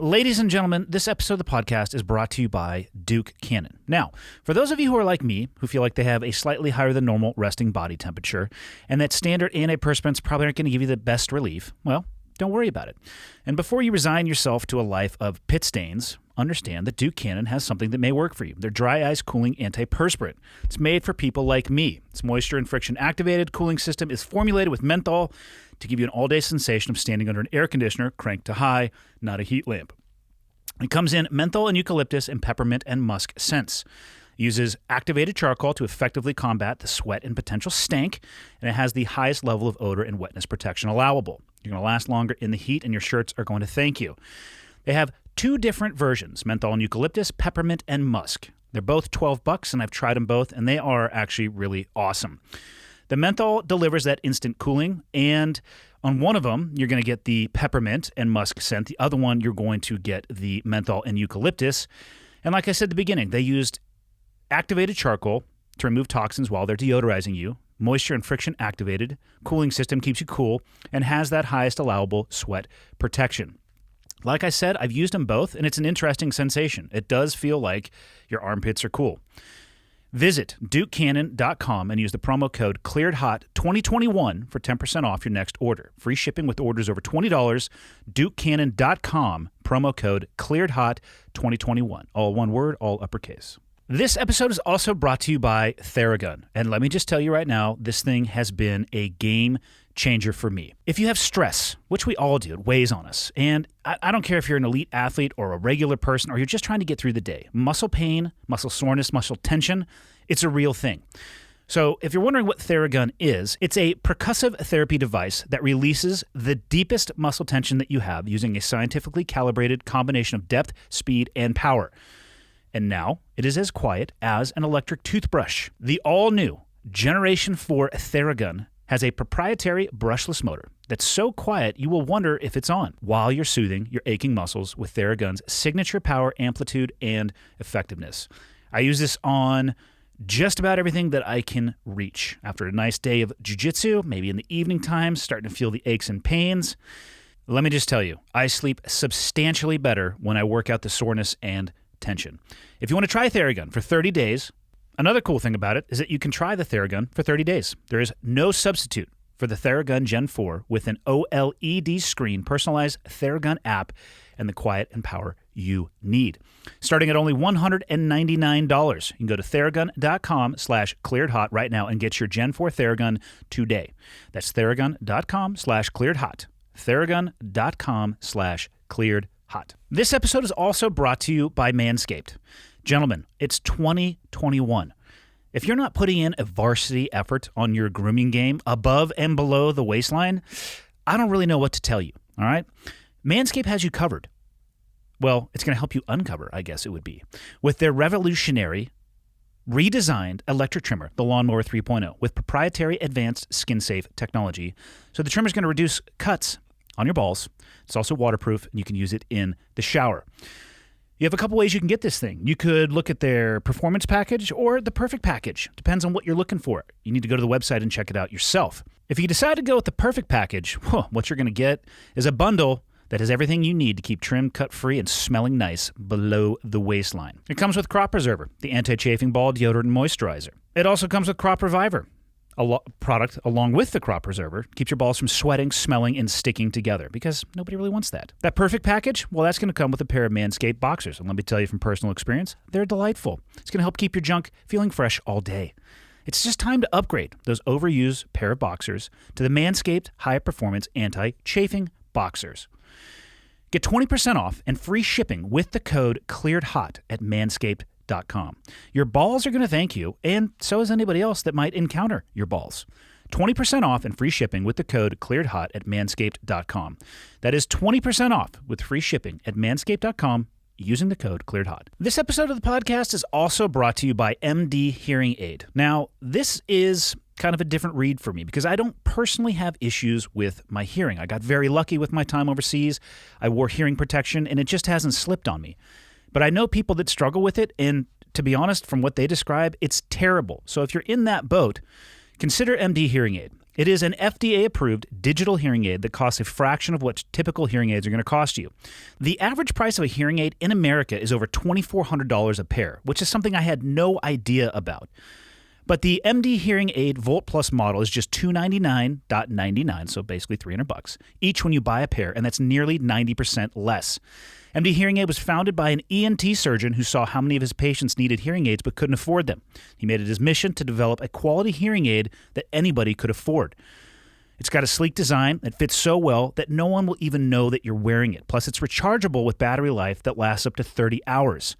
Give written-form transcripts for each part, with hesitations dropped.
Ladies and gentlemen, this episode of the podcast is brought to you by Duke Cannon. Now, for those of you who are like me, who feel like they have a slightly higher than normal resting body temperature, and that standard antiperspirants probably aren't going to give you the best relief, well, don't worry about it. And before you resign yourself to a life of pit stains, understand that Duke Cannon has something that may work for you. Their dry ice cooling antiperspirant. It's made for people like me. Its moisture and friction activated cooling system is formulated with menthol to give you an all-day sensation of standing under an air conditioner cranked to high, not a heat lamp. It comes in menthol and eucalyptus and peppermint and musk scents. It uses activated charcoal to effectively combat the sweat and potential stank, and it has the highest level of odor and wetness protection allowable. You're going to last longer in the heat, and your shirts are going to thank you. They have two different versions, menthol and eucalyptus, peppermint and musk. They're both $12, and I've tried them both, and they are actually really awesome. The menthol delivers that instant cooling, and on one of them, you're going to get the peppermint and musk scent. The other one, you're going to get the menthol and eucalyptus. And like I said at the beginning, they used activated charcoal to remove toxins while they're deodorizing you. Moisture and friction activated. Cooling system keeps you cool and has that highest allowable sweat protection. Like I said, I've used them both, and it's an interesting sensation. It does feel like your armpits are cool. Visit DukeCannon.com and use the promo code ClearedHot2021 for 10% off your next order. Free shipping with orders over $20. DukeCannon.com, promo code ClearedHot2021. All one word, all uppercase. This episode is also brought to you by Theragun. And let me just tell you right now, this thing has been a game changer for me. If you have stress, which we all do, it weighs on us. And I don't care if you're an elite athlete or a regular person or you're just trying to get through the day. Muscle pain, muscle soreness, muscle tension, it's a real thing. So if you're wondering what Theragun is, it's a percussive therapy device that releases the deepest muscle tension that you have using a scientifically calibrated combination of depth, speed, and power. And now it is as quiet as an electric toothbrush. The all-new Generation 4 Theragun has a proprietary brushless motor that's so quiet you will wonder if it's on while you're soothing your aching muscles with Theragun's signature power, amplitude, and effectiveness. I use this on just about everything that I can reach. After a nice day of jiu-jitsu, maybe in the evening time, starting to feel the aches and pains. Let me just tell you, I sleep substantially better when I work out the soreness and tension. If you want to try Theragun for 30 days, another cool thing about it is that you can try the Theragun for 30 days. There is no substitute for the Theragun Gen 4 with an OLED screen, personalized Theragun app, and the quiet and power you need. Starting at only $199, you can go to Theragun.com/clearedhot right now and get your Gen 4 Theragun today. That's Theragun.com/clearedhot. Theragun.com/clearedhot. This episode is also brought to you by Manscaped. Gentlemen, it's 2021. If you're not putting in a varsity effort on your grooming game above and below the waistline, I don't really know what to tell you, all right? Manscaped has you covered. Well, it's going to help you uncover, I guess it would be, with their revolutionary, redesigned electric trimmer, the Lawnmower 3.0, with proprietary advanced skin-safe technology. So the trimmer is going to reduce cuts on your balls. It's also waterproof, and you can use it in the shower. You have a couple ways you can get this thing. You could look at their performance package or the perfect package. Depends on what you're looking for. You need to go to the website and check it out yourself. If you decide to go with the perfect package, what you're going to get is a bundle that has everything you need to keep trim, cut-free, and smelling nice below the waistline. It comes with Crop Preserver, the anti-chafing ball deodorant and moisturizer. It also comes with Crop Reviver, a product along with the Crop Preserver, keeps your balls from sweating, smelling, and sticking together because nobody really wants that. That perfect package, well, that's going to come with a pair of Manscaped boxers. And let me tell you from personal experience, they're delightful. It's going to help keep your junk feeling fresh all day. It's just time to upgrade those overused pair of boxers to the Manscaped high-performance anti-chafing boxers. Get 20% off and free shipping with the code ClearedHot at Manscaped.com. Your balls are going to thank you, and so is anybody else that might encounter your balls. 20% off and free shipping with the code ClearedHot at Manscaped.com. That is 20% off with free shipping at Manscaped.com using the code ClearedHot. This episode of the podcast is also brought to you by MD Hearing Aid. Now, this is kind of a different read for me because I don't personally have issues with my hearing. I got very lucky with my time overseas. I wore hearing protection, and it just hasn't slipped on me. But I know people that struggle with it, and to be honest, from what they describe, it's terrible. So if you're in that boat, consider MD Hearing Aid. It is an FDA-approved digital hearing aid that costs a fraction of what typical hearing aids are going to cost you. The average price of a hearing aid in America is over $2,400 a pair, which is something I had no idea about. But the MD Hearing Aid Volt Plus model is just $299.99, so basically $300 each when you buy a pair, and that's nearly 90% less. MD Hearing Aid was founded by an ENT surgeon who saw how many of his patients needed hearing aids but couldn't afford them. He made it his mission to develop a quality hearing aid that anybody could afford. It's got a sleek design that fits so well that no one will even know that you're wearing it. Plus, it's rechargeable with battery life that lasts up to 30 hours.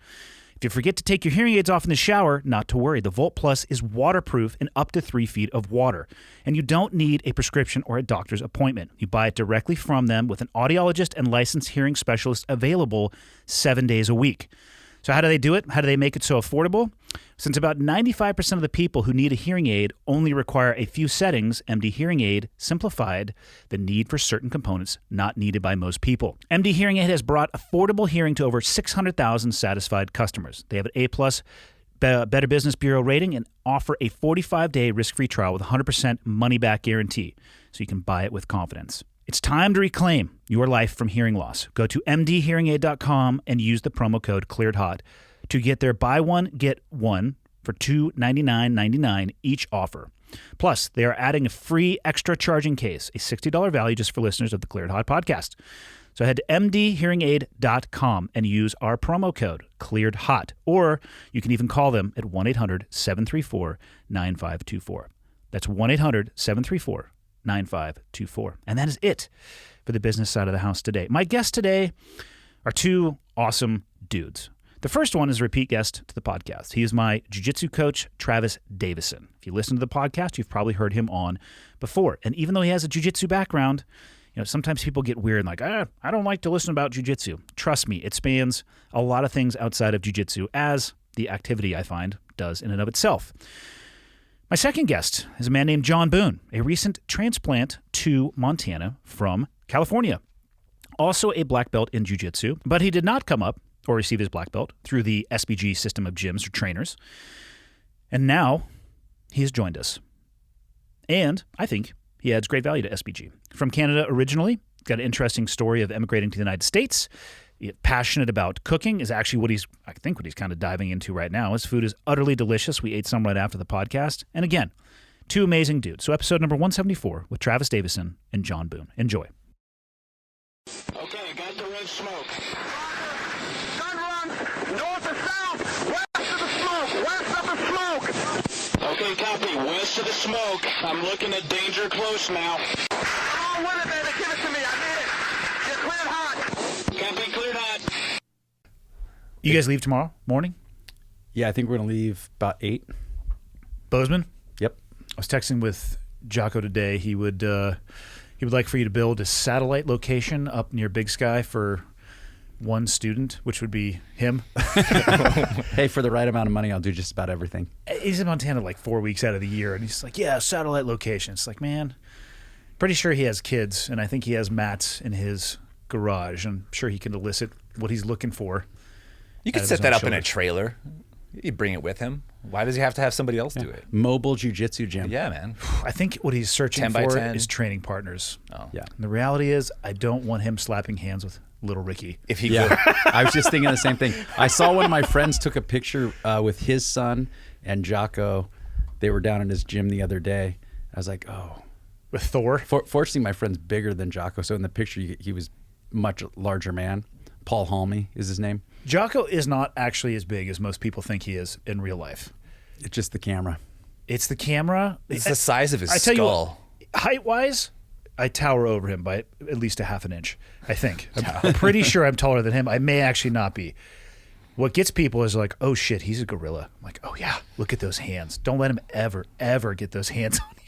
If you forget to take your hearing aids off in the shower, not to worry. The Volt Plus is waterproof in up to 3 feet of water. And you don't need a prescription or a doctor's appointment. You buy it directly from them with an audiologist and licensed hearing specialist available 7 days a week. So how do they do it? How do they make it so affordable? Since about 95% of the people who need a hearing aid only require a few settings, MD Hearing Aid simplified the need for certain components not needed by most people. MD Hearing Aid has brought affordable hearing to over 600,000 satisfied customers. They have an A+ Better Business Bureau rating and offer a 45-day risk-free trial with 100% money-back guarantee, so you can buy it with confidence. It's time to reclaim your life from hearing loss. Go to mdhearingaid.com and use the promo code ClearedHot to get their buy one, get one for $299.99 each offer. Plus, they are adding a free extra charging case, a $60 value just for listeners of the Cleared Hot podcast. So head to mdhearingaid.com and use our promo code ClearedHot, or you can even call them at 1-800-734-9524. That's 1-800-734-9524. And that is it for the business side of the house today. My guests today are two awesome dudes. The first one is a repeat guest to the podcast. He is my jiu-jitsu coach, Travis Davison. If you listen to the podcast, you've probably heard him on before. And even though he has a jiu-jitsu background, sometimes people get weird and like, I don't like to listen about jiu-jitsu. Trust me, it spans a lot of things outside of jiu-jitsu, as the activity, I find, does in and of itself. My second guest is a man named Jon Boone, a recent transplant to Montana from California. Also a black belt in jiu-jitsu, but he did not come up or receive his black belt through the SBG system of gyms or trainers. And now he has joined us. And I think he adds great value to SBG. From Canada originally, got an interesting story of emigrating to the United States. Passionate about cooking is actually what he's kind of diving into right now. His food is utterly delicious. We ate some right after the podcast. And again, two amazing dudes. So episode number 174 with Travis Davison and Jon Boone. Enjoy. Okay, got the red smoke. Gun run, north or south, west of the smoke, west of the smoke. Okay, copy, west of the smoke. I'm looking at danger close now. Come on with it, baby, give it to me, I need it. You're cleared hot. Copy, cleared hot. You guys leave tomorrow morning? Yeah, I think we're going to leave about 8. Bozeman? Yep. I was texting with Jocko today. He would like for you to build a satellite location up near Big Sky for one student, which would be him. Hey, for the right amount of money, I'll do just about everything. He's in Montana like 4 weeks out of the year, and he's like, yeah, satellite location. It's like, man, pretty sure he has kids, and I think he has mats in his garage. I'm sure he can elicit what he's looking for. You could set that up in a trailer. You bring it with him. Why does he have to have somebody else do it? Mobile jiu-jitsu gym. Yeah, man. I think what he's searching 10 by for 10. is training partners. Oh. Yeah. And the reality is, I don't want him slapping hands with little Ricky. If he Yeah. could. I was just thinking the same thing. I saw one of my friends took a picture with his son and Jocko. They were down in his gym the other day. I was like, oh. With Thor? Fortunately, my friend's bigger than Jocko, so in the picture, he was much larger man. Paul Halmy is his name. Jocko is not actually as big as most people think he is in real life. It's just the camera. It's the camera. It's the size of his I tell you skull. what, height-wise, I tower over him by at least a half an inch, I think. I'm pretty sure I'm taller than him. I may actually not be. What gets people is like, oh, shit, he's a gorilla. I'm like, oh, yeah, look at those hands. Don't let him ever get those hands on you.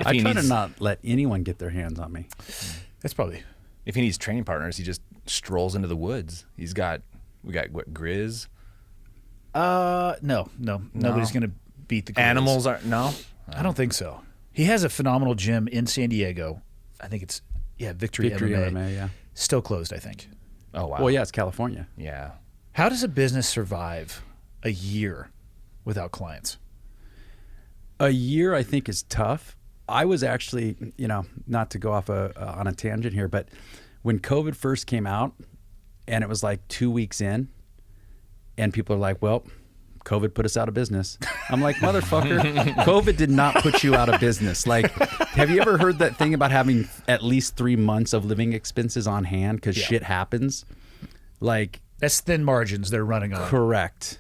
I try to not let anyone get their hands on me. That's probably... If he needs training partners, he just strolls into the woods. We got what, Grizz? No. Nobody's going to beat the Grizz. Animals aren't, no? I don't think so. He has a phenomenal gym in San Diego. I think it's, Victory MMA. Yeah. Still closed, I think. Oh, wow. Well, yeah, it's California. Yeah. How does a business survive a year without clients? A year, I think, is tough. I was actually, not to go off on a tangent here, but when COVID first came out and it was like 2 weeks in and people are like, well, COVID put us out of business. I'm like, motherfucker, COVID did not put you out of business. Like, have you ever heard that thing about having at least 3 months of living expenses on hand because shit happens? Like, that's thin margins they're running on. Correct.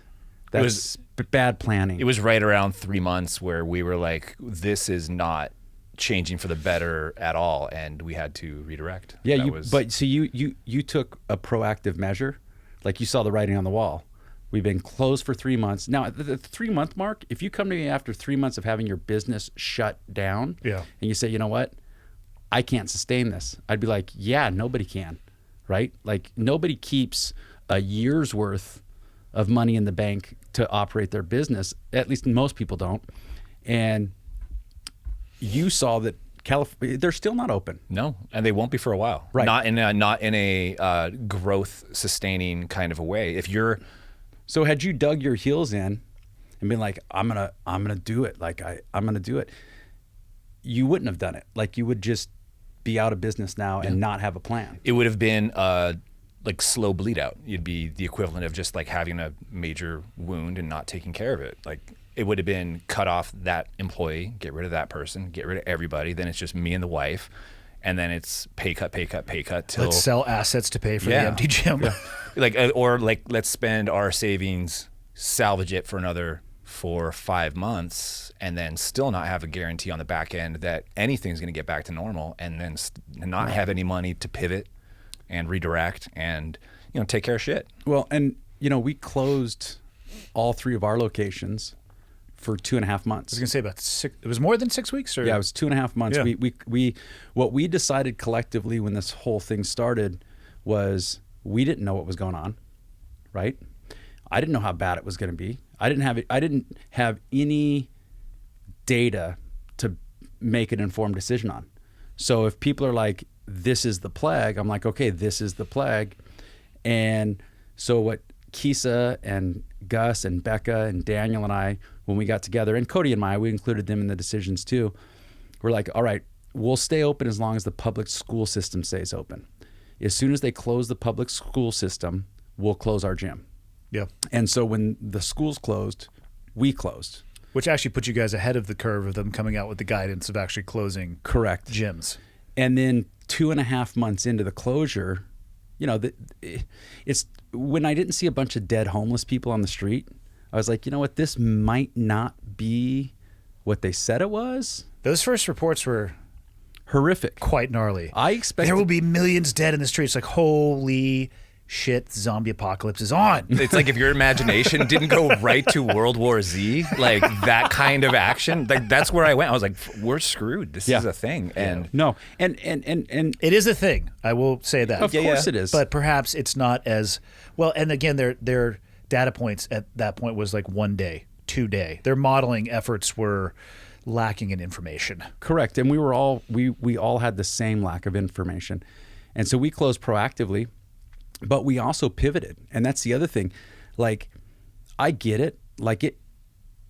That was bad planning. It was right around 3 months where we were like, this is not changing for the better at all, and we had to redirect. Yeah, but so you took a proactive measure, like you saw the writing on the wall. We've been closed for 3 months. Now, at the 3 month mark, if you come to me after 3 months of having your business shut down, and you say, you know what, I can't sustain this, I'd be like, yeah, nobody can, right? Like, nobody keeps a year's worth of money in the bank to operate their business. At least most people don't. And you saw that California, they're still not open. No, and they won't be for a while. Right. Not in a growth sustaining kind of a way. If you're So had you dug your heels in and been like, I'm gonna do it, like I'm gonna do it, you wouldn't have done it. Like, you would just be out of business now and not have a plan. It would have been like slow bleed out. You'd be the equivalent of just like having a major wound and not taking care of it. Like, it would have been cut off that employee, get rid of that person, get rid of everybody. Then it's just me and the wife. And then it's pay cut till let's sell assets to pay for the empty gym. Like, let's spend our savings, salvage it for another 4 or 5 months, and then still not have a guarantee on the back end that anything's going to get back to normal, and then not have any money to pivot and redirect and take care of shit. Well, and we closed all 3 of our locations for 2.5 months. I was gonna say about 6. It was more than 6 weeks, or yeah, it was 2.5 months. Yeah. We what we decided collectively when this whole thing started was we didn't know what was going on, right? I didn't know how bad it was going to be. I didn't have any data to make an informed decision on. So if people are like, this is the plague, I'm like, okay, this is the plague. And so what Kisa and Gus and Becca and Daniel and I, when we got together, and Cody and I, we included them in the decisions too. We're like, all right, we'll stay open as long as the public school system stays open. As soon as they close the public school system, we'll close our gym. yeah, And so when the schools closed, we closed. which actually put you guys ahead of the curve of them coming out with the guidance of actually closing Correct. gyms. And then 2.5 months into the closure, it's when I didn't see a bunch of dead homeless people on the street, I was like, you know what, this might not be what they said it was. Those first reports were Horrific. quite gnarly. I expected There will be millions dead in the streets. Like, holy shit, zombie apocalypse is on. It's like if your imagination didn't go right to World War Z, like that kind of action, like that's where I went. I was like, we're screwed. This is a thing. And no, and It is a thing. I will say that. of course it is. But perhaps it's not as well. And again, their data points at that point was like 1 day, 2 day. Their modeling efforts were lacking in information. Correct. And we all had the same lack of information. And so we closed proactively, but we also pivoted. And that's the other thing. Like, I get it. Like,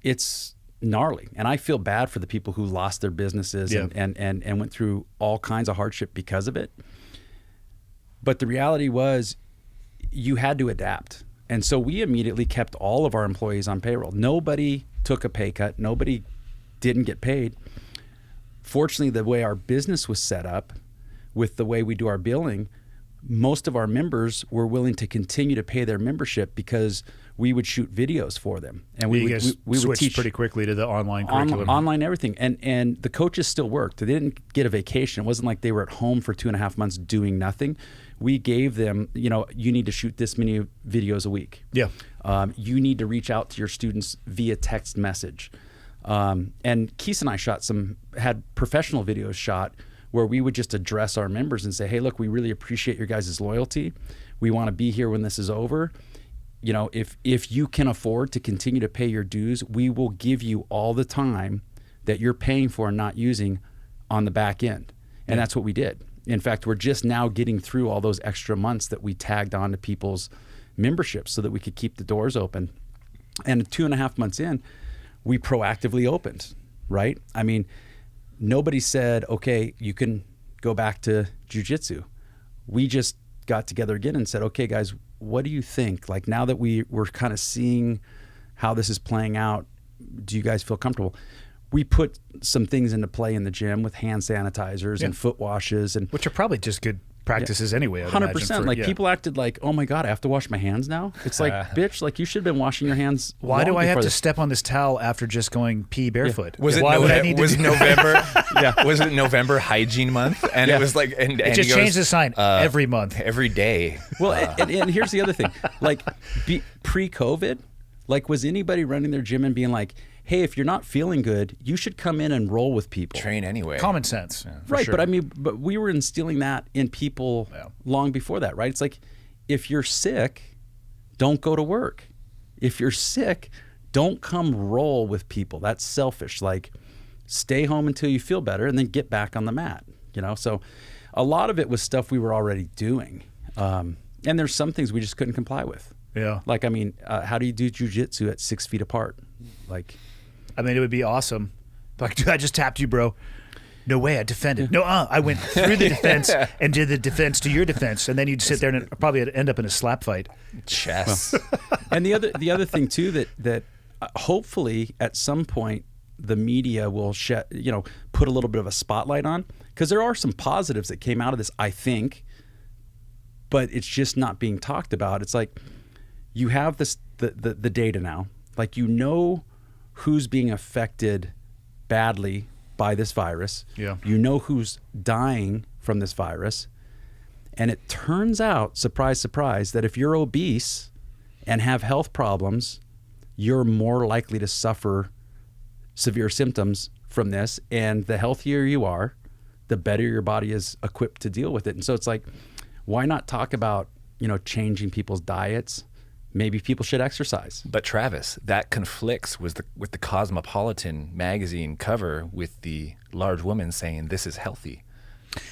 it's gnarly. And I feel bad for the people who lost their businesses and went through all kinds of hardship because of it. But the reality was you had to adapt. And so we immediately kept all of our employees on payroll. Nobody took a pay cut. Nobody didn't get paid. Fortunately, the way our business was set up, with the way we do our billing, most of our members were willing to continue to pay their membership because we would shoot videos for them, and we would switched teach pretty quickly to the online curriculum. online everything, and the coaches still worked. They didn't get a vacation. It wasn't like they were at home for 2.5 months doing nothing. We gave them, you need to shoot this many videos a week. Yeah. You need to reach out to your students via text message. And Keith and I had professional videos shot where we would just address our members and say, hey, look, we really appreciate your guys' loyalty. We want to be here when this is over. If you can afford to continue to pay your dues, we will give you all the time that you're paying for and not using on the back end. And that's what we did. In fact, we're just now getting through all those extra months that we tagged onto people's memberships so that we could keep the doors open. And 2.5 months in, we proactively opened, right? I mean, nobody said, okay, you can go back to jiu-jitsu. We just got together again and said, okay, guys, what do you think? Like, now that we're kind of seeing how this is playing out, do you guys feel comfortable? We put some things into play in the gym with hand sanitizers and foot washes, and which are probably just good practices anyway. 100%. Like, people acted like, oh my God, I have to wash my hands now. It's like, bitch, like, you should have been washing your hands. Why do I have to step on this towel after just going pee barefoot? Was it November? Was it November Hygiene Month? And it was like, and it just changed the sign every month, every day. Well, and here's the other thing, like, pre-COVID, like, was anybody running their gym and being like, hey, if you're not feeling good, you should come in and roll with people. Train anyway. Common sense. Yeah, right. Sure. But I mean, but we were instilling that in people long before that, right? It's like, if you're sick, don't go to work. If you're sick, don't come roll with people. That's selfish. Like, stay home until you feel better and then get back on the mat, you know? So a lot of it was stuff we were already doing. And there's some things we just couldn't comply with. Yeah. Like, I mean, how do you do jiu-jitsu at 6 feet apart? Like, I mean, it would be awesome. Like, dude, I just tapped you, bro. No way, I defended. No, I went through the defense and did the defense to your defense, and then you'd sit there and probably end up in a slap fight. Chess. And the other thing too, that hopefully at some point the media will put a little bit of a spotlight on, because there are some positives that came out of this, I think, but it's just not being talked about. It's like, you have this the data now, like, you know who's being affected badly by this virus. Yeah. You know who's dying from this virus. And it turns out, surprise, surprise, that if you're obese and have health problems, you're more likely to suffer severe symptoms from this. And the healthier you are, the better your body is equipped to deal with it. And so it's like, why not talk about, changing people's diets? Maybe people should exercise. But Travis, that conflicts with the Cosmopolitan magazine cover with the large woman saying this is healthy.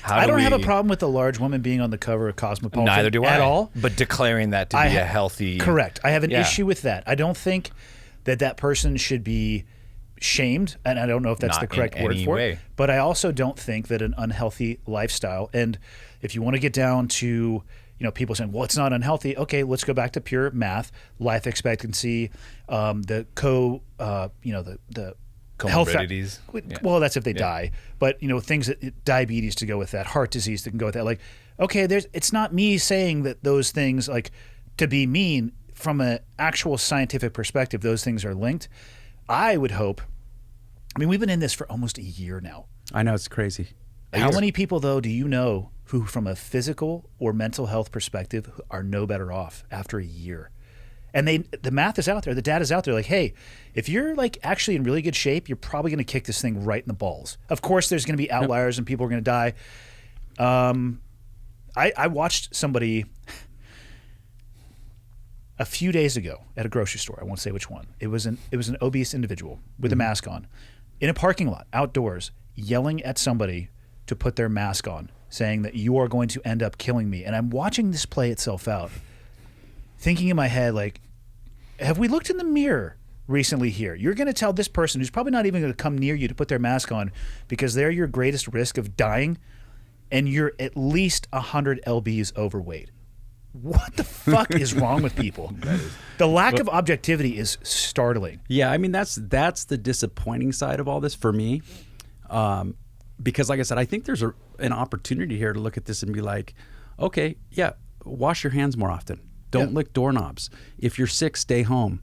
I don't have a problem with the large woman being on the cover of Cosmopolitan. Neither do I. At all. But declaring that to be a healthy... Correct. I have an issue with that. I don't think that person should be shamed, and I don't know if that's Not the correct in word any for way. it. But I also don't think that an unhealthy lifestyle, and if you want to get down to... people saying, well, it's not unhealthy. Okay, let's go back to pure math, life expectancy, the comorbidities. Well, that's if they die. But, things that diabetes to go with that, heart disease that can go with that. Like, okay, it's not me saying that those things, like, to be mean, from an actual scientific perspective, those things are linked. I would hope, we've been in this for almost a year now. I know, it's crazy. How many people, though, do you know who, from a physical or mental health perspective, are no better off after a year? And the math is out there. The data's out there. Like, hey, if you're like actually in really good shape, you're probably going to kick this thing right in the balls. Of course, there's going to be outliers and people are going to die. I watched somebody a few days ago at a grocery store. I won't say which one. It was an obese individual with a mask on in a parking lot outdoors, yelling at somebody to put their mask on, saying that you are going to end up killing me. And I'm watching this play itself out, thinking in my head, like, have we looked in the mirror recently here? You're going to tell this person who's probably not even going to come near you to put their mask on because they're your greatest risk of dying, and you're at least 100 lbs overweight. What the fuck is wrong with people? The lack of objectivity is startling. Yeah, that's the disappointing side of all this for me. Because, like I said, I think there's an opportunity here to look at this and be like, okay, yeah, wash your hands more often. Don't lick doorknobs. If you're sick, stay home.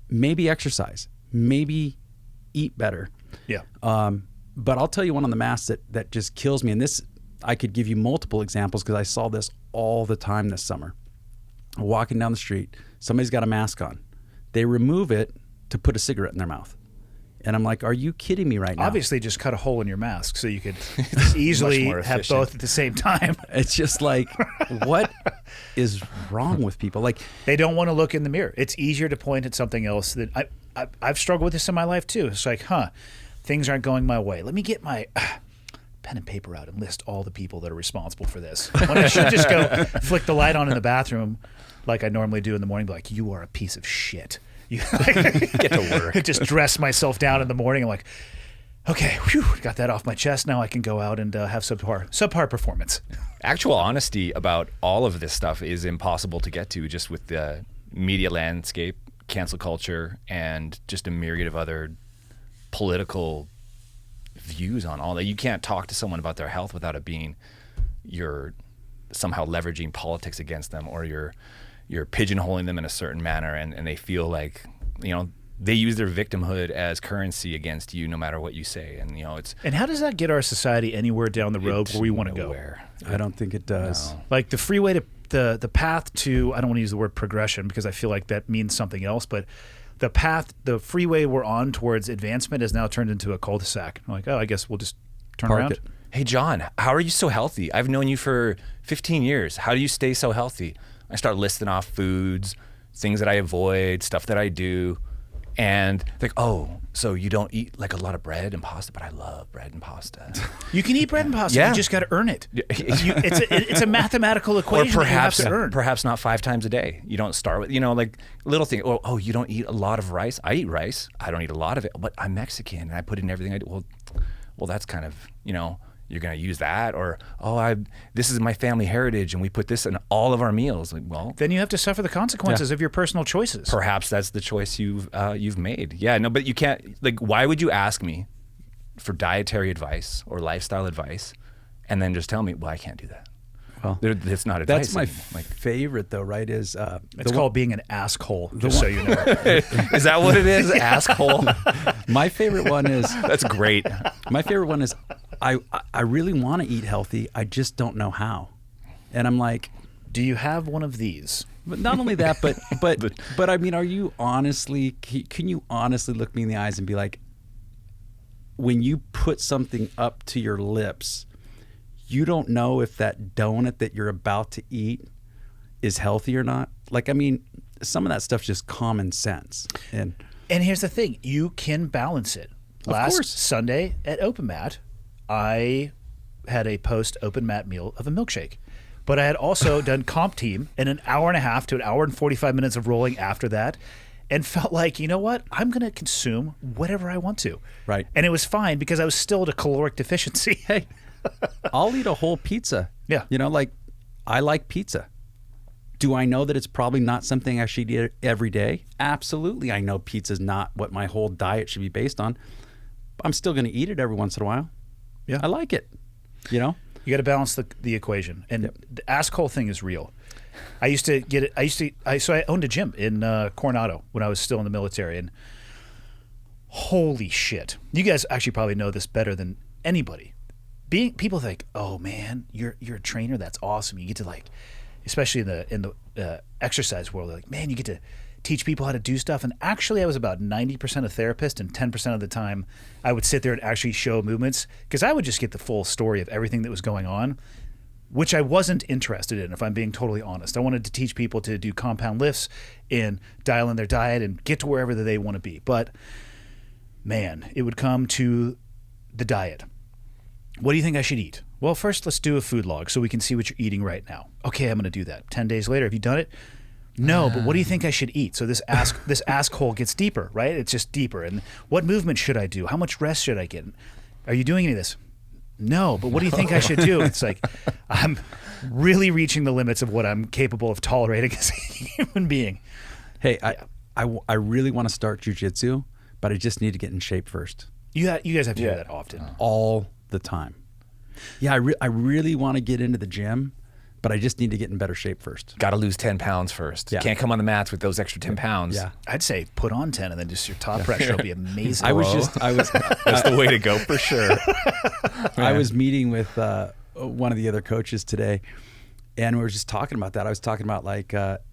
Maybe exercise. Maybe eat better. Yeah. But I'll tell you one on the mask that just kills me. And this, I could give you multiple examples because I saw this all the time this summer. Walking down the street, somebody's got a mask on. They remove it to put a cigarette in their mouth. And I'm like, are you kidding me right now? Obviously, just cut a hole in your mask so you could easily have both at the same time. It's just like, what is wrong with people? Like, they don't want to look in the mirror. It's easier to point at something else. I've struggled with this in my life too. It's like, things aren't going my way. Let me get my pen and paper out and list all the people that are responsible for this. When I should just go flick the light on in the bathroom like I normally do in the morning, be like, you are a piece of shit. You get to work. Just dress myself down in the morning. I'm like, Okay, got that off my chest. Now I can go out and have subpar performance. Actual honesty about all of this stuff is impossible to get to just with the media landscape, cancel culture, and just a myriad of other political views on all that. You can't talk to someone about their health without it being you're somehow leveraging politics against them, or you're pigeonholing them in a certain manner, and they feel like, they use their victimhood as currency against you no matter what you say. And it's. And how does that get our society anywhere down the road where we want to go? I don't think it does. No. Like the freeway to the path to, I don't want to use the word progression because I feel like that means something else, but the freeway we're on towards advancement has now turned into a cul-de-sac. I'm like, oh, I guess we'll just turn Park around. it. Hey, John, how are you so healthy? I've known you for 15 years. How do you stay so healthy? I start listing off foods, things that I avoid, stuff that I do. And like, oh, so you don't eat like a lot of bread and pasta, but I love bread and pasta. You can eat bread and pasta. Yeah. You just got to earn it. It's a mathematical equation Or that you have to earn. perhaps not 5 times a day. You don't start with, like little thing. Oh, you don't eat a lot of rice. I eat rice. I don't eat a lot of it, but I'm Mexican and I put in everything I do. Well, that's kind of, you're going to use that, or this is my family heritage and we put this in all of our meals. Like, well, then you have to suffer the consequences of your personal choices. perhaps that's the choice you've made. Yeah, no, but you can't. Like, why would you ask me for dietary advice or lifestyle advice, and then just tell me, well, I can't do that. Well, it's not advice. that's my favorite though, right? Is it's called being an asshole. Just so you know. Is that what it is? Asshole. my favorite one is That's great. my favorite one is I really want to eat healthy. I just don't know how, and I'm like, Do you have one of these? but not only that, but I mean, are you honestly? Can you honestly look me in the eyes and be like, when you put something up to your lips, you don't know if that donut that you're about to eat is healthy or not? Like, I mean, some of that stuff's just common sense. And here's the thing. You can balance it. Last course. Sunday at Open Mat, I had a post-Open Mat meal of a milkshake. But I had also done comp team in an hour and a half to an hour and 45 minutes of rolling after that, and felt like, you know what? I'm going to consume whatever I want to. Right. And it was fine because I was still at a caloric deficiency. hey, I'll eat a whole pizza. Yeah. Like, I like pizza. Do I know that it's probably not something I should eat every day? Absolutely. I know pizza's not what my whole diet should be based on. I'm still going to eat it every once in a while. Yeah. I like it. You got to balance the equation. And the asshole thing is real. I used to get it. So I owned a gym in Coronado when I was still in the military. And holy shit. You guys actually probably know this better than anybody. People think, oh man, you're a trainer. That's awesome. You get to especially in the exercise world, like, man, you get to teach people how to do stuff. And actually, I was about 90% a therapist, and 10% of the time, I would sit there and actually show movements because I would just get the full story of everything that was going on, which I wasn't interested in. If I'm being totally honest, I wanted to teach people to do compound lifts and dial in their diet and get to wherever they want to be. But man, it would come to the diet. What do you think I should eat? Well, first, let's do a food log so we can see what you're eating right now. Okay, I'm going to do that. 10 days later, have you done it? No, but what do you think I should eat? So this ask hole gets deeper, right? It's just deeper. And what movement should I do? How much rest should I get? Are you doing any of this? No, but what do you think I should do? It's like I'm really reaching the limits of what I'm capable of tolerating as a human being. Hey, I really want to start jiu-jitsu, but I just need to get in shape first. You guys have to do that often. All the time. Yeah, I really want to get into the gym, but I just need to get in better shape first. Got to lose 10 pounds first. Yeah. Can't come on the mats with those extra 10 pounds. Yeah. I'd say put on 10 and then just your top pressure will be amazing. That's the way to go for sure. I was meeting with one of the other coaches today, and we were just talking about that. I was talking about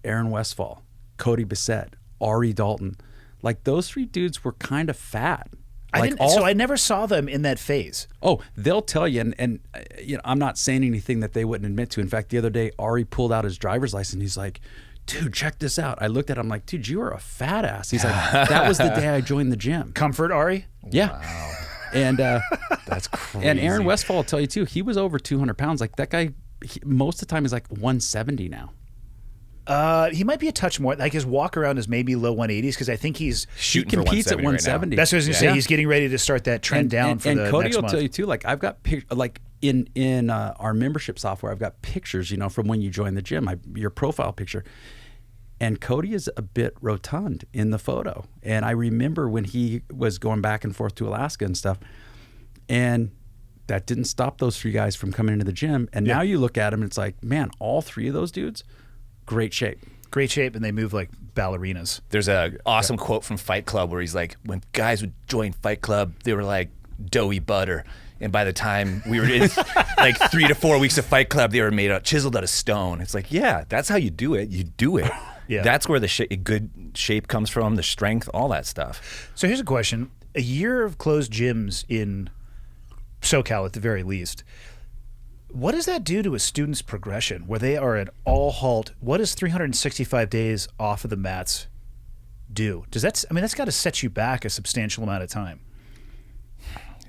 Aaron Westfall, Cody Bissett, Ari Dalton. Like, those 3 dudes were kind of fat. So I never saw them in that phase. Oh, they'll tell you, and I'm not saying anything that they wouldn't admit to. In fact, the other day, Ari pulled out his driver's license. He's like, dude, check this out. I looked at him like, dude, you are a fat ass. He's like, that was the day I joined the gym. Comfort, Ari? Yeah. Wow. And that's crazy. And Aaron Westfall will tell you too, he was over 200 pounds. Like, that guy, most of the time, is like 170 now. He might be a touch more. Like his walk around is maybe low 180s because I think he's Shooting he competes for at 170. That's what I was going to say. He's getting ready to start that trend down for the Cody next will month. tell you too. Like I've got like in our membership software, I've got pictures. From when you join the gym, your profile picture. And Cody is a bit rotund in the photo. And I remember when he was going back and forth to Alaska and stuff, and that didn't stop those 3 guys from coming into the gym. And now you look at them, and it's like, man, all 3 of those dudes, great shape. Great shape, and they move like ballerinas. There's a awesome quote from Fight Club where he's like, when guys would join Fight Club, they were like doughy butter. And by the time we were in like 3 to 4 weeks of Fight Club, they were chiseled out of stone. It's like, yeah, that's how you do it. You do it. Yeah. That's where the good shape comes from, the strength, all that stuff. So here's a question. A year of closed gyms in SoCal at the very least. What does that do to a student's progression where they are at all halt? What does 365 days off of the mats do? That's got to set you back a substantial amount of time.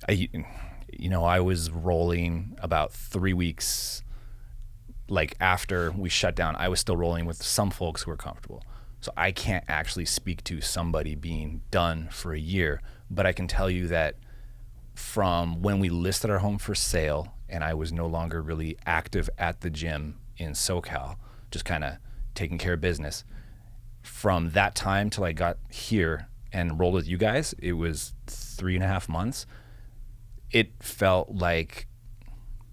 I was rolling about 3 weeks like after we shut down. I was still rolling with some folks who were comfortable. So I can't actually speak to somebody being done for a year, but I can tell you that from when we listed our home for sale and I was no longer really active at the gym in SoCal, just kind of taking care of business, from that time till I got here and rolled with you guys, it was 3.5 months. It felt like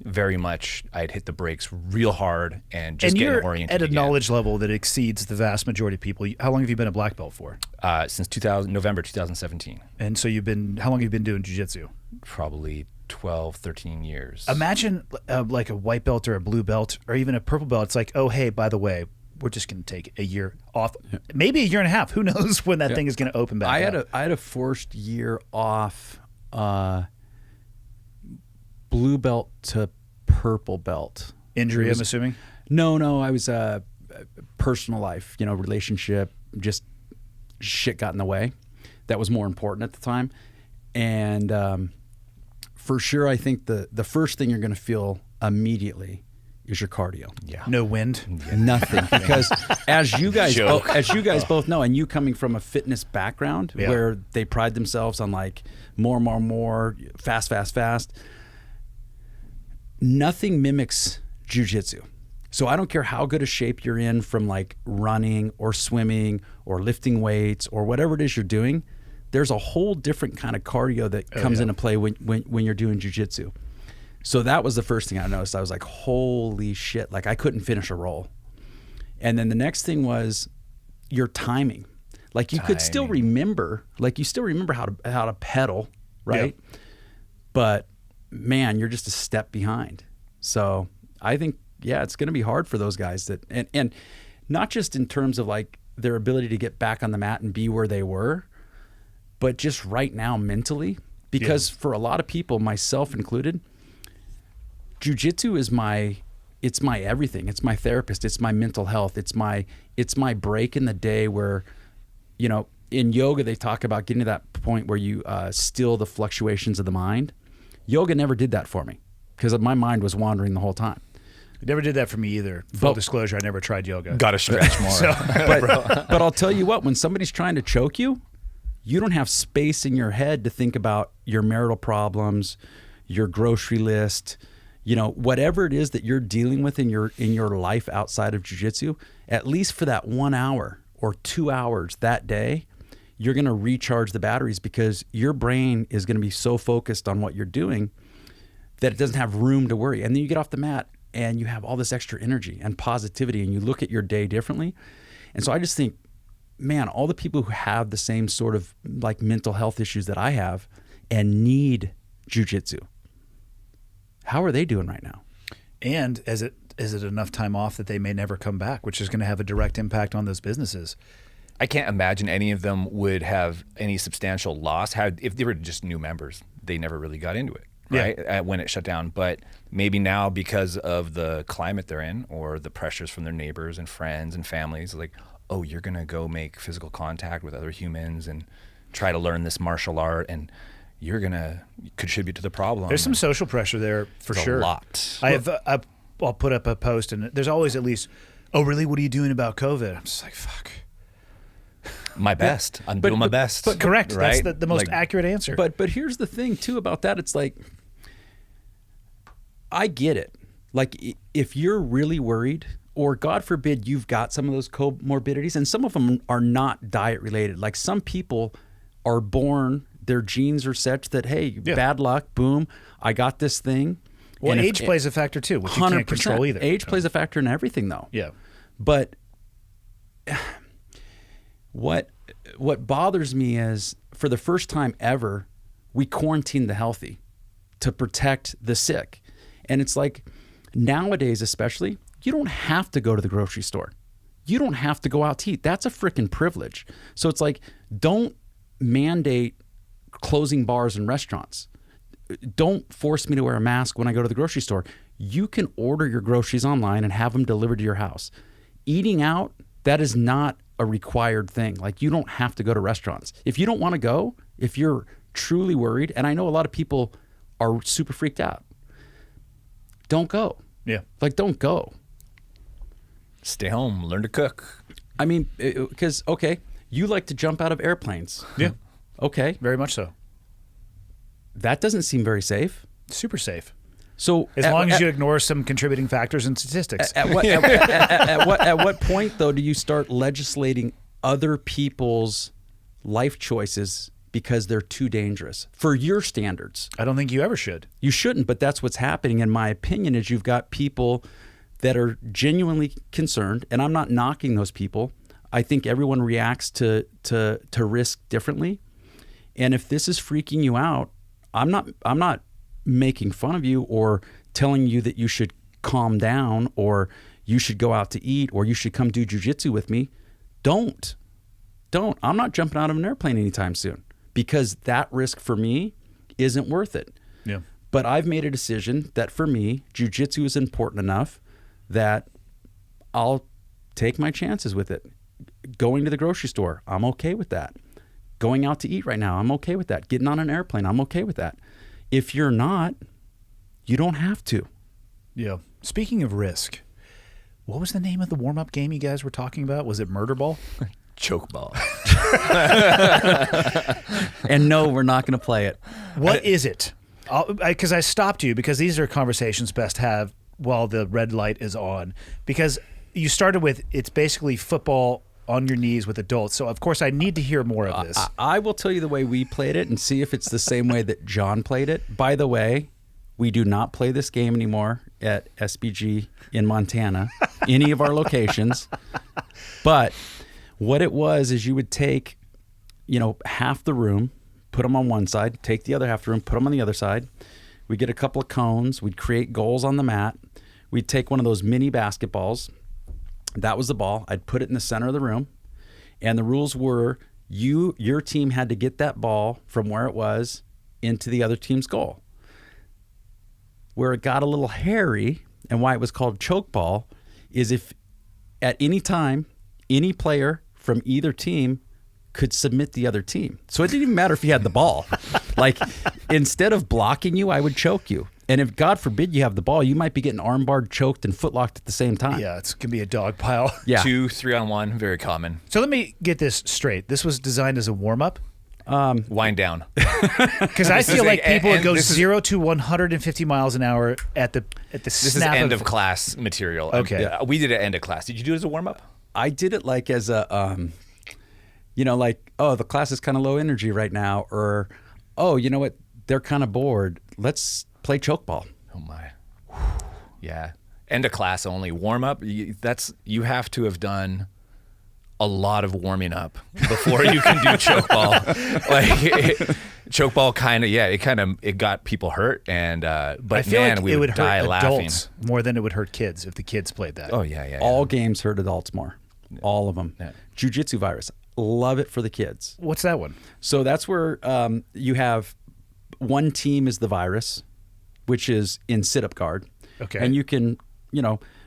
very much I'd hit the brakes real hard and just getting oriented at a again. knowledge level that exceeds the vast majority of people. How long have you been a black belt for? Since November 2017. And so how long have you been doing jiu-jitsu? Probably 12, 13 years. Imagine like a white belt or a blue belt or even a purple belt. It's like, oh, hey, by the way, we're just going to take a year off, maybe a year and a half. Who knows when that thing is going to open back up. I had a forced year off blue belt to purple belt. Injury, I'm assuming? No. I was personal life, relationship, just shit got in the way. That was more important at the time. And for sure, I think the first thing you're going to feel immediately is your cardio. Yeah. No wind? Nothing. Because as you guys both know, and you coming from a fitness background where they pride themselves on like more, fast. Nothing mimics jiu-jitsu. So I don't care how good a shape you're in from like running or swimming or lifting weights or whatever it is you're doing, there's a whole different kind of cardio that comes into play when you're doing jiu-jitsu. So that was the first thing I noticed. I was like, holy shit, like I couldn't finish a roll. And then the next thing was your timing. Like you could still remember, how to pedal, right? Yeah. But man, you're just a step behind. So I think, it's going to be hard for those guys and not just in terms of like their ability to get back on the mat and be where they were, but just right now mentally, because for a lot of people, myself included, jiu-jitsu is it's my everything. It's my therapist. It's my mental health. It's my break in the day where, in yoga, they talk about getting to that point where you still the fluctuations of the mind. Yoga never did that for me because my mind was wandering the whole time. It never did that for me either. Full disclosure, I never tried yoga. Got to stretch more. But I'll tell you what, when somebody's trying to choke you, you don't have space in your head to think about your marital problems, your grocery list, whatever it is that you're dealing with in your life outside of jiu-jitsu. At least for that 1 hour or 2 hours that day, you're going to recharge the batteries because your brain is going to be so focused on what you're doing that it doesn't have room to worry. And then you get off the mat and you have all this extra energy and positivity and you look at your day differently. And so I just think, man, all the people who have the same sort of like mental health issues that I have and need jiu-jitsu, how are they doing right now? And is it enough time off that they may never come back, which is going to have a direct impact on those businesses? I can't imagine any of them would have any substantial loss. If they were just new members, they never really got into it, right? When it shut down. But maybe now because of the climate they're in or the pressures from their neighbors and friends and families, like, oh, you're going to go make physical contact with other humans and try to learn this martial art and you're going to contribute to the problem. There's some social pressure there for sure. A lot. I'll put up a post and there's always at least Oh, really? What are you doing about COVID? I'm just like, fuck. My best. I'm doing my best. But correct. Right? That's the most Like, accurate answer. But here's the thing too about that. It's like, I get it. Like if you're really worried, or God forbid you've got some of those comorbidities, and some of them are not diet related. Like some people are born, their genes are such that, hey, bad luck, boom, I got this thing. Well, And age plays a factor too, which you can't control either. Age plays a factor in everything though. Yeah. But what bothers me is, for the first time ever, we quarantine the healthy to protect the sick. And it's like, nowadays especially, you don't have to go to the grocery store. You don't have to go out to eat. That's a freaking privilege. So it's like, don't mandate closing bars and restaurants. Don't force me to wear a mask when I go to the grocery store. You can order your groceries online and have them delivered to your house. Eating out, that is not a required thing. Like, you don't have to go to restaurants. If you don't want to go, if you're truly worried, and I know a lot of people are super freaked out, don't go. Yeah. Like, don't go. Stay home, learn to cook. I mean, because, okay, you like to jump out of airplanes. Yeah. Okay. Very much so. That doesn't seem very safe. Super safe. So As long as you ignore some contributing factors and statistics. At what point, though, do you start legislating other people's life choices because they're too dangerous for your standards? I don't think you ever should. You shouldn't, but that's what's happening, in my opinion, is you've got people that are genuinely concerned, and I'm not knocking those people. I think everyone reacts to risk differently. And if this is freaking you out, I'm not making fun of you or telling you that you should calm down or you should go out to eat or you should come do jiu-jitsu with me. Don't. I'm not jumping out of an airplane anytime soon, because that risk for me isn't worth it. Yeah. But I've made a decision that for me, jiu-jitsu is important enough that I'll take my chances with it. Going to the grocery store, I'm okay with that. Going out to eat right now, I'm okay with that. Getting on an airplane, I'm okay with that. If you're not, you don't have to. Yeah. Speaking of risk, what was the name of the warm-up game you guys were talking about? Was it Murder Ball? Choke ball. And no, we're not going to play it. What is it? Because I stopped you, because these are conversations best have while the red light is on. Because you started with, it's basically football on your knees with adults. So, of course, I need to hear more of this. I will tell you the way we played it and see if it's the same way that Jon played it. By the way, we do not play this game anymore at SBG in Montana, any of our locations. But what it was is you would take, half the room, put them on one side, take the other half of the room, put them on the other side. We'd get a couple of cones. We'd create goals on the mat. We'd take one of those mini basketballs. That was the ball. I'd put it in the center of the room. And the rules were your team had to get that ball from where it was into the other team's goal. Where it got a little hairy, and why it was called choke ball, is if at any time, any player from either team could submit the other team. So it didn't even matter if you had the ball. Like, instead of blocking you, I would choke you. And if, God forbid, you have the ball, you might be getting armbarred, choked, and footlocked at the same time. Yeah, it's going to be a dog pile. Yeah. 2, 3-on-1, very common. So let me get this straight. This was designed as a warm-up? Wind down. Because I feel like people would go this is- 0 to 150 miles an hour at the This is snap end of class material. Okay. We did it end of class. Did you do it as a warm-up? I did it like as a, the class is kind of low energy right now, or, oh, you know what, they're kind of bored. Let's play choke ball. Oh my. Yeah. End of class only. Warm up, you have to have done a lot of warming up before you can do choke ball. Choke ball it got people hurt, and but I feel man, like we it would would die hurt laughing. adults more than it would hurt kids if the kids played that. Oh yeah. All games hurt adults more. All of them. Yeah. Jiu-Jitsu virus. Love it for the kids. What's that one? So that's where you have one team is the virus, which is in sit-up guard. Okay. And you can,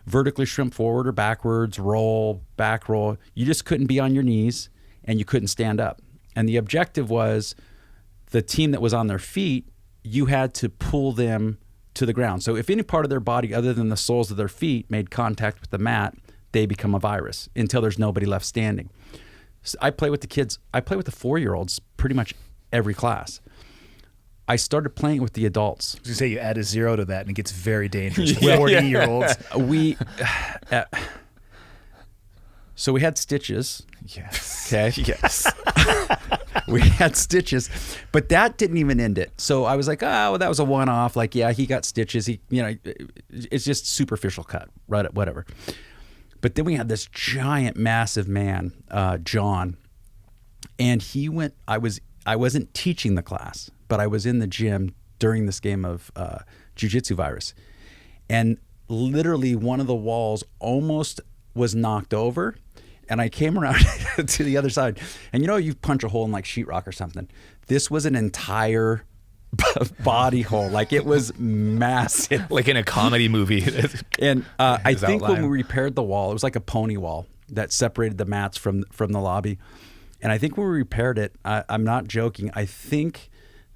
vertically shrimp forward or backwards, roll, back roll. You just couldn't be on your knees, and you couldn't stand up. And the objective was the team that was on their feet, you had to pull them to the ground. So if any part of their body other than the soles of their feet made contact with the mat, they become a virus until there's nobody left standing. So I play with the kids. I play with the 4-year-olds pretty much every class. I started playing with the adults. I was gonna say you add a 0 to that and it gets very dangerous. 40-year-olds. So we had stitches. Yes. Okay. Yes. We had stitches, but that didn't even end it. So I was like, oh, well, that was a one-off. Like, yeah, he got stitches. It's just superficial cut, right? Whatever. But then we had this giant, massive man, Jon, and he went. I wasn't teaching the class, but I was in the gym during this game of Jiu-Jitsu virus, and literally one of the walls almost was knocked over. And I came around to the other side. And you punch a hole in like sheetrock or something. This was an entire body hole. Like it was massive. Like in a comedy movie. And I think when we repaired the wall, it was like a pony wall that separated the mats from the lobby. And I think when we repaired it, I'm not joking, I think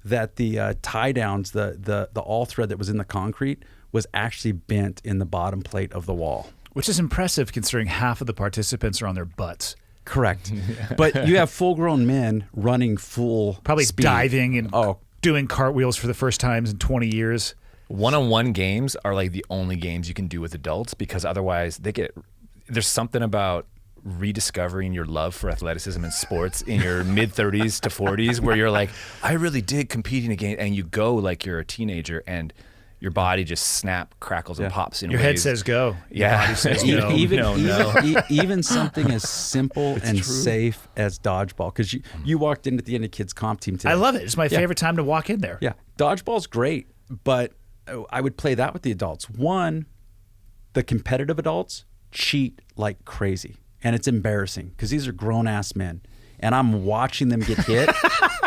that the tie downs, the all thread that was in the concrete was actually bent in the bottom plate of the wall. Which is impressive considering half of the participants are on their butts. Correct. But you have full-grown men running full Probably speed. diving and doing cartwheels for the first times in 20 years. One-on-one games are like the only games you can do with adults because otherwise there's something about rediscovering your love for athleticism and sports in your mid-30s to 40s where you're like, I really dig competing again. And you go like you're a teenager and your body just crackles and pops in Your ways. head says go. Yeah. Your body says no. Even something as simple and safe as dodgeball. Because you walked in at the end of kids' comp team today. I love it. It's my favorite time to walk in there. Yeah. Dodgeball's great, but I would play that with the adults. One, the competitive adults cheat like crazy. And it's embarrassing because these are grown-ass men. And I'm watching them get hit,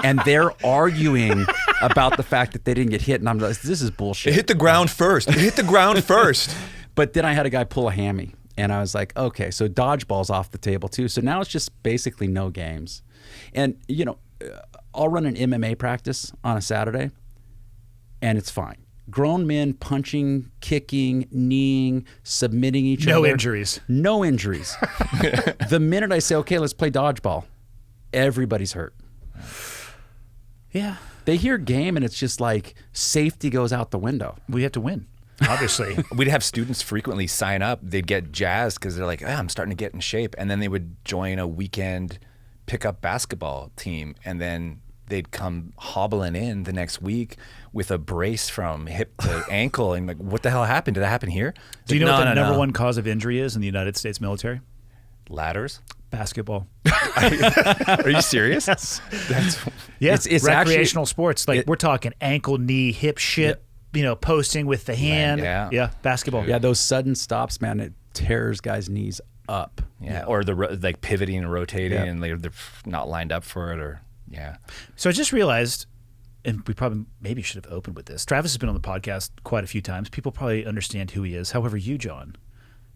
and they're arguing about the fact that they didn't get hit. And I'm like, this is bullshit. It hit the ground first. It hit the ground first. But then I had a guy pull a hammy, and I was like, okay, so dodgeball's off the table too. So now it's just basically no games. And, I'll run an MMA practice on a Saturday, and it's fine. Grown men punching, kicking, kneeing, submitting each other. No injuries. No injuries. The minute I say, okay, let's play dodgeball, everybody's hurt. Yeah. They hear game and it's just like safety goes out the window. We have to win, obviously. We'd have students frequently sign up. They'd get jazzed because they're like, I'm starting to get in shape. And then they would join a weekend pickup basketball team. And then they'd come hobbling in the next week with a brace from hip to ankle. And like, what the hell happened? Did that happen here? Do you know what the number one cause of injury is in the United States military? Ladders? Basketball. Are you serious? Yes. It's recreational actually, sports. Like we're talking ankle, knee, hip, ship, posting with the hand. Yeah. Basketball. Yeah, those sudden stops, man, it tears guys' knees up. Yeah. Or the like pivoting and rotating and they're not lined up for it or So I just realized, and we probably maybe should have opened with this. Travis has been on the podcast quite a few times. People probably understand who he is. However, you, Jon,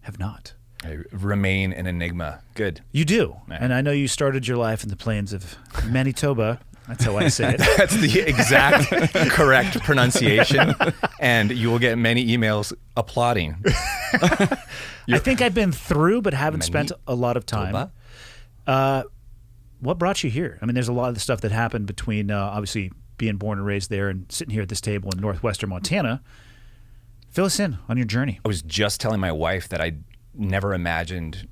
have not. I remain an enigma. Good. You do. Yeah. And I know you started your life in the plains of Manitoba. That's how I say it. That's the exact correct pronunciation. And you will get many emails applauding. I think I've been through, but haven't spent a lot of time. What brought you here? I mean, there's a lot of the stuff that happened between obviously being born and raised there and sitting here at this table in northwestern Montana. Fill us in on your journey. I was just telling my wife that I never imagined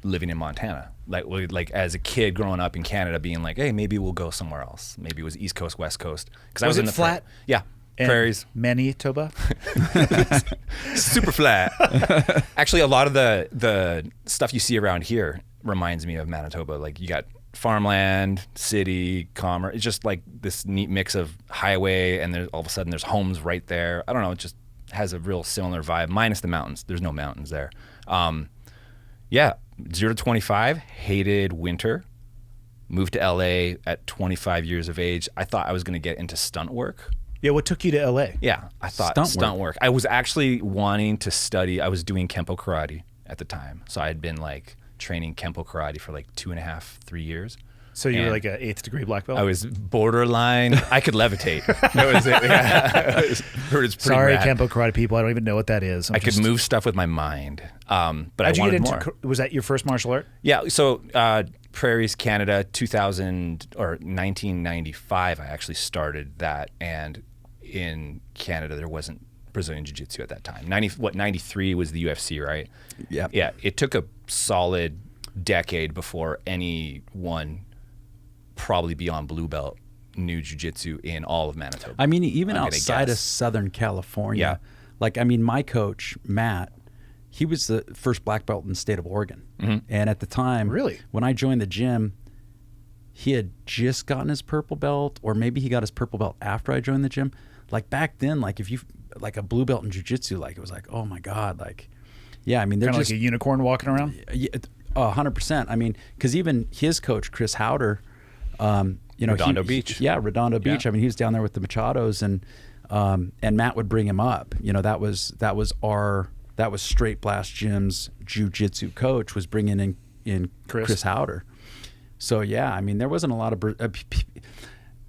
living in Montana. Like as a kid growing up in Canada, being like, hey, maybe we'll go somewhere else. Maybe it was East Coast, West Coast. Because I was in the flat? Yeah, And prairies. Manitoba. Super flat. Actually, a lot of the stuff you see around here reminds me of Manitoba. Like you got farmland, city, commerce. It's just like this neat mix of highway, and there's all of a sudden there's homes right there. I don't know. It just has a real similar vibe, minus the mountains. There's no mountains there. 0 to 25, hated winter. Moved to LA at 25 years of age. I thought I was going to get into stunt work. Yeah, what took you to LA? Yeah, I thought stunt work. I was actually wanting to study. I was doing Kempo karate at the time. So I had been like training Kempo karate for like 2.5, 3 years. So you were And like an 8th degree black belt? I was borderline. I could levitate. That was it. Yeah. It was pretty Sorry, rad. Kempo karate people. I don't even know what that is. I could move stuff with my mind, but I How'd you wanted get more. into? Was that your first martial art? Yeah, so Prairies, Canada, 2000 or 1995, I actually started that, and in Canada there wasn't Brazilian Jiu-Jitsu at that time. 93 was the UFC, right? Yeah. Yeah, it took a solid decade before anyone, probably beyond blue belt, knew Jiu-Jitsu in all of Manitoba. I mean, even I'm gonna outside of guess. Southern California, Yeah. like, I mean, my coach, Matt, he was the first black belt in the state of Oregon. Mm-hmm. And at the time, Really? when I joined the gym, he had just gotten his purple belt, or maybe he got his purple belt after I joined the gym. Like back then, like if you, like a blue belt in jiu-jitsu, like it was like, oh my God, like, yeah, I mean, they're Kind of just like a unicorn walking around? yeah, 100%. I mean, because even his coach, Chris Howder, you know, Redondo Beach. Yeah, Redondo Beach. Yeah. I mean, he was down there with the Machados, and Matt would bring him up. You know, that was Straight Blast Gym's jiu-jitsu coach, was bringing in Chris Howder. So yeah, I mean, there wasn't a lot of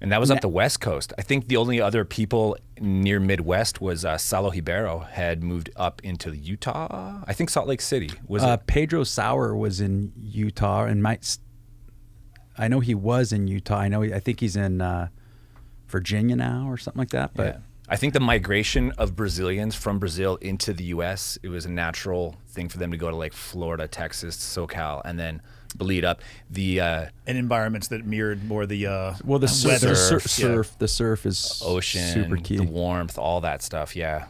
And that was up the West Coast. I think the only other people near Midwest was Salo Ribeiro had moved up into Utah. I think Salt Lake City. Was it? Pedro Sauer was in Utah, and I know he was in Utah. I think he's in Virginia now or something like that. But Yeah. I think the migration of Brazilians from Brazil into the U.S., it was a natural thing for them to go to like Florida, Texas, SoCal, and then bleed up. In environments that mirrored more the well, the weather. the surf is ocean, super key. the warmth, all that stuff. Yeah.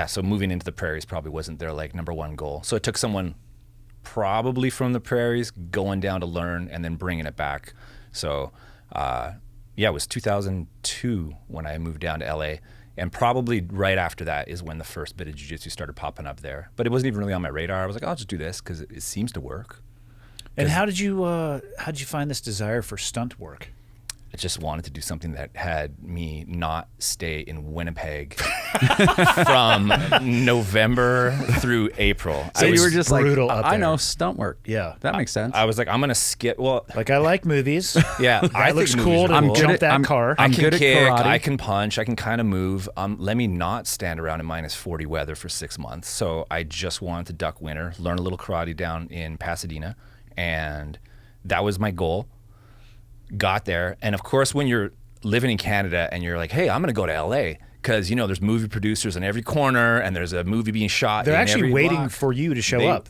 So moving into the prairies probably wasn't their like number one goal. So it took someone probably from the prairies going down to learn and then bringing it back. So, it was 2002 when I moved down to LA, and probably right after that is when the first bit of jiu-jitsu started popping up there. But it wasn't even really on my radar. I was like, I'll just do this because it seems to work. And how did you find this desire for stunt work? I just wanted to do something that had me not stay in Winnipeg from November through April. So you were just like, brutal up I there. know, stunt work. Yeah. That makes sense. I was like, I'm gonna skip. Well, Like, I like movies. yeah, That looks cool to I'm good jump at- that I'm- car. I I'm can good at kick, karate. I can punch, I can kind of move. Let me not stand around in minus 40 weather for 6 months. So I just wanted to duck winter, learn a little karate down in Pasadena, and that was my goal. Got there, and of course, when you're living in Canada and you're like, hey, I'm going to go to LA because, there's movie producers in every corner and there's a movie being shot. They're in actually every waiting block. for you to show up.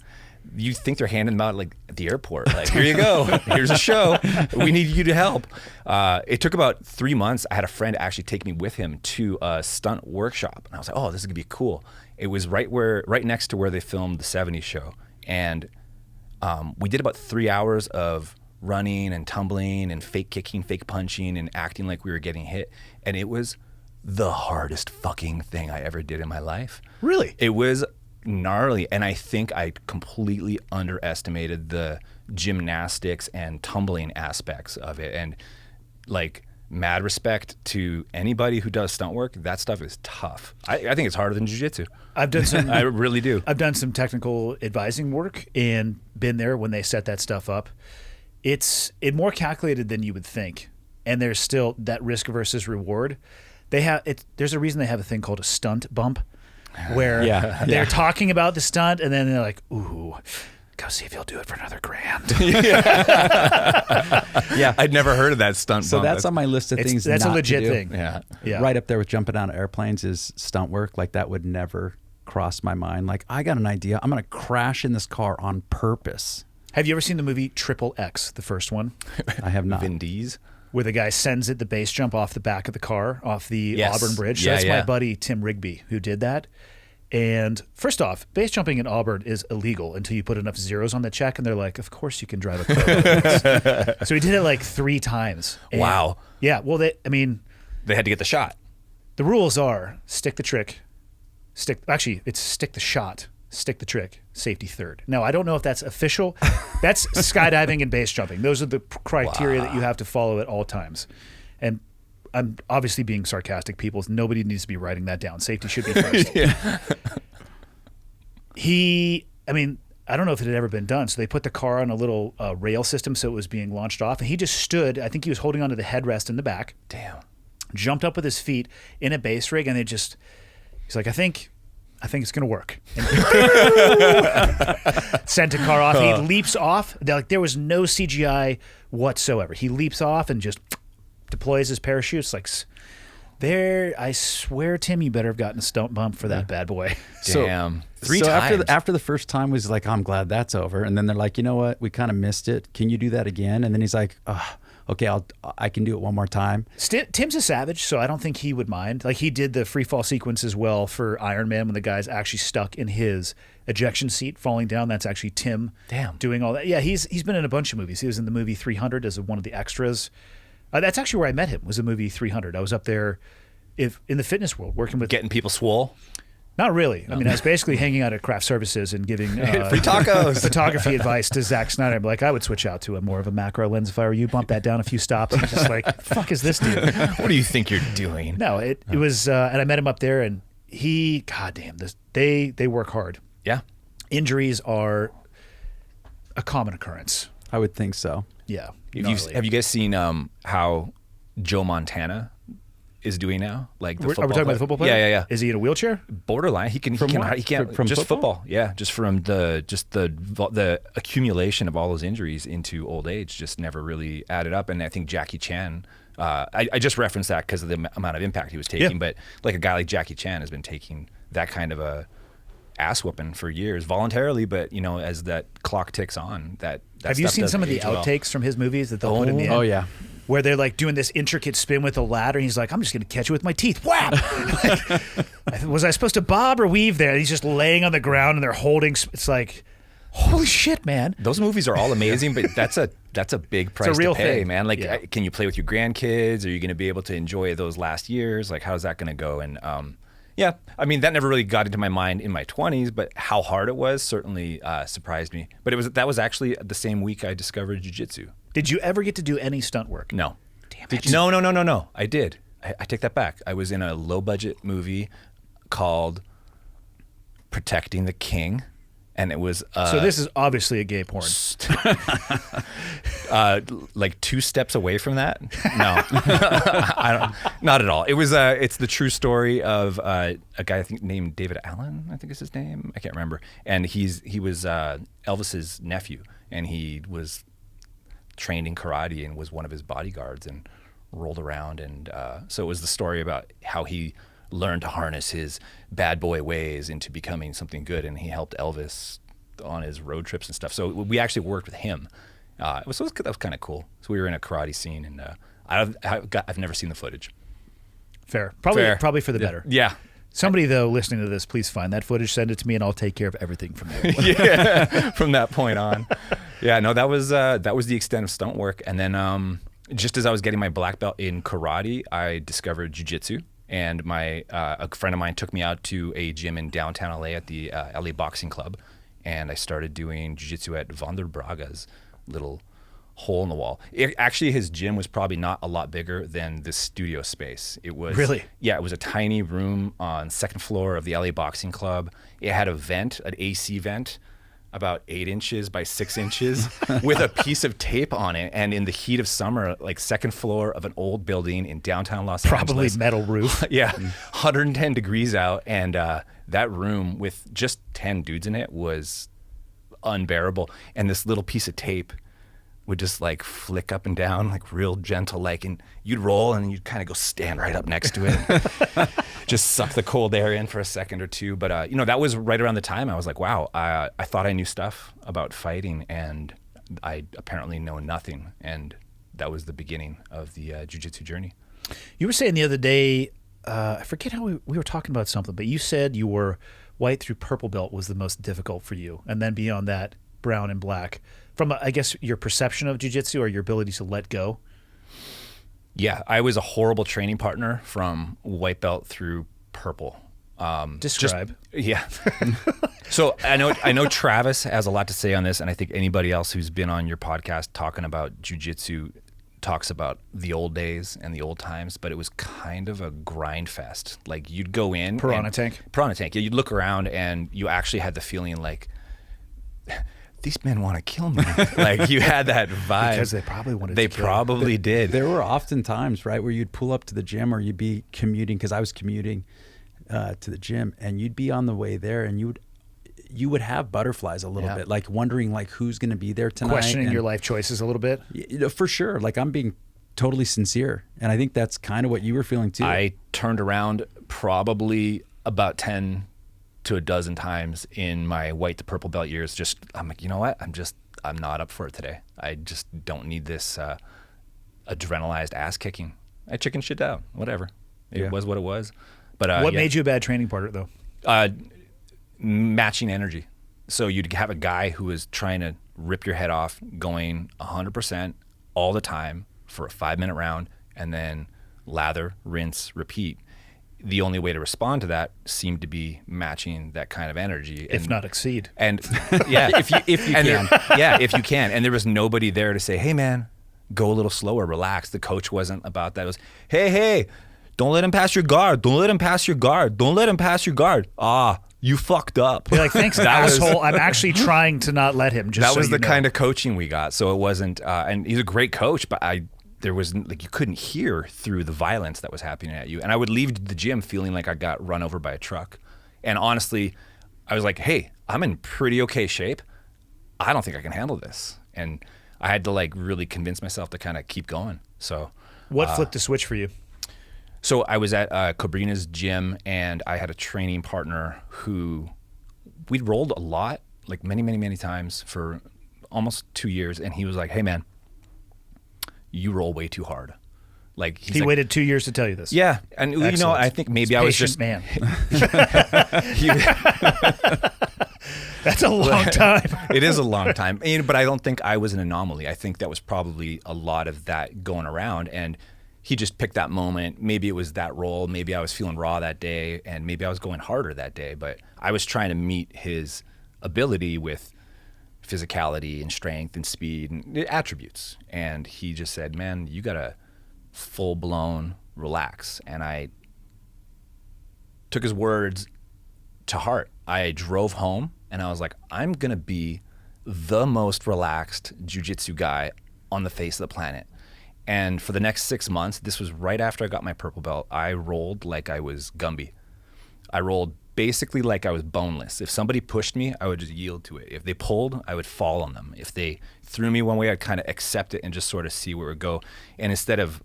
You think they're handing them out like at the airport. Like, here you go. Here's a show. We need you to help. It took about 3 months. I had a friend actually take me with him to a stunt workshop. And I was like, oh, this is going to be cool. It was right next to where they filmed the 70s show. And we did about 3 hours of running and tumbling and fake kicking, fake punching, and acting like we were getting hit. And it was the hardest fucking thing I ever did in my life. Really? It was gnarly. And I think I completely underestimated the gymnastics and tumbling aspects of it. And like, mad respect to anybody who does stunt work. That stuff is tough. I think it's harder than jiu-jitsu. I've done some. I really do. I've done some technical advising work and been there when they set that stuff up. It's more calculated than you would think, and there's still that risk versus reward. There's a reason they have a thing called a stunt bump, where they're talking about the stunt, and then they're like, "Ooh, go see if you'll do it for another $1,000." Yeah. I'd never heard of that stunt So bump. that's on my list of things. That's a not to legit do. thing. Yeah. Right up there with jumping out of airplanes is stunt work. Like, that would never cross my mind. Like, I got an idea. I'm going to crash in this car on purpose. Have you ever seen the movie Triple X, the first one, I have not. Vin Diesel. where the guy sends it the base jump off the back of the car off the Yes. Auburn Bridge? So Yeah, that's my yeah. buddy Tim Rigby who did that. And first off, base jumping in Auburn is illegal until you put enough zeros on the check, and they're like, "Of course you can drive a car." like this." So he did it like 3 times. And Wow. Yeah. Well, They had to get the shot. the rules are stick the trick, stick the shot, stick the trick, safety third. Now, I don't know if that's official. That's skydiving and base jumping. Those are the criteria that you have to follow at all times. And I'm obviously being sarcastic, people. Nobody needs to be writing that down. Safety should be first. I don't know if it had ever been done. So they put the car on a little rail system so it was being launched off. And he just stood, I think he was holding onto the headrest in the back. Damn. Jumped up with his feet in a base rig, and he's like, I think it's going to work. And sent a car off. He leaps off. There was no CGI whatsoever. He leaps off and just deploys his parachute. It's like, I swear, Tim, you better have gotten a stunt bump for that bad boy. Damn. Three so times. After the first time was like, I'm glad that's over. And then they're like, you know what? We kind of missed it. Can you do that again? And then he's like, okay, I can do it one more time. Tim's a savage, so I don't think he would mind. Like, he did the free fall sequence as well for Iron Man when the guy's actually stuck in his ejection seat falling down. That's actually Tim doing all that. Yeah, he's been in a bunch of movies. He was in the movie 300 as one of the extras. That's actually where I met him, was the movie 300. I was up there in the fitness world working with... Getting people swole? Not really. I mean, I was basically hanging out at craft services and giving free tacos, photography advice to Zack Snyder. I'm like, I would switch out to a more of a macro lens if I were you. Bump that down a few stops. He's just like, fuck is this dude? What do you think you're doing? No, it was, and I met him up there, and goddamn, they work hard. Yeah. Injuries are a common occurrence. I would think so. Yeah. Have you guys seen how Joe Montana is doing now? Like, Are we talking about the football player? Yeah. Is he in a wheelchair? Borderline. He can't. From just football? football. Yeah, just from the accumulation of all those injuries into old age just never really added up. And I think Jackie Chan. I just referenced that because of the amount of impact he was taking. Yeah. But like a guy like Jackie Chan has been taking that kind of a ass whooping for years voluntarily. But as that clock ticks on, that have you stuff seen some of doesn't the age well. outtakes from his movies that they'll put in the end? Oh yeah. Where they're like doing this intricate spin with a ladder, and he's like, I'm just going to catch you with my teeth. Whap! Was I supposed to bob or weave there? And he's just laying on the ground, and they're holding. It's like, holy shit, man. Those movies are all amazing, but that's a big price real to pay, thing. man. Like, Yeah. can you play with your grandkids? Are you going to be able to enjoy those last years? Like, how's that going to go? And yeah, I mean, that never really got into my mind in my 20s, but how hard it was certainly surprised me. But that was actually the same week I discovered jiu-jitsu. Did you ever get to do any stunt work? No. Damn it. No. I did. I take that back. I was in a low-budget movie called Protecting the King, and it was... So this is obviously a gay porn. Like 2 steps away from that? No, not at all. It was. It's the true story of a guy I think named David Allen. I think is his name. I can't remember. And he was Elvis's nephew, and he was trained in karate and was one of his bodyguards and rolled around. And so it was the story about how he learned to harness his bad boy ways into becoming something good, and he helped Elvis on his road trips and stuff. So we actually worked with him. That was kind of cool. So we were in a karate scene, and I've never seen the footage. Fair. Probably for the better. Yeah. Somebody, though, listening to this, please find that footage, send it to me, and I'll take care of everything from there. Yeah. From that point on. Yeah. No, that was the extent of stunt work. And then just as I was getting my black belt in karate, I discovered jiu-jitsu. And a friend of mine took me out to a gym in downtown LA at the LA Boxing Club, and I started doing jiu-jitsu at Von der Braga's little hole in the wall. Actually, his gym was probably not a lot bigger than the studio space. It was Really? Yeah, it was a tiny room on second floor of the LA Boxing Club. It had a vent, an AC vent, about 8 inches by 6 inches with a piece of tape on it. And in the heat of summer, like second floor of an old building in downtown Los Probably Angeles. metal roof. Yeah, 110 degrees out. And that room with just 10 dudes in it was unbearable. And this little piece of tape would just like flick up and down, like real gentle, like, and you'd roll and you'd kind of go stand right up next to it. Just suck the cold air in for a second or two. But, that was right around the time I was like, wow, I thought I knew stuff about fighting, and I apparently know nothing. And that was the beginning of the jiu-jitsu journey. You were saying the other day, I forget how we were talking about something, but you said you were white through purple belt was the most difficult for you. And then beyond that, brown and black. From, I guess, your perception of jiu-jitsu or your ability to let go? Yeah, I was a horrible training partner from white belt through purple. Describe. Yeah. So I know Travis has a lot to say on this, and I think anybody else who's been on your podcast talking about jiu-jitsu talks about the old days and the old times, but it was kind of a grind fest. Like, you'd go in. Piranha tank. Yeah, you'd look around and you actually had the feeling like these men want to kill me. Like you had that vibe. Because they probably wanted They to kill probably did. There were often times, right, where you'd pull up to the gym or you'd be commuting, because I was commuting to the gym, and you'd be on the way there and you would have butterflies a little bit, like wondering like who's going to be there tonight. questioning your life choices a little bit. You know, for sure. Like I'm being totally sincere. And I think that's kind of what you were feeling too. I turned around probably about 10 to a dozen times in my white to purple belt years. I'm like, you know what? I'm not up for it today. I just don't need this adrenalized ass kicking. I chicken shit out, whatever. It was what it was. But what made you a bad training partner though? Matching energy. So you'd have a guy who is trying to rip your head off, going 100% all the time for a 5-minute round, and then lather, rinse, repeat. The only way to respond to that seemed to be matching that kind of energy, If not exceed. And yeah, if you can, if you can. And there was nobody there to say, "Hey, man, go a little slower, relax." The coach wasn't about that. It was, "Hey, don't let him pass your guard. Don't let him pass your guard. Don't let him pass your guard. Ah, you fucked up." You're like, thanks, asshole. I'm actually trying to not let him. Just that so was you the know. kind of coaching we got. So it wasn't, and he's a great coach, but there was like, you couldn't hear through the violence that was happening at you. And I would leave the gym feeling like I got run over by a truck. And honestly, I was like, hey, I'm in pretty okay shape. I don't think I can handle this. And I had to like really convince myself to kind of keep going. So What flipped the switch for you? So I was at Cabrina's gym, and I had a training partner who we'd rolled a lot, like many, many, many times for almost 2 years. And he was like, "Hey, man, you roll way too hard." Like He waited 2 years to tell you this. Yeah, and you know, Excellent. I think maybe He's I was patient just man. That's a long time. It is a long time, but I don't think I was an anomaly. I think that was probably a lot of that going around, and he just picked that moment. Maybe it was that role. Maybe I was feeling raw that day, and maybe I was going harder that day. But I was trying to meet his ability with physicality and strength and speed and attributes. And he just said, "Man, you gotta full-blown relax." And I took his words to heart. I drove home, and I was like, I'm gonna be the most relaxed jiu-jitsu guy on the face of the planet. And for the next 6 months, this was right after I got my purple belt, I rolled like I was Gumby. I rolled basically like I was boneless. If somebody pushed me, I would just yield to it. If they pulled, I would fall on them. If they threw me one way, I'd kind of accept it and just sort of see where it would go. And instead of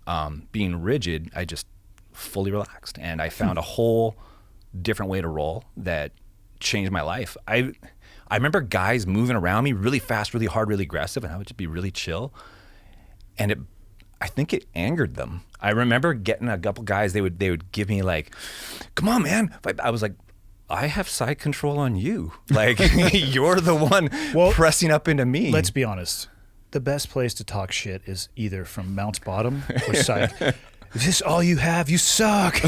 being rigid, I just fully relaxed. And I found a whole different way to roll that changed my life. I remember guys moving around me really fast, really hard, really aggressive, and I would just be really chill. And I think it angered them. I remember getting a couple guys, they would give me like, "Come on, man." I was like, I have side control on you. Like, you're the one pressing up into me. Let's be honest. The best place to talk shit is either from Mount's Bottom or Psych. Is this all you have? You suck.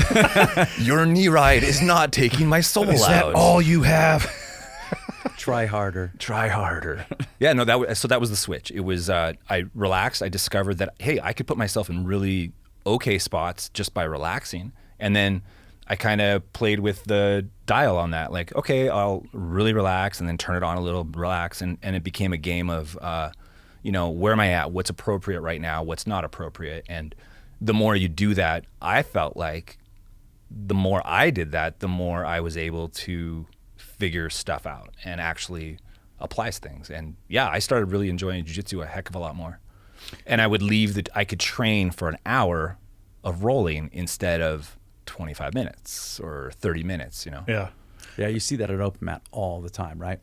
Your knee ride is not taking my soul out. Is that all you have? Try harder. Try harder. Yeah, no, that was the switch. It was, I relaxed. I discovered that, hey, I could put myself in really okay spots just by relaxing. And then I kind of played with the dial on that. Like, okay, I'll really relax and then turn it on a little, relax. And it became a game of, where am I at? What's appropriate right now? What's not appropriate? And the more you do that, I felt like the more I did that, the more I was able to figure stuff out and actually apply things. And yeah, I started really enjoying jiu-jitsu a heck of a lot more. And I would I could train for an hour of rolling instead of 25 minutes or 30 minutes, Yeah. Yeah, you see that at open mat all the time, right?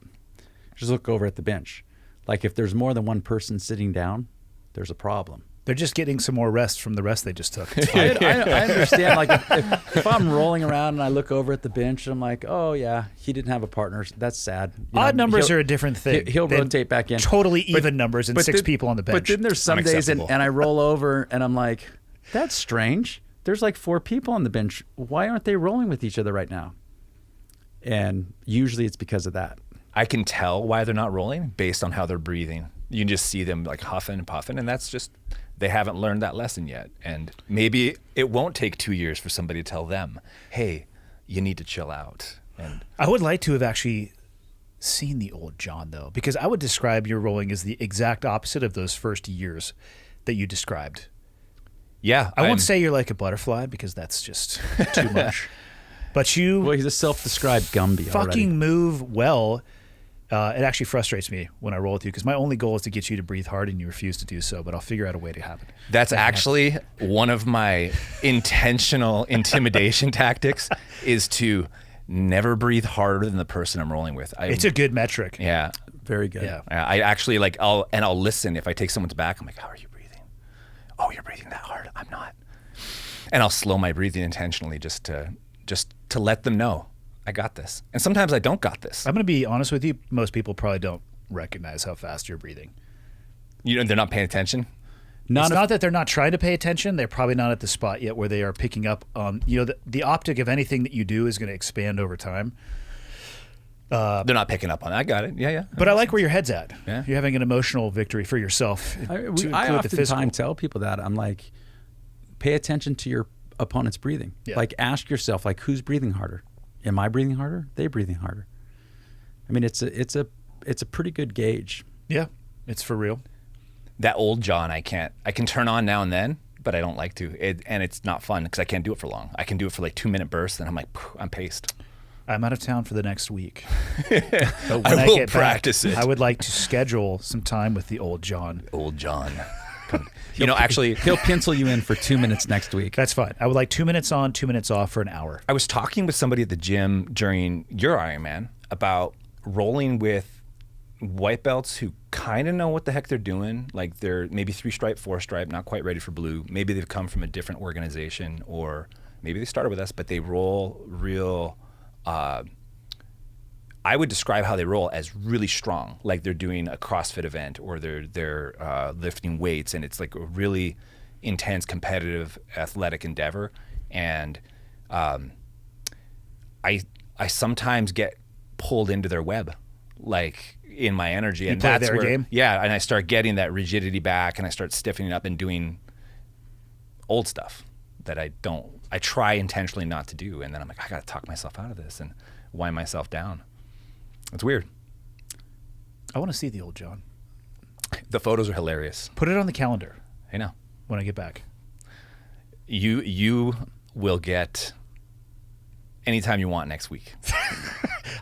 Just look over at the bench. Like if there's more than one person sitting down, there's a problem. They're just getting some more rest from the rest they just took. I understand. Like if I'm rolling around and I look over at the bench, I'm like, oh yeah, he didn't have a partner. That's sad. Odd numbers are a different thing. He'll than rotate back in. Totally even numbers and six people on the bench. But then there's some days and I roll over and I'm like, that's strange. There's like 4 people on the bench. Why aren't they rolling with each other right now? And usually it's because of that. I can tell why they're not rolling based on how they're breathing. You can just see them like huffing and puffing, and that's just, they haven't learned that lesson yet. And maybe it won't take 2 years for somebody to tell them, hey, you need to chill out. And I would like to have actually seen the old Jon, though, because I would describe your rolling as the exact opposite of those first years that you described. Yeah. I won't say you're like a butterfly because that's just too much. But you Well, he's a self-described Gumby fucking already. move well. It actually frustrates me when I roll with you because my only goal is to get you to breathe hard and you refuse to do so, but I'll figure out a way to have it. That's actually one of my intentional intimidation tactics is to never breathe harder than the person I'm rolling with. It's a good metric. Yeah. Very good. Yeah. I actually I'll listen. If I take someone's back, I'm like, how are you breathing? Oh, you're breathing that hard. I'm not. And I'll slow my breathing intentionally just to let them know I got this. And sometimes I don't got this. I'm going to be honest with you. Most people probably don't recognize how fast you're breathing. You know, they're not paying attention. It's not that they're not trying to pay attention. They're probably not at the spot yet where they are picking up on, the optic of anything that you do is going to expand over time. They're not picking up on that. I got it. Yeah. But I like where your head's at. Yeah. You're having an emotional victory for yourself. I to include the physical. oftentimes tell people that. I'm like, pay attention to your opponent's breathing. Yeah. Like, ask yourself, like, who's breathing harder? Am I breathing harder? They breathing harder. I mean, it's a pretty good gauge. Yeah, it's for real. That old Jon, I can turn on now and then, but I don't like to. And it's not fun because I can't do it for long. I can do it for like 2-minute bursts, and I'm like, I'm paced. I'm out of town for the next week. But I will practice it. I would like to schedule some time with the old Jon. Old Jon. Actually, He'll pencil you in for 2 minutes next week. That's fine. I would like 2 minutes on, 2 minutes off for an hour. I was talking with somebody at the gym during your Ironman about rolling with white belts who kind of know what the heck they're doing. Like they're maybe 3-stripe, 4-stripe, not quite ready for blue. Maybe they've come from a different organization, or maybe they started with us, but they roll real. I would describe how they roll as really strong, like they're doing a CrossFit event or they're lifting weights, and it's like a really intense, competitive, athletic endeavor. And I sometimes get pulled into their web, like in my energy, and play that's their where, game? yeah, and I start getting that rigidity back, and I start stiffening up and doing old stuff that I try intentionally not to do, and then I'm like, I gotta talk myself out of this and wind myself down. It's weird. I want to see the old Jon. The photos are hilarious. Put it on the calendar I know. when I get back. You will get anytime you want next week.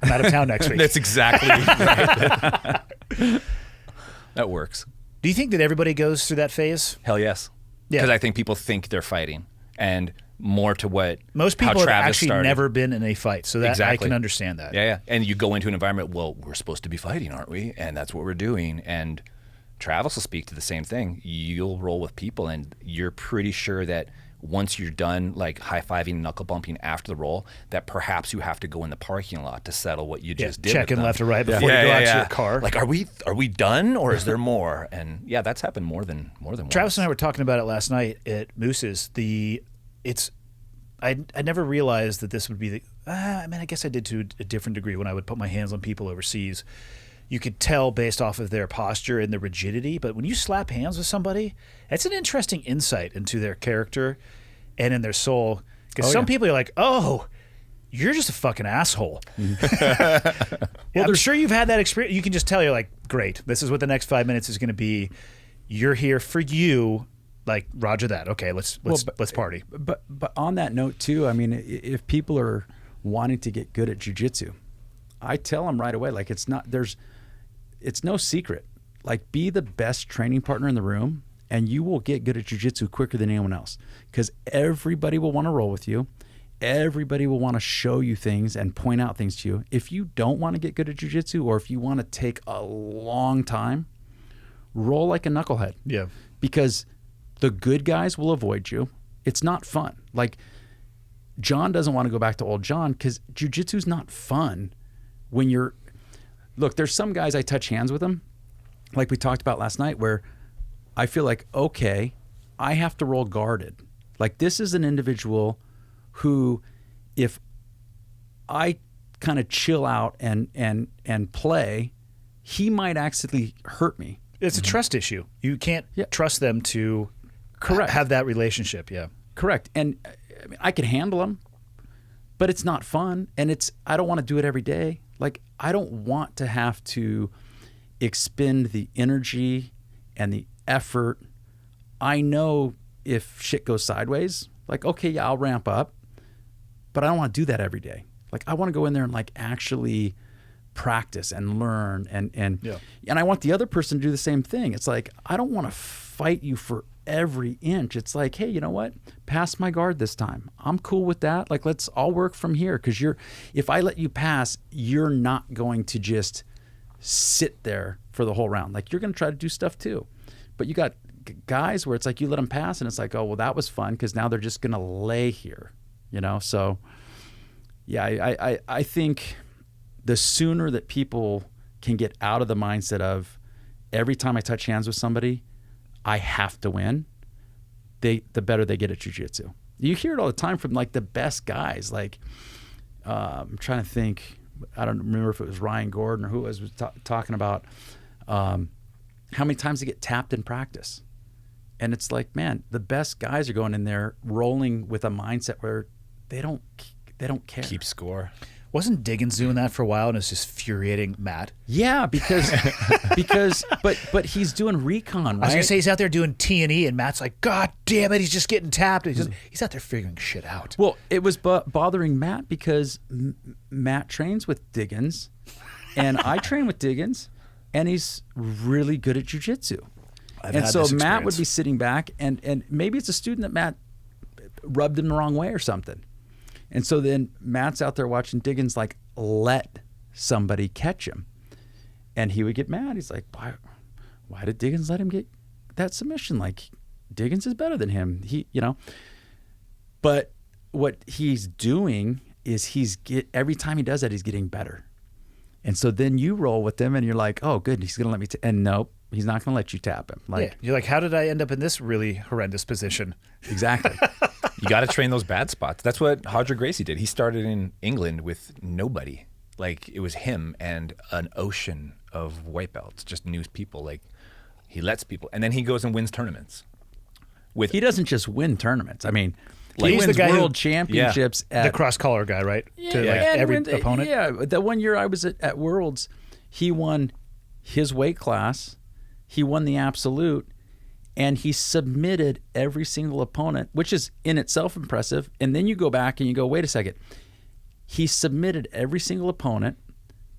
I'm out of town next week. That's exactly right. That works. Do you think that everybody goes through that phase? Hell yes. Yeah. Because I think people think they're fighting, and more to what Most how people have Travis actually started. never been in a fight, so that Exactly. I can understand that. Yeah. And you go into an environment, well, we're supposed to be fighting, aren't we? And that's what we're doing. And Travis will speak to the same thing. You'll roll with people, and you're pretty sure that once you're done like high-fiving, knuckle bumping after the roll, that perhaps you have to go in the parking lot to settle what you just did. Checking with them. left or right before you go out to your car. Like, are we done, or is there more? And yeah, that's happened more than once. Travis and I were talking about it last night at Moose's. I never realized that this would be the. I mean, I guess I did to a different degree when I would put my hands on people overseas. You could tell based off of their posture and the rigidity, but when you slap hands with somebody, it's an interesting insight into their character and in their soul. Because some people are like, "Oh, you're just a fucking asshole." I'm sure you've had that experience. You can just tell, you're like, "Great, this is what the next 5 minutes is going to be. You're here for you." Like, roger that. Okay, let's party. But on that note too, I mean, if people are wanting to get good at jiu-jitsu, I tell them right away, like, it's no secret. Like, be the best training partner in the room, and you will get good at jiu-jitsu quicker than anyone else, because everybody will want to roll with you. Everybody will want to show you things and point out things to you. If you don't want to get good at jiu-jitsu, or if you want to take a long time, roll like a knucklehead. Yeah. Because the good guys will avoid you. It's not fun. Like, Jon doesn't want to go back to old Jon because jiu-jitsu is not fun when you're... Look, there's some guys I touch hands with them, like we talked about last night, where I feel like, okay, I have to roll guarded. Like, this is an individual who, if I kind of chill out and play, he might actually hurt me. It's a trust issue. You can't trust them to have that relationship. Yeah. Correct. And I mean, I can handle them, but it's not fun. And I don't want to do it every day. Like, I don't want to have to expend the energy and the effort. I know if shit goes sideways, like, okay, yeah, I'll ramp up, but I don't want to do that every day. Like, I want to go in there and like actually practice and learn and I want the other person to do the same thing. It's like, I don't want to fight you for every inch. It's like, hey, you know what? Pass my guard this time. I'm cool with that. Like, let's all work from here, because if I let you pass, you're not going to just sit there for the whole round. Like, you're going to try to do stuff too. But you got guys where it's like you let them pass and it's like, oh, well, that was fun, because now they're just going to lay here, you know? So yeah, I think the sooner that people can get out of the mindset of every time I touch hands with somebody, I have to win, the better they get at jiu-jitsu. You hear it all the time from like the best guys. Like, I'm trying to think, I don't remember if it was Ryan Gordon or who was talking about how many times they get tapped in practice. And it's like, man, the best guys are going in there rolling with a mindset where they don't care. Keep score. Wasn't Diggins doing that for a while, and it's just infuriating Matt? Yeah, because but he's doing recon, right? I was gonna say he's out there doing T&E, and Matt's like, God damn it, he's just getting tapped. He's out there figuring shit out. Well, it was bothering Matt because Matt trains with Diggins, and I train with Diggins, and he's really good at jiu-jitsu. And so Matt would be sitting back, and maybe it's a student that Matt rubbed him the wrong way or something. And so then Matt's out there watching Diggins like let somebody catch him. And he would get mad. He's like, why did Diggins let him get that submission? Like, Diggins is better than him. But what he's doing is every time he does that, he's getting better. And so then you roll with him and you're like, oh, good, he's going to let me and nope, he's not going to let you tap him. Like, you're like, how did I end up in this really horrendous position? Exactly. You got to train those bad spots. That's what Hodger Gracie did. He started in England with nobody. Like, it was him and an ocean of white belts, just new people. Like, he lets people, and then he goes and wins tournaments. He doesn't just win tournaments. I mean, Like, he he's wins the guy world championships at the cross collar guy, right? Yeah, To like every opponent. Yeah, the one year I was at Worlds, he won his weight class, he won the absolute, and he submitted every single opponent, which is in itself impressive. And then you go back and you go, wait a second. He submitted every single opponent,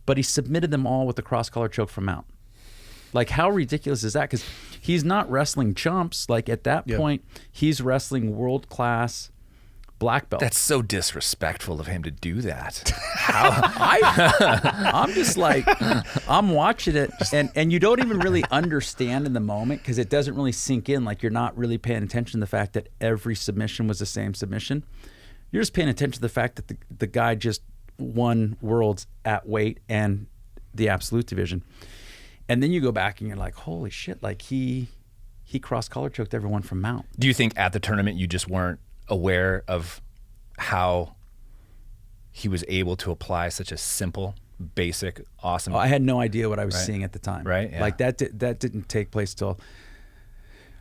but he submitted them all with the cross collar choke from Mount. Like, how ridiculous is that? Because he's not wrestling chumps. Like, at that point, he's wrestling world class black belt. That's so disrespectful of him to do that. I'm just like, I'm watching it, and you don't even really understand in the moment because it doesn't really sink in. Like, you're not really paying attention to the fact that every submission was the same submission. You're just paying attention to the fact that the guy just won worlds at weight and the absolute division. And then you go back and you're like, holy shit, like he cross collar choked everyone from Mount. Do you think at the tournament you just weren't aware of how he was able to apply such a simple, basic, awesome... I had no idea what I was seeing at the time. Right, yeah. Like, that didn't take place till...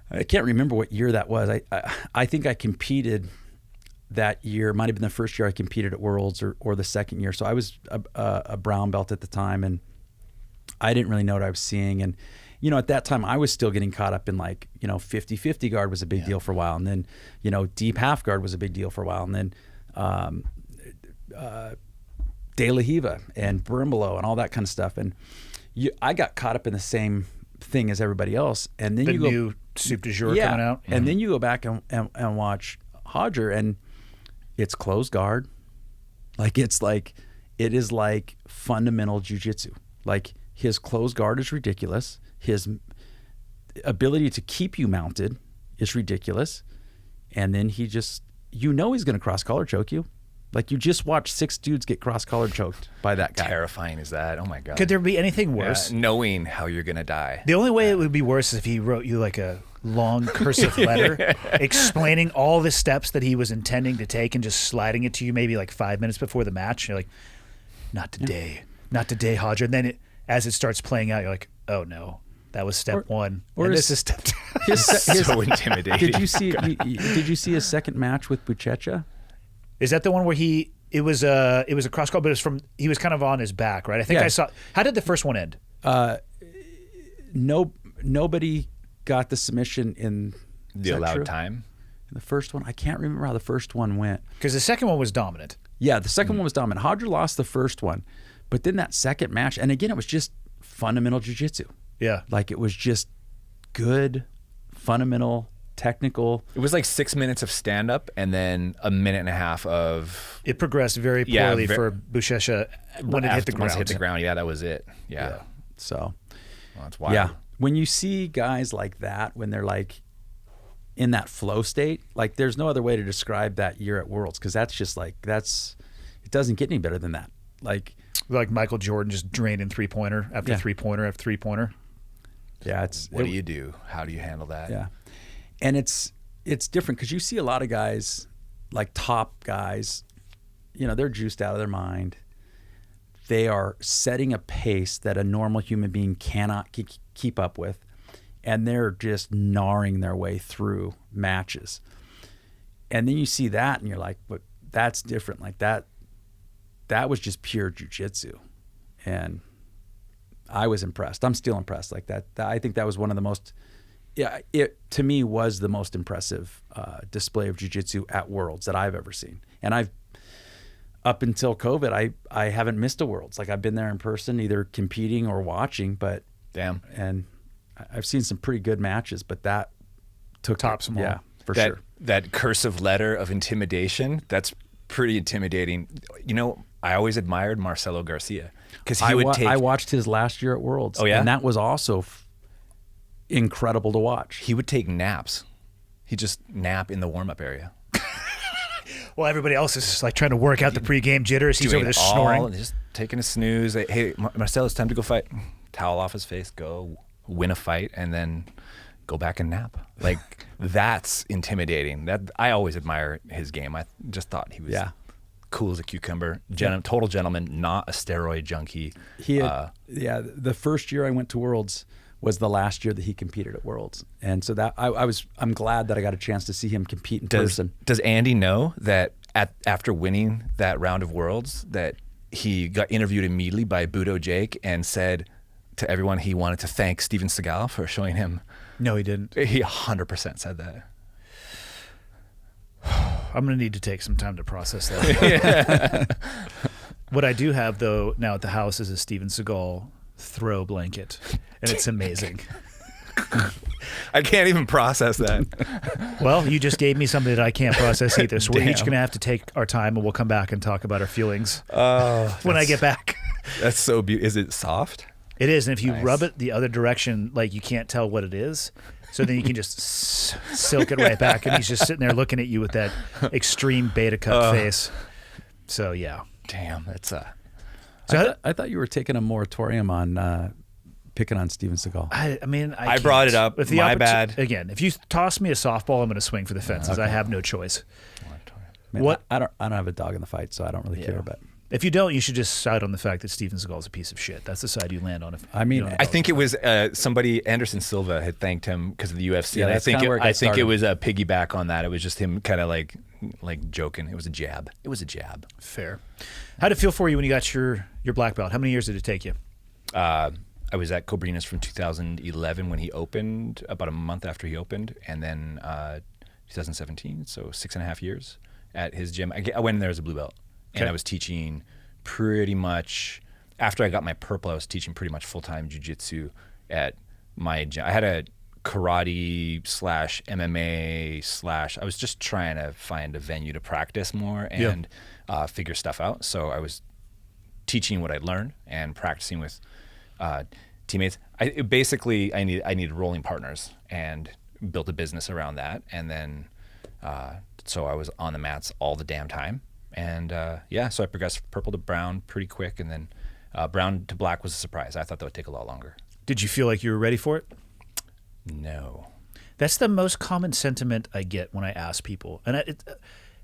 I can't remember what year that was. I think I competed that year. It might have been the first year I competed at Worlds or the second year. So I was a brown belt at the time, and I didn't really know what I was seeing. And, you know, at that time I was still getting caught up in, like, you know, 50-50 guard was a big deal for a while. And then, you know, deep half guard was a big deal for a while. And then De La Hiva and Brimbolo and all that kind of stuff. And I got caught up in the same thing as everybody else. And then The you go, new soup du jour coming out. And then you go back and watch Hodger, and it's closed guard. Like, it is like fundamental jiu-jitsu. Like, his closed guard is ridiculous. His ability to keep you mounted is ridiculous. And then he just, you know, he's going to cross collar choke you. Like, you just watched 6 dudes get cross collar choked by that guy. Terrifying is that? Oh my God. Could there be anything worse? Knowing how you're going to die. The only way it would be worse is if he wrote you like a long cursive letter explaining all the steps that he was intending to take and just sliding it to you maybe like 5 minutes before the match. You're like, not today. Not today, Hodger. And then as it starts playing out, you're like, oh no, that was step one. And this is step 2. So intimidating. Did you see his second match with Buchecha? Is that the one where he It was a cross call, but it was he was kind of on his back, right? I think Yeah. I saw. How did the first one end? Nobody got the submission in The allowed time. In the first one, I can't remember how the first one went. Because the second one was dominant. Yeah, the second one was dominant. Hodger lost the first one, but then that second match, and again, it was just fundamental jiu-jitsu. Yeah. Like, it was just good, fundamental, technical. It was like 6 minutes of stand up and then a minute and a half of. It progressed very poorly for Buchecha when it hit the ground. Once it hit the ground, yeah, that was it. Yeah. So, Well, that's wild. yeah. When you see guys like that, when they're like in that flow state, like, there's no other way to describe that year at Worlds, because that's just like, it doesn't get any better than that. Like Michael Jordan just draining three-pointer after three-pointer after three-pointer. Yeah, What do you do? How do you handle that? Yeah, and it's different because you see a lot of guys, like top guys, they're juiced out of their mind. They are setting a pace that a normal human being cannot keep up with, and they're just gnawing their way through matches. And then you see that, and you're like, but that's different. Like, that was just pure jiu-jitsu. And I was impressed. I'm still impressed. Like, that I think that was one of the most, it to me was the most impressive display of jiu-jitsu at Worlds that I've ever seen. And up until COVID, I haven't missed a Worlds. Like, I've been there in person, either competing or watching, but Damn. And I've seen some pretty good matches, but that took Tops them all. Yeah, for sure. That cursive letter of intimidation, that's pretty intimidating. I always admired Marcelo Garcia because he would take. I watched his last year at Worlds. Oh, yeah? And that was also incredible to watch. He would take naps. He'd just nap in the warm-up area. Well, everybody else is just like trying to work out the pregame jitters. He's Doing over there all- snoring. Just taking a snooze. Like, hey, Marcelo, it's time to go fight. Towel off his face, go win a fight, and then go back and nap. Like, that's intimidating. That I always admire his game. I just thought he was cool as a cucumber. Total gentleman, not a steroid junkie. He had, the first year I went to Worlds was the last year that he competed at Worlds, and so that I'm glad that I got a chance to see him compete in person. Does Andy know that after winning that round of Worlds that he got interviewed immediately by Budo Jake and said to everyone he wanted to thank Steven Seagal for showing him? No, he didn't. He 100% said that. I'm going to need to take some time to process that. What I do have, though, now at the house is a Steven Seagal throw blanket, and it's amazing. I can't even process that. Well, you just gave me something that I can't process either, so we're each Damn. going to have to take our time, and we'll come back and talk about our feelings when I get back. That's so beautiful. Is it soft? It is, and if you Nice. rub it the other direction, like, you can't tell what it is. So then you can just silk it right back, and he's just sitting there looking at you with that extreme beta cut face. So yeah. Damn, that's I thought you were taking a moratorium on picking on Steven Seagal. I mean, I brought it up. If the My bad. Again, if you toss me a softball, I'm going to swing for the fences. I have no choice. Man, What- I don't have a dog in the fight, so I don't really care. But If you don't, you should just side on the fact that Steven Seagal is a piece of shit. That's the side you land on. I mean, you don't I think it was somebody, Anderson Silva, had thanked him because of the UFC. Yeah, and that's kinda where it got I think it started. was a piggyback on that. It was just him kind of like joking. It was a jab. fair. How did it feel for you when you got your black belt? How many years did it take you? I was at Cobrina's from 2011 when he opened, about a month after he opened, and then 2017, so 6.5 years at his gym. I went in there as a blue belt, and I was teaching pretty much, after I got my purple, I was teaching pretty much full-time jiu-jitsu at my gym. I had a karate / MMA / I was just trying to find a venue to practice more and figure stuff out. So I was teaching what I'd learned and practicing with teammates. I needed rolling partners and built a business around that. And then, so I was on the mats all the damn time. And so I progressed purple to brown pretty quick. And then brown to black was a surprise. I thought that would take a lot longer. Did you feel like you were ready for it? No. That's the most common sentiment I get when I ask people. And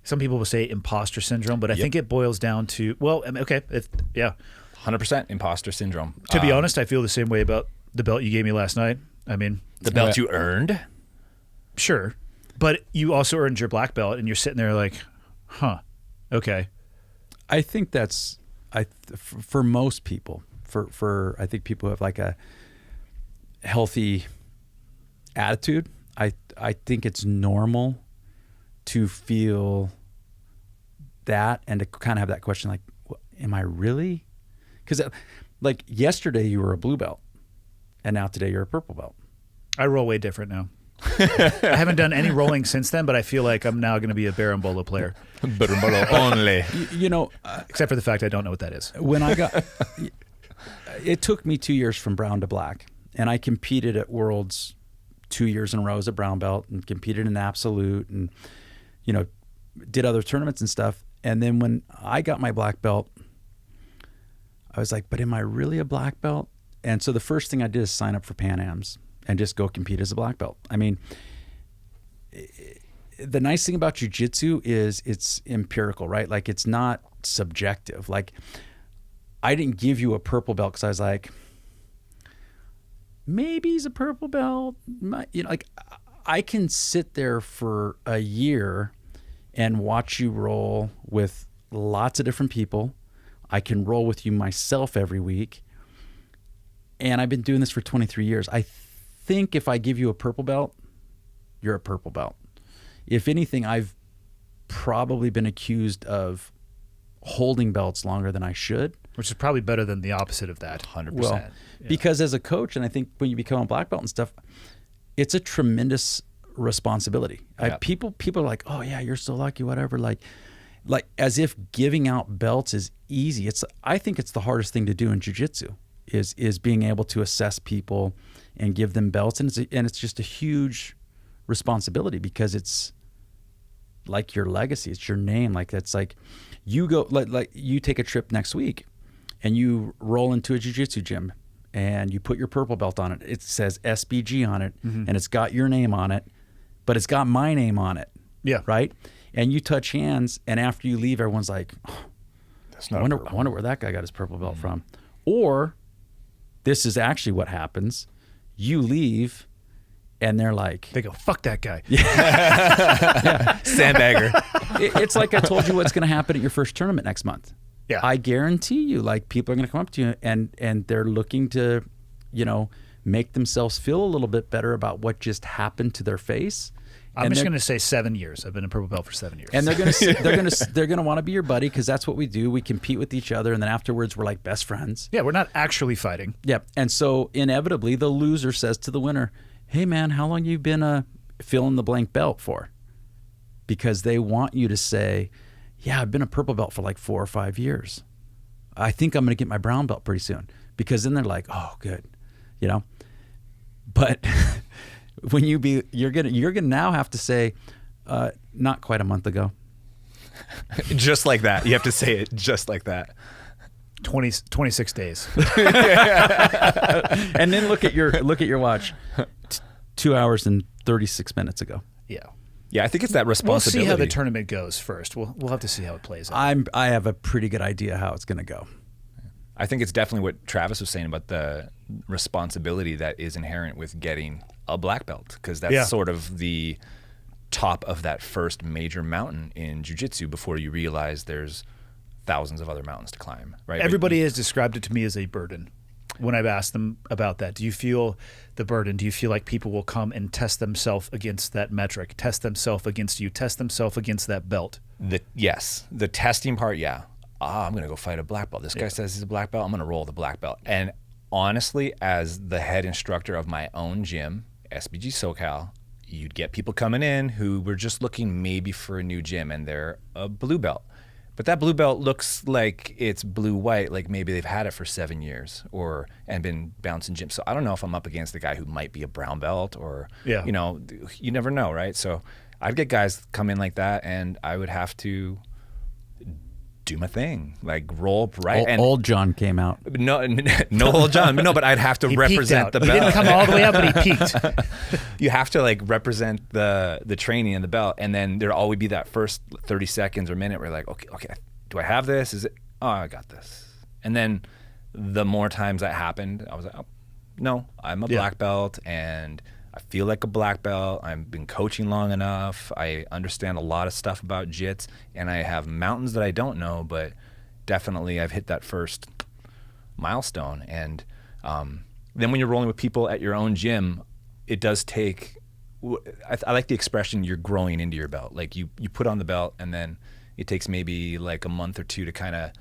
some people will say imposter syndrome, but I think it boils down to, well, I mean, okay, 100% imposter syndrome. To be honest, I feel the same way about the belt you gave me last night. I mean, The belt you earned? sure, but you also earned your black belt, and you're sitting there like, huh, okay. I think that's for most people. For I think people who have like a healthy attitude. I think it's normal to feel that and to kind of have that question like, am I really? Because like yesterday you were a blue belt, and now today you're a purple belt. I roll way different now. I haven't done any rolling since then, but I feel like I'm now going to be a berimbolo player. Berimbolo only. You know, except for the fact I don't know what that is. When I got, it took me 2 years from brown to black, and I competed at Worlds 2 years in a row as a brown belt, and competed in absolute, and you know, did other tournaments and stuff. And then when I got my black belt, I was like, but am I really a black belt? And so the first thing I did is sign up for Pan Ams and just go compete as a black belt. I mean, the nice thing about jiu-jitsu is it's empirical, right? Like it's not subjective. Like I didn't give you a purple belt because I was like, maybe he's a purple belt. You know, like I can sit there for a year and watch you roll with lots of different people. I can roll with you myself every week. And I've been doing this for 23 years. I think if I give you a purple belt, you're a purple belt. If anything, I've probably been accused of holding belts longer than I should. Which is probably better than the opposite of that. 100%. Well, because as a coach, and I think when you become a black belt and stuff, it's a tremendous responsibility. Yeah. People are like, oh yeah, you're so lucky, whatever. Like as if giving out belts is easy. I think it's the hardest thing to do in jiu-jitsu is being able to assess people and give them belts, and it's just a huge responsibility because it's like your legacy, it's your name. Like that's like you go like you take a trip next week and you roll into a jiu-jitsu gym and you put your purple belt on it. It says SBG on it, and it's got your name on it, but it's got my name on it. Yeah. Right? And you touch hands, and after you leave, everyone's like, oh, That's I wonder where that guy got his purple belt from. Or this is actually what happens. You leave, and they're like, They go, fuck that guy. Sandbagger. It's like I told you what's going to happen at your first tournament next month. Yeah. I guarantee you, like people are going to come up to you and they're looking to, you know, make themselves feel a little bit better about what just happened to their face. I'm just going to say 7 years. I've been a purple belt for 7 years. And they're going to want to be your buddy because that's what we do. We compete with each other, and then afterwards we're like best friends. yeah, we're not actually fighting. Yeah. And so inevitably the loser says to the winner, hey man, how long you been a fill in the blank belt for? Because they want you to say, yeah, I've been a purple belt for like 4 or 5 years. I think I'm going to get my brown belt pretty soon. Because then they're like, oh, good, you know. But when you're gonna now have to say, not quite a month ago. Just like that. You have to say it just like that. 26 days. And then look at your watch. 2 hours and 36 minutes ago. Yeah. Yeah, I think it's that We'll responsibility. see how the tournament goes first. We'll have to see how it plays out. I have a pretty good idea how it's going to go. I think it's definitely what Travis was saying about the responsibility that is inherent with getting a black belt, because that's sort of the top of that first major mountain in jiu-jitsu before you realize there's thousands of other mountains to climb, right? Everybody has described it to me as a burden. When I've asked them about that, do you feel the burden? Do you feel like people will come and test themselves against that metric, test themselves against you, test themselves against that belt? Yes, the testing part, yeah. I'm going to go fight a black belt. This guy says he's a black belt. I'm going to roll the black belt. And honestly, as the head instructor of my own gym, SBG SoCal, you'd get people coming in who were just looking maybe for a new gym, and they're a blue belt. But that blue belt looks like it's blue-white, like maybe they've had it for 7 years and been bouncing gyms. So I don't know if I'm up against the guy who might be a brown belt or, you know, you never know, right? So I'd get guys come in like that, and I would have to do my thing, like roll up right. Old John came out. No old John. No, but I'd have to represent the belt. He didn't come all the way up, but he peaked. You have to like represent the training and the belt, and then there'll always be that first 30 seconds or minute where you're like, okay, do I have this? Is it? Oh, I got this. And then the more times that happened, I was like, oh, no, I'm a black belt, and I feel like a black belt. I've been coaching long enough. I understand a lot of stuff about jits, and I have mountains that I don't know, but definitely I've hit that first milestone. And then when you're rolling with people at your own gym, it does take, I like the expression, you're growing into your belt. Like you put on the belt, and then it takes maybe like a month or two to kind of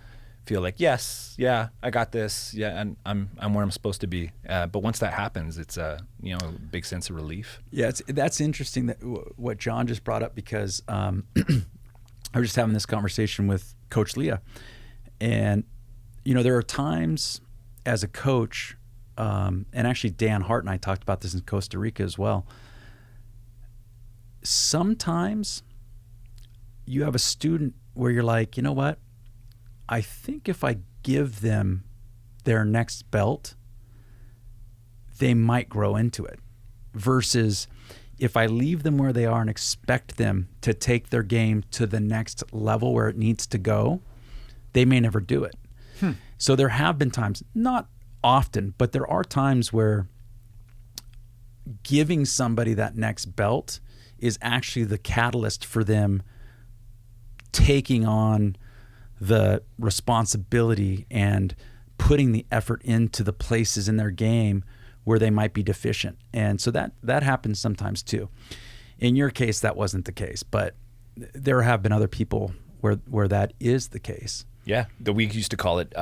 feel like, yes, yeah, I got this, yeah, and I'm where I'm supposed to be. But once that happens, it's a big sense of relief. Yeah, that's interesting that what Jon just brought up, because I was just having this conversation with Coach Leah, and there are times as a coach, and actually Dan Hart and I talked about this in Costa Rica as well. Sometimes you have a student where you're like, you know what? I think if I give them their next belt, they might grow into it. Versus if I leave them where they are and expect them to take their game to the next level where it needs to go, they may never do it. So there have been times, not often, but there are times where giving somebody that next belt is actually the catalyst for them taking on the responsibility and putting the effort into the places in their game where they might be deficient. And so that happens sometimes too. In your case, that wasn't the case, but there have been other people where that is the case. Yeah, we used to call it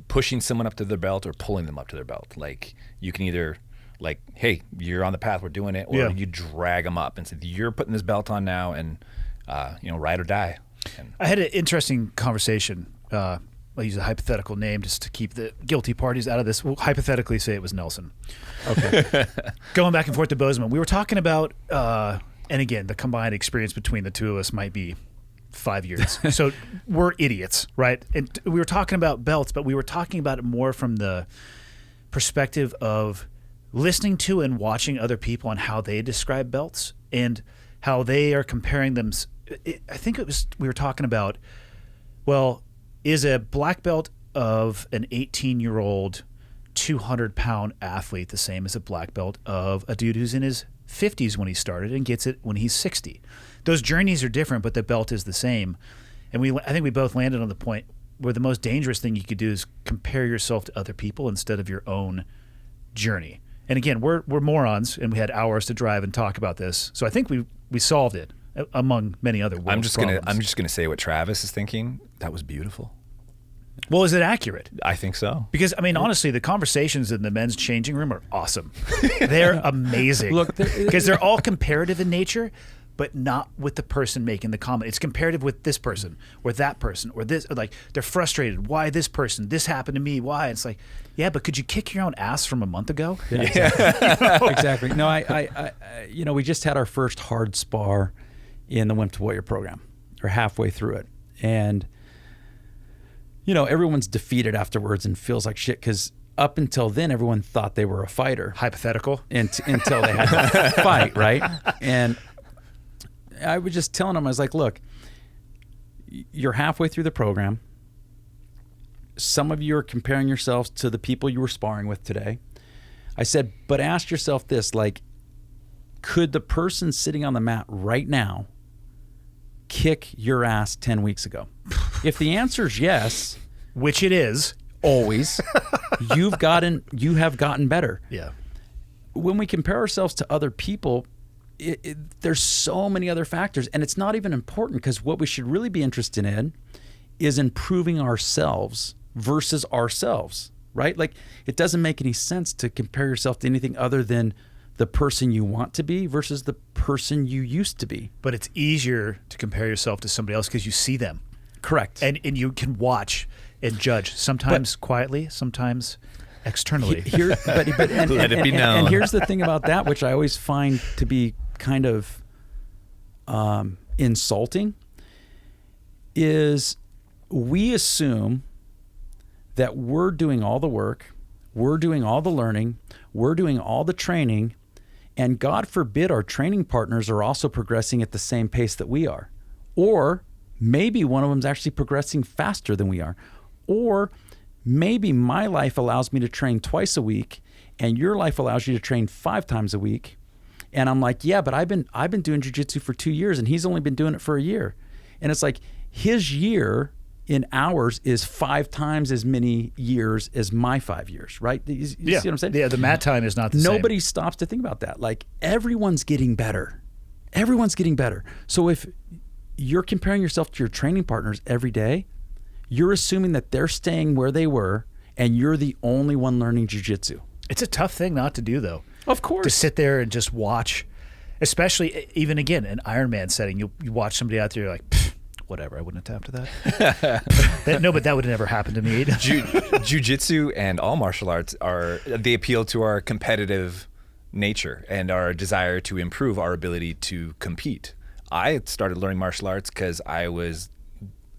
pushing someone up to their belt or pulling them up to their belt. Like you can either like, hey, you're on the path, we're doing it, or you drag them up and say, you're putting this belt on now, and ride or die. And I had an interesting conversation. I'll use a hypothetical name just to keep the guilty parties out of this. We'll hypothetically say it was Nelson. Okay. Going back and forth to Bozeman. We were talking about, and again, the combined experience between the two of us might be 5 years. So we're idiots, right? And we were talking about belts, but we were talking about it more from the perspective of listening to and watching other people and how they describe belts and how they are comparing them. I think we were talking about, well, is a black belt of an 18-year-old 200-pound athlete the same as a black belt of a dude who's in his 50s when he started and gets it when he's 60? Those journeys are different, but the belt is the same. And I think we both landed on the point where the most dangerous thing you could do is compare yourself to other people instead of your own journey. And again, we're morons, and we had hours to drive and talk about this. So I think we solved it, among many other world problems. I'm just gonna say what Travis is thinking. That was beautiful. Well, is it accurate? I think so. Because, I mean, honestly, the conversations in the men's changing room are awesome. They're amazing. Look, because they're all comparative in nature, but not with the person making the comment. It's comparative with this person or that person or this. Or like, they're frustrated. Why this person? This happened to me. Why? It's like, yeah, but could you kick your own ass from a month ago? Yeah, exactly. Exactly. No, I we just had our first hard spar in the Wimp to Warrior program, or halfway through it. And everyone's defeated afterwards and feels like shit, because up until then, everyone thought they were a fighter. Hypothetical. Until they had to fight, right? And I was just telling them, I was like, look, you're halfway through the program. Some of you are comparing yourselves to the people you were sparring with today. I said, but ask yourself this, like, could the person sitting on the mat right now kick your ass 10 weeks ago? If the answer is yes, which it is always, you have gotten better. Yeah. When we compare ourselves to other people, there's so many other factors, and it's not even important, because what we should really be interested in is improving ourselves versus ourselves, right? Like, it doesn't make any sense to compare yourself to anything other than the person you want to be versus the person you used to be. But it's easier to compare yourself to somebody else because you see them. Correct. And you can watch and judge, sometimes quietly, sometimes externally. Let it be known. And here's the thing about that, which I always find to be kind of insulting, is we assume that we're doing all the work, we're doing all the learning, we're doing all the training, and God forbid our training partners are also progressing at the same pace that we are. Or maybe one of them's actually progressing faster than we are. Or maybe my life allows me to train twice a week and your life allows you to train 5 times a week. And I'm like, yeah, but I've been doing jiu-jitsu for 2 years and he's only been doing it for a year. And it's like, his year in hours is 5 times as many years as my 5 years, right? You see what I'm saying? Yeah, the mat time is not the same. Nobody stops to think about that. Like, everyone's getting better. Everyone's getting better. So if you're comparing yourself to your training partners every day, you're assuming that they're staying where they were and you're the only one learning jiu-jitsu. It's a tough thing not to do, though. Of course. To sit there and just watch, especially even again, an Ironman setting, you watch somebody out there, you're like, whatever, I wouldn't have tapped to that. No, but that would never happen to me. Jiu-jitsu and all martial arts they appeal to our competitive nature and our desire to improve our ability to compete. I started learning martial arts because I was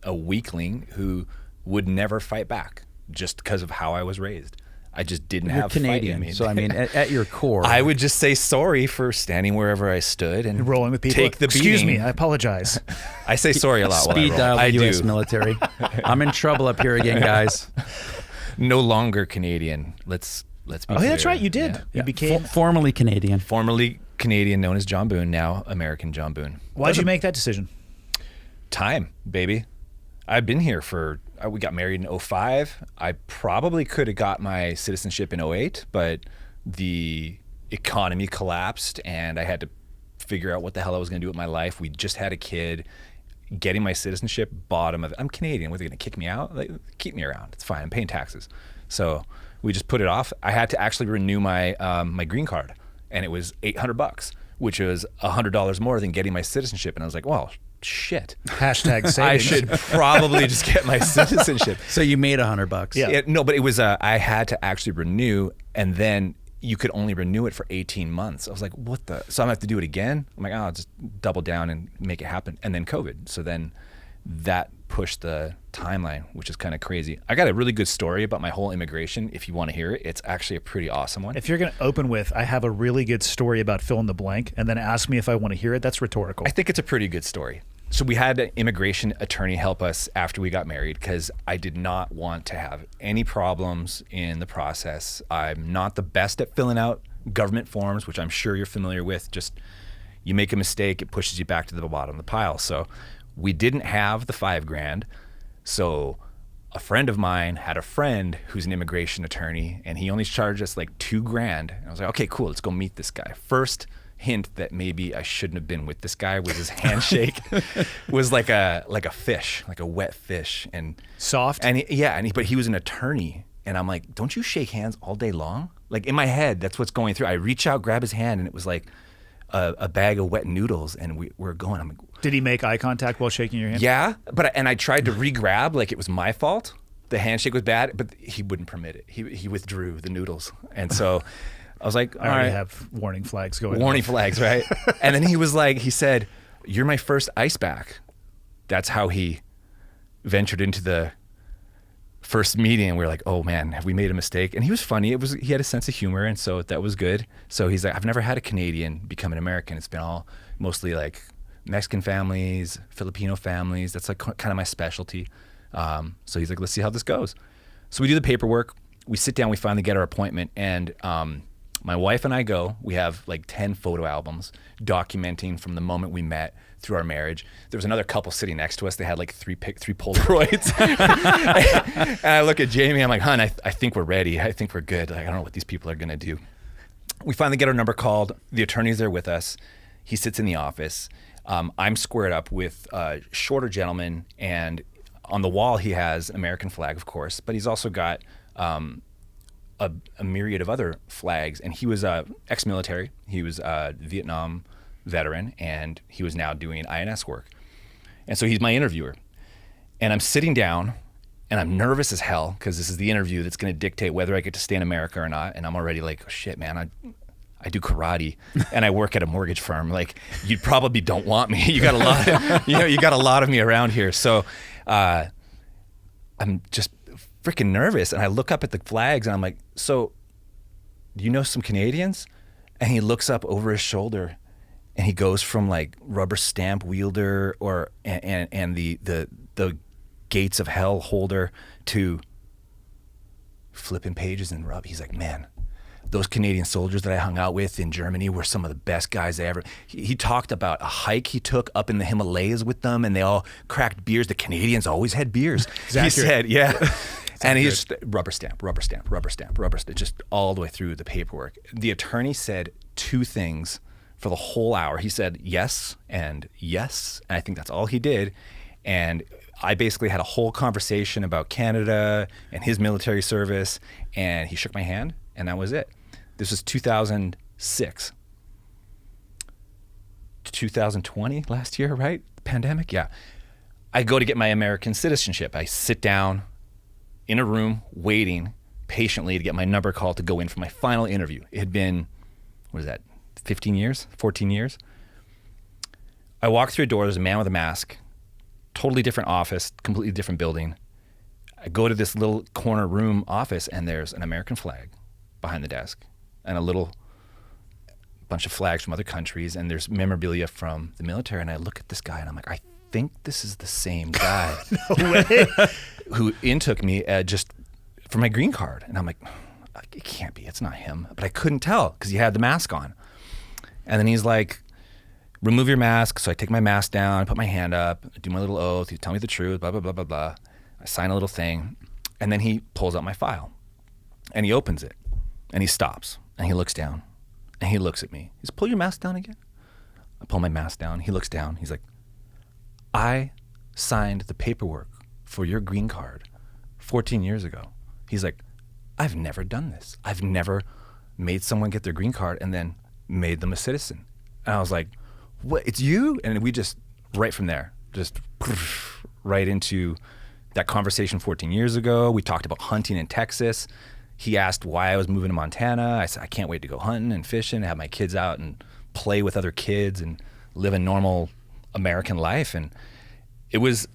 a weakling who would never fight back just because of how I was raised. I just didn't have Canadian, fight in me. so I mean, at your core, I would just say sorry for standing wherever I stood and rolling with people. Take the beating. Excuse me, I apologize. I say sorry a lot. Speed when I roll. dial I the U.S. do. military. I'm in trouble up here again, guys. No longer Canadian. Let's be Oh, clear. yeah, that's right. You did. Yeah. You became. Formerly Canadian. Formerly Canadian, known as Jon Boone, now American Jon Boone. Why'd you make that decision? Time, baby. I've been here we got married in 2005. I probably could have got my citizenship in 2008, but the economy collapsed and I had to figure out what the hell I was going to do with my life. We just had a kid. Getting my citizenship, bottom of it. I'm Canadian. What, are they going to kick me out? Like, keep me around. It's fine. I'm paying taxes. So we just put it off. I had to actually renew my my green card, and it was $800, which was $100 more than getting my citizenship. And I was like, well, shit. Hashtag savings. I should probably just get my citizenship. So you made $100. Yeah. No, but it was I had to actually renew, and then you could only renew it for 18 months. I was like, what the? So I'm gonna have to do it again? I'm like, oh, I'll just double down and make it happen. And then COVID. So then that pushed the timeline, which is kind of crazy. I got a really good story about my whole immigration. If you want to hear it, it's actually a pretty awesome one. If you're going to open with, I have a really good story about fill in the blank, and then ask me if I want to hear it, that's rhetorical. I think it's a pretty good story. So we had an immigration attorney help us after we got married because I did not want to have any problems in the process. I'm not the best at filling out government forms, which I'm sure you're familiar with. Just you make a mistake, it pushes you back to the bottom of the pile. So we didn't have the $5,000. So a friend of mine had a friend who's an immigration attorney, and he only charged us like $2,000. And I was like, okay, cool, let's go meet this guy. First hint that maybe I shouldn't have been with this guy was his handshake was like a fish, like a wet fish, and Soft? And but he was an attorney, and I'm like, don't you shake hands all day long? Like in my head, that's what's going through. I reach out, grab his hand, and it was like a bag of wet noodles, and we're going. I'm like, Did he make eye contact while shaking your hand? yeah, but I tried to re-grab like it was my fault. The handshake was bad, but he wouldn't permit it. He withdrew the noodles, and so I was like, all I already right. have warning flags going Warning off. flags, right? And then he said, you're my first ice back. That's how he ventured into the first meeting. And we were like, oh man, have we made a mistake? And he was funny. He had a sense of humor, and so that was good. So he's like, I've never had a Canadian become an American. It's been all mostly like Mexican families, Filipino families. That's like kind of my specialty. So he's like, let's see how this goes. So we do the paperwork. We sit down, we finally get our appointment, and my wife and I go. We have like 10 photo albums documenting from the moment we met through our marriage. There was another couple sitting next to us. They had like three Polaroids. And I look at Jamie, I'm like, hon, I think we're ready. I think we're good. Like, I don't know what these people are gonna do. We finally get our number called. The attorney's there with us. He sits in the office. I'm squared up with a shorter gentleman, and on the wall he has an American flag, of course, but he's also got a myriad of other flags, and he was ex-military. He was a Vietnam veteran, and he was now doing INS work. And so he's my interviewer. And I'm sitting down, and I'm nervous as hell because this is the interview that's going to dictate whether I get to stay in America or not. And I'm already like, oh, shit, man, I do karate and I work at a mortgage firm. Like, you probably don't want me. You got a lot, you got a lot of me around here. So I'm just freaking nervous, and I look up at the flags, and I'm like, so do you know some Canadians? And he looks up over his shoulder, and he goes from like rubber stamp wielder and the gates of hell holder to flipping pages and rub. He's like, man, those Canadian soldiers that I hung out with in Germany were some of the best guys I ever. He talked about a hike he took up in the Himalayas with them, and they all cracked beers. The Canadians always had beers. He said, yeah. And he's rubber stamp, just all the way through the paperwork. The attorney said 2 things for the whole hour. He said yes, and I think that's all he did. And I basically had a whole conversation about Canada and his military service, and he shook my hand, and that was it. This was 2006. 2020, last year, right? Pandemic, yeah. I go to get my American citizenship. I sit down in a room waiting patiently to get my number called to go in for my final interview. It had been, 15 years, 14 years? I walk through a door, there's a man with a mask, totally different office, completely different building. I go to this little corner room office, and there's an American flag behind the desk and a little bunch of flags from other countries, and there's memorabilia from the military. And I look at this guy, and I'm like, I think this is the same guy No way. who intook me just for my green card. And I'm like, it can't be, it's not him. But I couldn't tell because he had the mask on. And then he's like, remove your mask. So I take my mask down, I put my hand up, I do my little oath, you tell me the truth, blah, blah, blah, blah, blah. I sign a little thing, and then he pulls out my file, and he opens it, and he stops, and he looks down, and he looks at me. He says, pull your mask down again. I pull my mask down, he looks down, he's like, I signed the paperwork for your green card 14 years ago. He's like, I've never done this. I've never made someone get their green card and then made them a citizen. And I was like, what, it's you? And we just, right from there, just right into that conversation 14 years ago. We talked about hunting in Texas. He asked why I was moving to Montana. I said, I can't wait to go hunting and fishing, and have my kids out and play with other kids and live a normal American life. And it was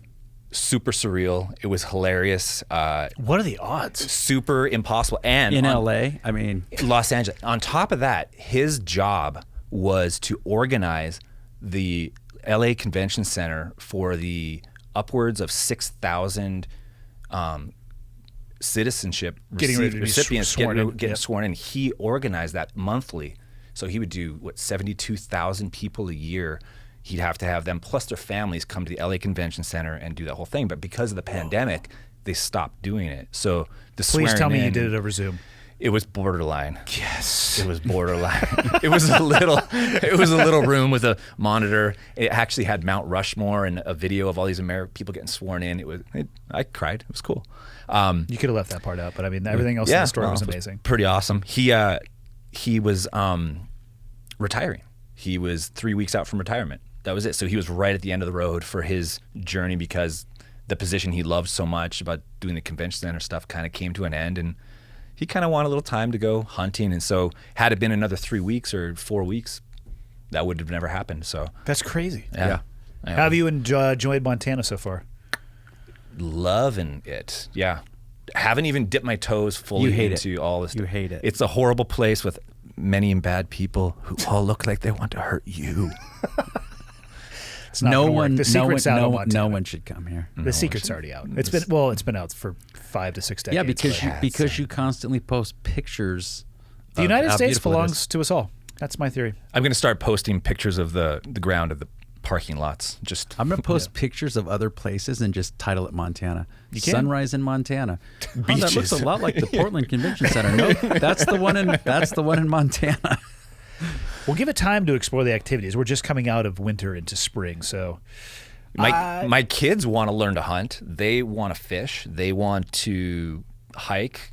super surreal. It was hilarious. What are the odds? Super impossible. And In LA, I mean, Los Angeles. On top of that, his job was to organize the LA Convention Center for the upwards of 6,000 citizenship Getting ready to be recipients sworn in. getting Yep. sworn in. He organized that monthly. So he would do, 72,000 people a year. He'd have to have them, plus their families, come to the LA Convention Center and do that whole thing. But because of the pandemic, they stopped doing it. So the Please tell me you in- did it over Zoom. It was borderline. Yes. It was borderline. It was a little room with a monitor. It actually had Mount Rushmore and a video of all these people getting sworn in. I cried. It was cool. You could have left that part out, but I mean, everything else in the story was it amazing. Pretty awesome. He was retiring. He was 3 weeks out from retirement. That was it. So he was right at the end of the road for his journey, because the position he loved so much about doing the convention center stuff kind of came to an end, and he kind of wanted a little time to go hunting. And so had it been another 3 weeks or 4 weeks, that would have never happened. So That's crazy. yeah. How have you enjoyed Montana so far? Loving it. Yeah. Haven't even dipped my toes fully You hate into it. all this. You hate it. It's a horrible place with many and bad people who all look like they want to hurt you. It's not gonna work. The secret's out of Montana. no one should come here. The secret's already out. It's been out for 5 to 6 decades. Yeah, but because you constantly post pictures. the of United how States beautiful it is. belongs to us all. That's my theory. I'm going to start posting pictures of the ground of the parking lots. Just I'm going to post pictures of other places and just title it Montana. You can. Sunrise in Montana. Oh, that looks Beaches. a lot like the Portland Convention Center. No, that's the one in Montana. We'll give it time to explore the activities. We're just coming out of winter into spring, so my kids want to learn to hunt. They want to fish. They want to hike.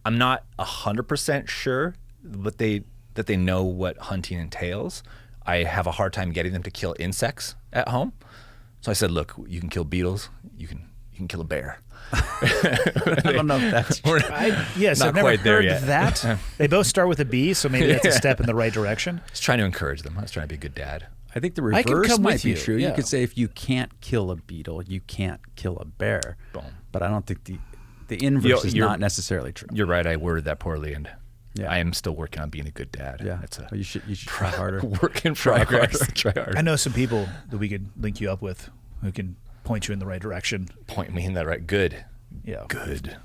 I'm not 100% sure that they know what hunting entails. I have a hard time getting them to kill insects at home. So I said, look, you can kill beetles. You can kill a bear. I don't know if that's true. yes, Not I've never quite there heard yet. that. They both start with a B, so maybe that's a step in the right direction. I was trying to encourage them. I was trying to be a good dad. I think the I can reverse come might with be you, true. yeah. You could say if you can't kill a beetle, you can't kill a bear. Boom. But I don't think the inverse is You're- not necessarily true. You're right. I worded that poorly, and Yeah. I am still working on being a good dad. Yeah, It's a Well, you should try harder. work in Try progress. harder. Try harder. I know some people that we could link you up with who can point you in the right direction. Point me in that right. Good. Yeah. Good.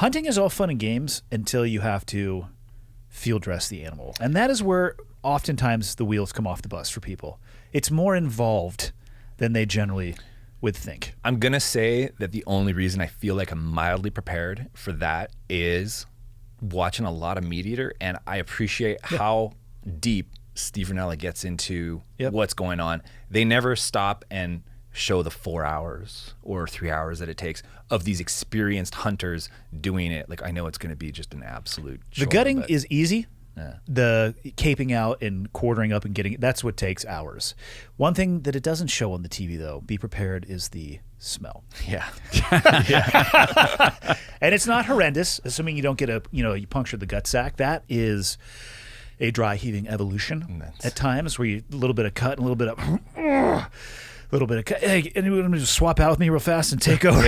Hunting is all fun and games until you have to field dress the animal. And that is where oftentimes the wheels come off the bus for people. It's more involved than they generally would think. I'm going to say that the only reason I feel like I'm mildly prepared for that is watching a lot of Meat Eater, and I appreciate how deep Steve Rinella gets into what's going on. They never stop and show the 4 hours or 3 hours that it takes of these experienced hunters doing it. Like, I know it's going to be just an absolute chore, the gutting but is easy. Yeah. The caping out and quartering up and getting, that's what takes hours. One thing that it doesn't show on the TV, though, be prepared, is the smell. Yeah. And it's not horrendous, assuming you don't get you puncture the gut sac. That is a dry heaving evolution at times, where you a little bit of cut and a little bit of Hey, anyone just swap out with me real fast and take over?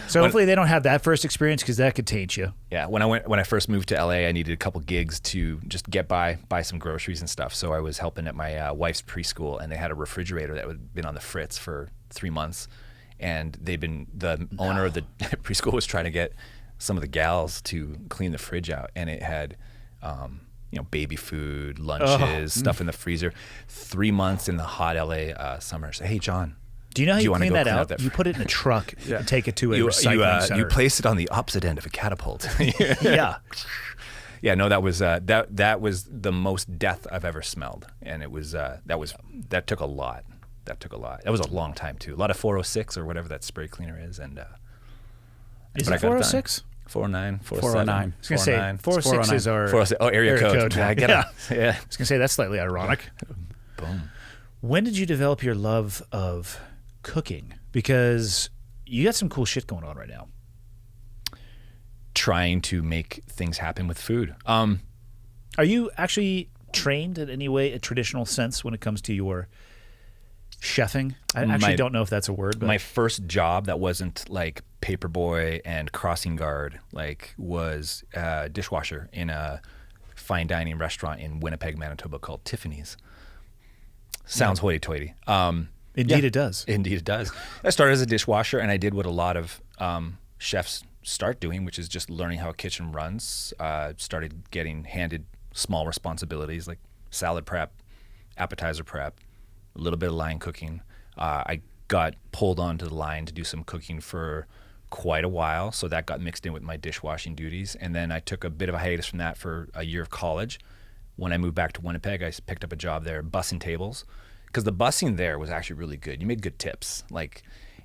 So hopefully they don't have that first experience, because that could taint you. Yeah, when I first moved to LA, I needed a couple gigs to just get by, buy some groceries and stuff. So I was helping at my wife's preschool, and they had a refrigerator that had been on the fritz for 3 months, and the owner of the preschool was trying to get some of the gals to clean the fridge out, and it had baby food, lunches, stuff in the freezer. 3 months in the hot LA summer. So, hey, John, do you know how you clean that out? That you put it in a truck and take it to a recycling center. You place it on the opposite end of a catapult. Yeah. Yeah, no, that was the most death I've ever smelled, and it was that took a lot. That took a lot. That was a long time too. A lot of 406 or whatever that spray cleaner is, and is it 406? 409, 409. I was going to say 406 is our 406. Oh, area code. Yeah. I get it. Yeah. I was going to say that's slightly ironic. Boom. When did you develop your love of cooking? Because you got some cool shit going on right now. Trying to make things happen with food. Are you actually trained in any way, a traditional sense, when it comes to your chefing? I actually don't know if that's a word. But my first job that wasn't like paperboy and crossing guard was a dishwasher in a fine dining restaurant in Winnipeg, Manitoba called Tiffany's. Sounds hoity-toity. Indeed it does. Indeed it does. I started as a dishwasher, and I did what a lot of chefs start doing, which is just learning how a kitchen runs. Started getting handed small responsibilities like salad prep, appetizer prep, a little bit of line cooking. I got pulled onto the line to do some cooking for quite a while, so that got mixed in with my dishwashing duties. And then I took a bit of a hiatus from that for a year of college. When I moved back to Winnipeg, I picked up a job there bussing tables, because the bussing there was actually really good. You made good tips,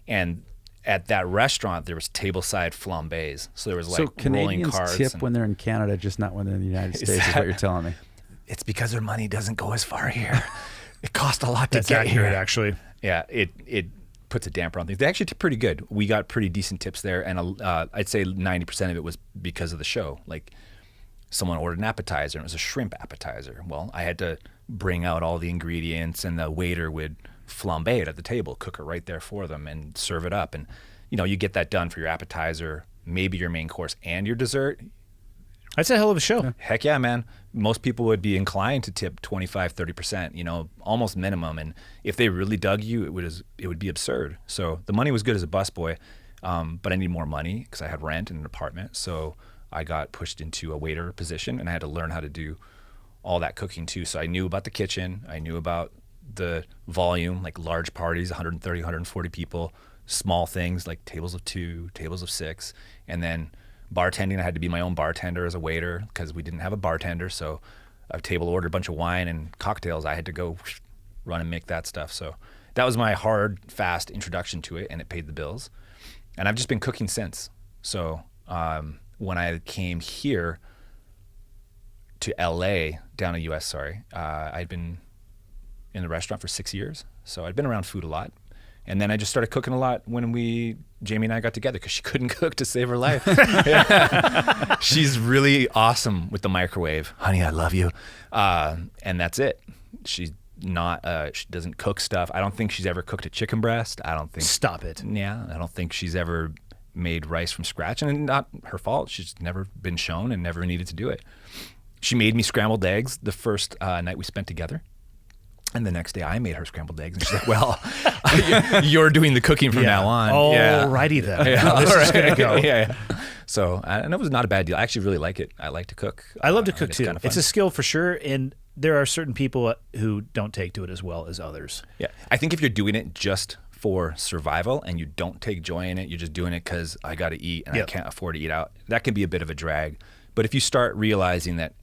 and at that restaurant there was tableside flambés, so there was so rolling Canadians cards. Tip when they're in Canada, just not when they're in the United States, is what you're telling me. It's because their money doesn't go as far here. It cost a lot to That's get accurate, here. actually. Yeah, it puts a damper on things. They actually did pretty good. We got pretty decent tips there, and I'd say 90% of it was because of the show. Like, someone ordered an appetizer, and it was a shrimp appetizer. Well, I had to bring out all the ingredients, and the waiter would flambe it at the table, cook it right there for them, and serve it up. And you get that done for your appetizer, maybe your main course, and your dessert. That's a hell of a show. Yeah. Heck yeah, man. Most people would be inclined to tip 25, 30%, almost minimum. And if they really dug you, it would be absurd. So the money was good as a busboy, but I need more money because I had rent and an apartment. So I got pushed into a waiter position, and I had to learn how to do all that cooking too. So I knew about the kitchen. I knew about the volume, like large parties, 130, 140 people, small things like tables of 2, tables of 6, and then bartending. I had to be my own bartender as a waiter because we didn't have a bartender. So a table ordered a bunch of wine and cocktails. I had to go run and make that stuff. So that was my hard, fast introduction to it, and it paid the bills. And I've just been cooking since. So when I came here to LA, down to US, I'd been in the restaurant for 6 years. So I'd been around food a lot. And then I just started cooking a lot when Jamie and I got together, because she couldn't cook to save her life. She's really awesome with the microwave. Honey, I love you. And that's it. She's not, she doesn't cook stuff. I don't think she's ever cooked a chicken breast. Stop it. Yeah. I don't think she's ever made rice from scratch, and not her fault. She's never been shown and never needed to do it. She made me scrambled eggs the first night we spent together. And the next day I made her scrambled eggs. And she's like, well, you're doing the cooking from now on. Alrighty then. This is going to go. Yeah. So, and it was not a bad deal. I actually really like it. I like to cook. I love to cook too. Kind of it's a skill for sure. And there are certain people who don't take to it as well as others. Yeah. I think if you're doing it just for survival and you don't take joy in it, you're just doing it because I got to eat and I can't afford to eat out, that can be a bit of a drag. But if you start realizing that,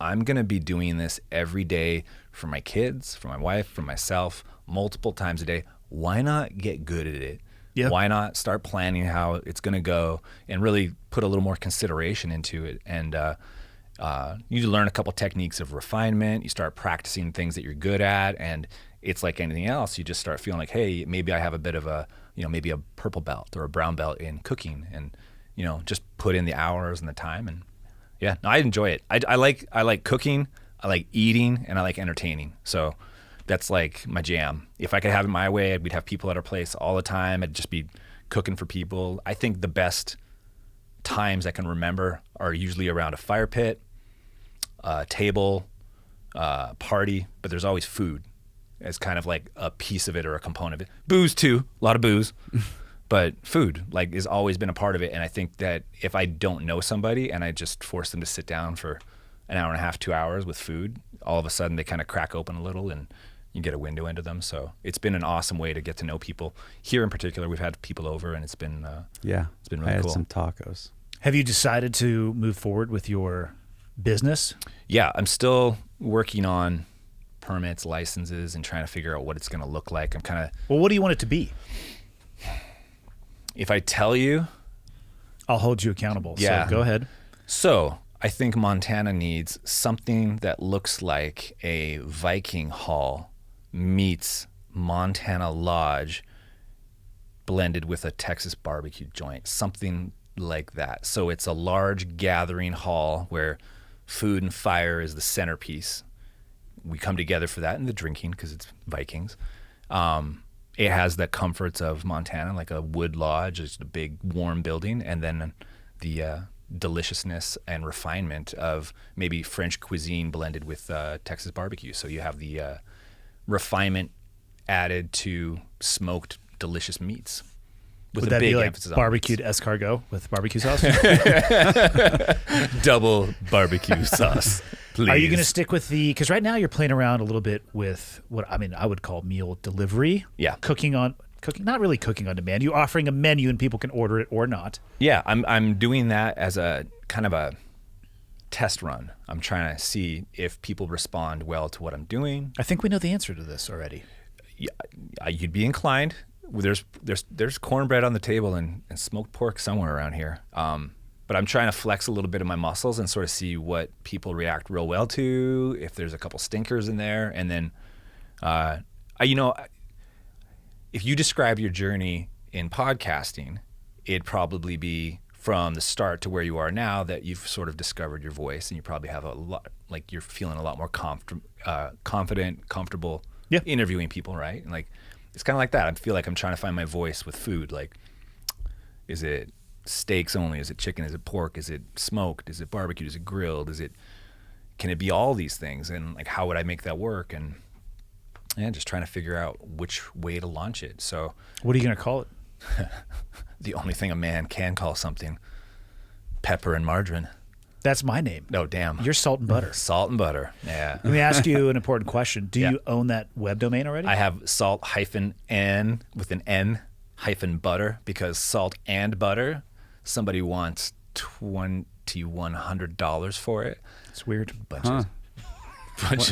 I'm going to be doing this every day for my kids, for my wife, for myself, multiple times a day, why not get good at it? Yeah. Why not start planning how it's going to go and really put a little more consideration into it? And you learn a couple techniques of refinement. You start practicing things that you're good at. And it's like anything else. You just start feeling like, hey, maybe I have a bit of a, maybe a purple belt or a brown belt in cooking. And, just put in the hours and the time. And yeah, no, I enjoy it. I like cooking, I like eating, and I like entertaining. So that's like my jam. If I could have it my way, we'd have people at our place all the time. I'd just be cooking for people. I think the best times I can remember are usually around a fire pit, a table, party, but there's always food as kind of like a piece of it or a component of it. Booze too, a lot of booze. But food has always been a part of it. And I think that if I don't know somebody and I just force them to sit down for an hour and a half, 2 hours with food, all of a sudden they kind of crack open a little and you get a window into them. So it's been an awesome way to get to know people. Here in particular, we've had people over and it's been really cool. I had some tacos. Have you decided to move forward with your business? Yeah, I'm still working on permits, licenses, and trying to figure out what it's going to look like. Well, what do you want it to be? If I tell you, I'll hold you accountable. Yeah. So go ahead. So I think Montana needs something that looks like a Viking hall meets Montana Lodge blended with a Texas barbecue joint, something like that. So it's a large gathering hall where food and fire is the centerpiece. We come together for that and the drinking because it's Vikings. It has the comforts of Montana, like a wood lodge, just a big warm building, and then the deliciousness and refinement of maybe French cuisine blended with Texas barbecue. So you have the refinement added to smoked delicious meats. With Would a that big be like emphasis on barbecued escargot with barbecue sauce? double barbecue sauce. Please. Are you going to stick with because right now you're playing around a little bit with what I would call meal delivery. Yeah. Cooking, not really cooking on demand. You're offering a menu and people can order it or not. Yeah, I'm doing that as a kind of a test run. I'm trying to see if people respond well to what I'm doing. I think we know the answer to this already. Yeah, you'd be inclined. There's cornbread on the table and smoked pork somewhere around here. But I'm trying to flex a little bit of my muscles and sort of see what people react real well to, if there's a couple stinkers in there. And then, if you describe your journey in podcasting, it'd probably be from the start to where you are now that you've sort of discovered your voice and you probably have a lot, like you're feeling a lot more confident, comfortable interviewing people, right? And it's kind of like that. I feel like I'm trying to find my voice with food. Like, is it steaks only? Is it chicken? Is it pork? Is it smoked? Is it barbecued? Is it grilled? Can it be all these things? And how would I make that work? And just trying to figure out which way to launch it. So what are you going to call it? The only thing a man can call something: pepper and margarine. That's my name. No, damn. You're Salt and Butter. Salt and Butter. Yeah. Let me ask you an important question. Do you own that web domain already? I have salt-n with an N -butter because salt and butter. Somebody wants $2,100 for it. It's weird. Bunch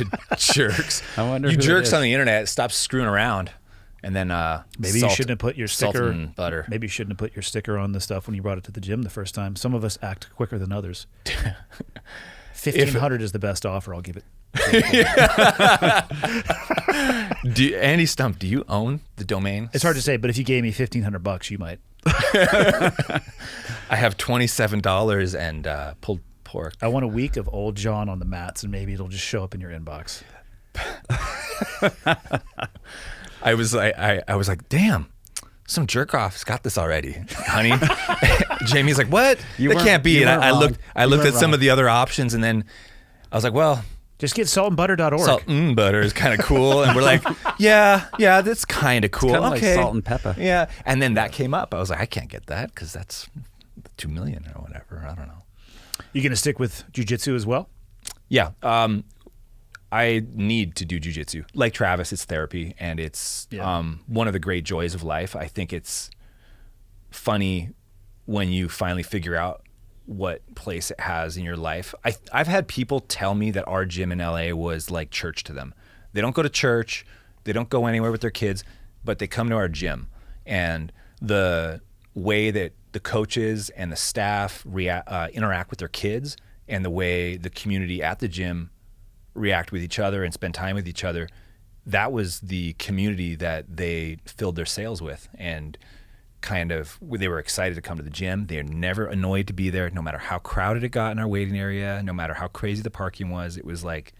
of jerks. I wonder you who jerks it is. on the internet. Stop screwing around. And then maybe you shouldn't have put your salt sticker. and butter. Maybe you shouldn't have put your sticker on the stuff when you brought it to the gym the first time. Some of us act quicker than others. $1,500 is the best offer. I'll give it. Andy Stump, do you own the domain? It's hard to say, but if you gave me $1,500, you might. I have $27 and pulled pork. I want a week of old John on the mats, and maybe it'll just show up in your inbox. I was like, damn, some jerk off's got this already, honey. Jamie's like, what? That can't be. And I looked at some of the other options, and then I was like, well, Just get saltandbutter.org. Salt and butter is kind of cool. And we're like, yeah, that's kind of cool. Kind of okay. like salt and pepper. Yeah. And then that came up. I was like, I can't get that because that's $2 million or whatever. I don't know. You going to stick with jiu-jitsu as well? Yeah. I need to do jiu-jitsu. Like Travis, it's therapy, and it's one of the great joys of life. I think it's funny when you finally figure out what place it has in your life. I've had people tell me that our gym in LA was like church to them. They don't go to church, they don't go anywhere with their kids, but they come to our gym. And the way that the coaches and the staff interact with their kids, and the way the community at the gym react with each other and spend time with each other, that was the community that they filled their sails with. And kind of, they were excited to come to the gym. They're never annoyed to be there, no matter how crowded it got in our waiting area, no matter how crazy the parking was. It was like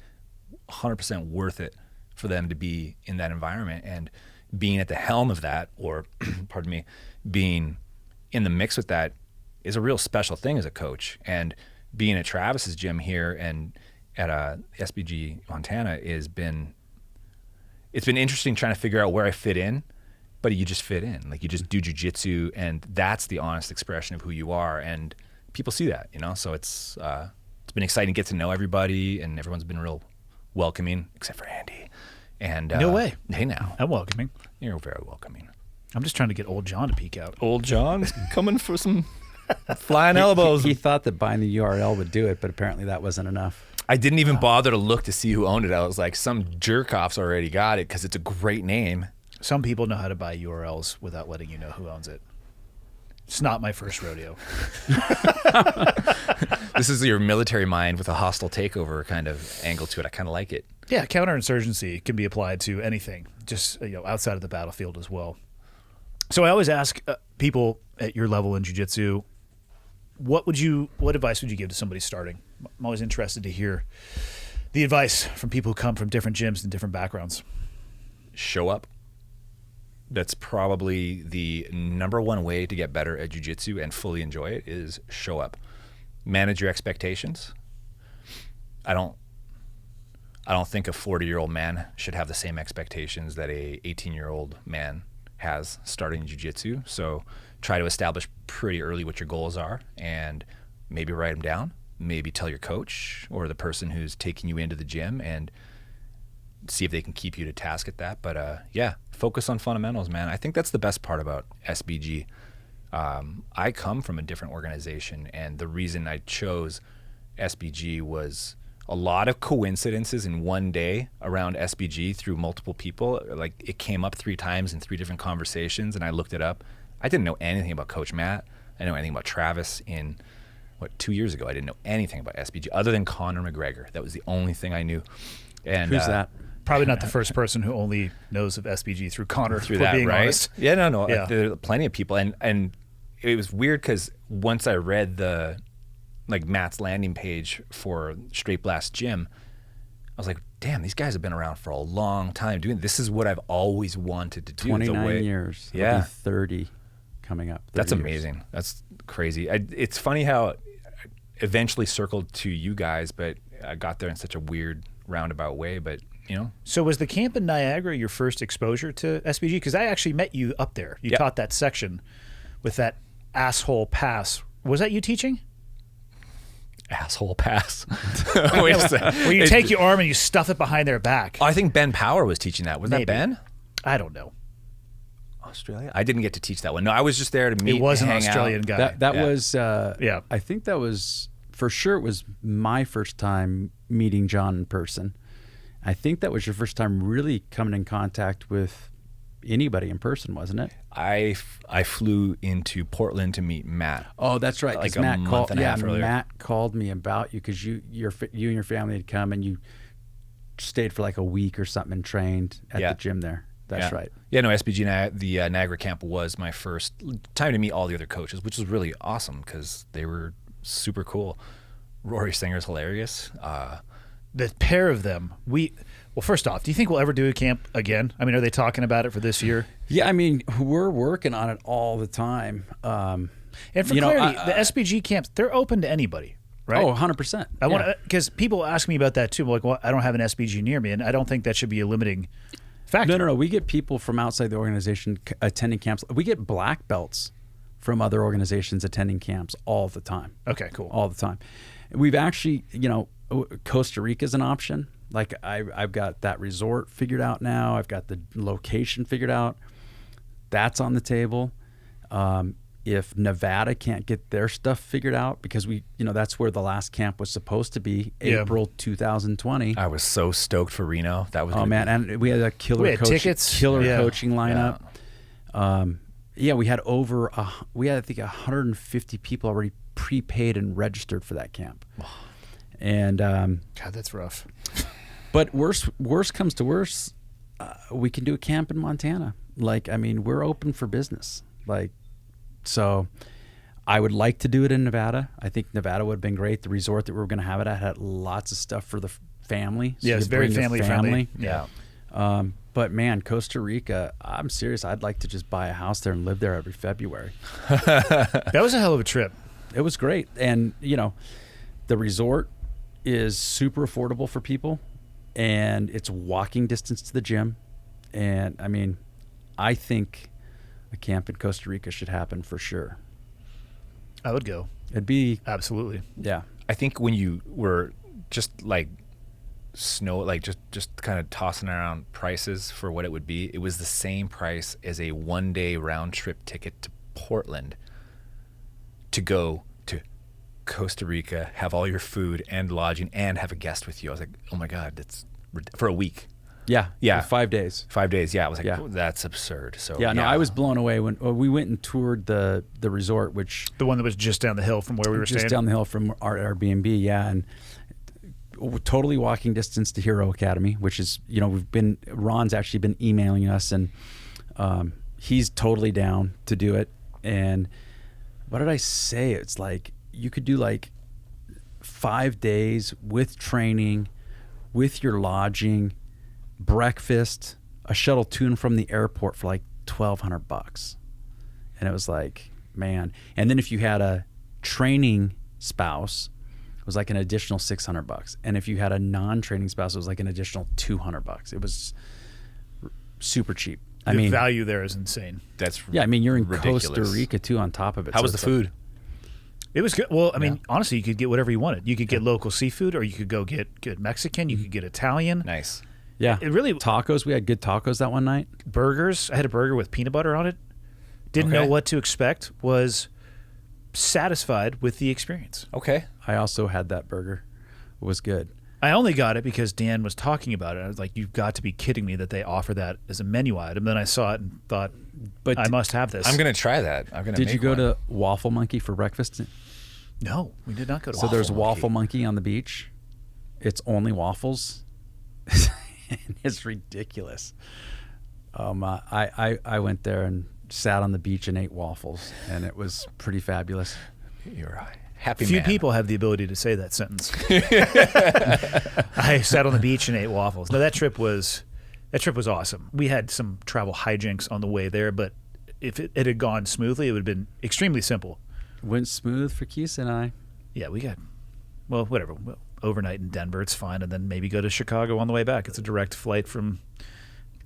100% worth it for them to be in that environment. And being at the helm of that, or pardon me, being in the mix with that is a real special thing as a coach. And being at Travis's gym here and at SBG Montana it's been interesting trying to figure out where I fit in. But you just fit in. Like, you just do jiu-jitsu, and that's the honest expression of who you are. And people see that, you know? So it's been exciting to get to know everybody, and everyone's been real welcoming, except for Andy. And No way. Hey, now. I'm welcoming. You're very welcoming. I'm just trying to get old John to peek out. Old John's coming for some flying elbows. He thought that buying the URL would do it, but apparently that wasn't enough. I didn't even bother to look to see who owned it. I was like, some jerk-off's already got it because it's a great name. Some people know how to buy URLs without letting you know who owns it. It's not my first rodeo. This is your military mind with a hostile takeover kind of angle to it. I kind of like it. Yeah, counterinsurgency can be applied to anything, just outside of the battlefield as well. So I always ask people at your level in jiu-jitsu, what advice would you give to somebody starting? I'm always interested to hear the advice from people who come from different gyms and different backgrounds. Show up. That's probably the number one way to get better at jiu-jitsu and fully enjoy it is show up. Manage your expectations. I don't think a 40-year-old man should have the same expectations that a 18-year-old man has starting jiu-jitsu. So try to establish pretty early what your goals are and maybe write them down. Maybe tell your coach or the person who's taking you into the gym and see if they can keep you to task at that. But focus on fundamentals, man. I think that's the best part about SBG. I come from a different organization, and the reason I chose SBG was a lot of coincidences in one day around SBG through multiple people. Like, it came up 3 times in 3 different conversations, and I looked it up. I didn't know anything about Coach Matt. I didn't know anything about Travis. 2 years ago, I didn't know anything about SBG other than Conor McGregor. That was the only thing I knew. And who's that? Probably not the first person who only knows of SBG through Conor, through if we're that, being right? honest. Yeah, no. Yeah. There are plenty of people, and it was weird because once I read the Matt's landing page for Straight Blast Gym, I was like, damn, these guys have been around for a long time doing this. Is what I've always wanted to do. 29 years. Yeah. It'll be 30 coming up. 30 That's years. amazing. That's crazy. It's funny how I eventually circled to you guys, but I got there in such a weird roundabout way, but So was the camp in Niagara your first exposure to SBG? Because I actually met you up there. You taught that section with that asshole pass. Was that you teaching? Asshole pass. Wait a second. Where you take your arm and you stuff it behind their back. I think Ben Power was teaching that. Was Maybe. that Ben? I don't know. Australia? I didn't get to teach that one. No, I was just there to meet. It was an hang Australian out. guy. That Yeah. was, I think that was, for sure, it was my first time meeting Jon in person. I think that was your first time really coming in contact with anybody in person, wasn't it? I flew into Portland to meet Matt. Oh, that's right. 'cause Like a month and a half earlier. Matt called me about you because you and your family had come and you stayed for like a week or something and trained at the gym there. That's right. Yeah, no, SBG, the Niagara camp was my first time to meet all the other coaches, which was really awesome because they were super cool. Rory Singer's hilarious. The pair of them, well, first off, do you think we'll ever do a camp again? I mean, are they talking about it for this year? Yeah, I mean, we're working on it all the time. And for clarity, the SBG camps, they're open to anybody. right? Oh, 100%. I want because people ask me about that too. I'm like, well, I don't have an SBG near me, and I don't think that should be a limiting factor. No. We get people from outside the organization attending camps. We get black belts from other organizations attending camps all the time. Okay, cool. All the time. We've actually, Costa Rica is an option. Like I've got that resort figured out now. I've got the location figured out. That's on the table. If Nevada can't get their stuff figured out, because that's where the last camp was supposed to be, April 2020. I was so stoked for Reno. That was and we had a killer coaching lineup. We had I think 150 people already prepaid and registered for that camp. And God, that's rough. But worst comes to worst, we can do a camp in Montana. We're open for business. So I would like to do it in Nevada. I think Nevada would have been great. The resort that we were going to have it at had lots of stuff for the family. So it's very family friendly. Yeah. But man, Costa Rica, I'm serious. I'd like to just buy a house there and live there every February. That was a hell of a trip. It was great. And, the resort is super affordable for people, and it's walking distance to the gym. And I think a camp in Costa Rica should happen for sure. I would go. It'd be absolutely. Yeah. I think when you were just just kind of tossing around prices for what it would be, it was the same price as a 1-day round trip ticket to Portland to go to Costa Rica, have all your food and lodging, and have a guest with you. I was like, oh my God, that's for a week. Yeah. 5 days. 5 days. Yeah. I was like, oh, that's absurd. So I was blown away when we went and toured the resort, which the one that was just down the hill from where we were staying. Just down the hill from our Airbnb. Yeah. And totally walking distance to Hero Academy, which is, Ron's actually been emailing us, and he's totally down to do it. And what did I say? It's like, you could do 5 days with training, with your lodging, breakfast, a shuttle to and from the airport for $1,200. And it was like, man. And then if you had a training spouse, it was an additional $600. And if you had a non-training spouse, it was an additional $200. It was super cheap. The value there is insane. That's you're in ridiculous. Costa Rica too on top of it. How was the food? It was good. Well, honestly, you could get whatever you wanted. You could get local seafood, or you could go get good Mexican. You could get Italian. Nice. Yeah. It really tacos. We had good tacos that one night. Burgers. I had a burger with peanut butter on it. Didn't know what to expect. Was satisfied with the experience. Okay. I also had that burger. It was good. I only got it because Dan was talking about it. I was like, you've got to be kidding me that they offer that as a menu item. Then I saw it and thought, but I must have this. I'm going to try that. I'm going to. Did you go to Waffle Monkey for breakfast? No, we did not go to So Waffle there's Monkey. Waffle Monkey on the beach. It's only waffles. It's ridiculous. I went there and sat on the beach and ate waffles, and it was pretty fabulous. You're a happy Few man. people have the ability to say that sentence. I sat on the beach and ate waffles. No, that trip was awesome. We had some travel hijinks on the way there, but if it had gone smoothly, it would have been extremely simple. Went smooth for Keith and I. Yeah, we got, whatever. Overnight in Denver, it's fine, and then maybe go to Chicago on the way back. It's a direct flight from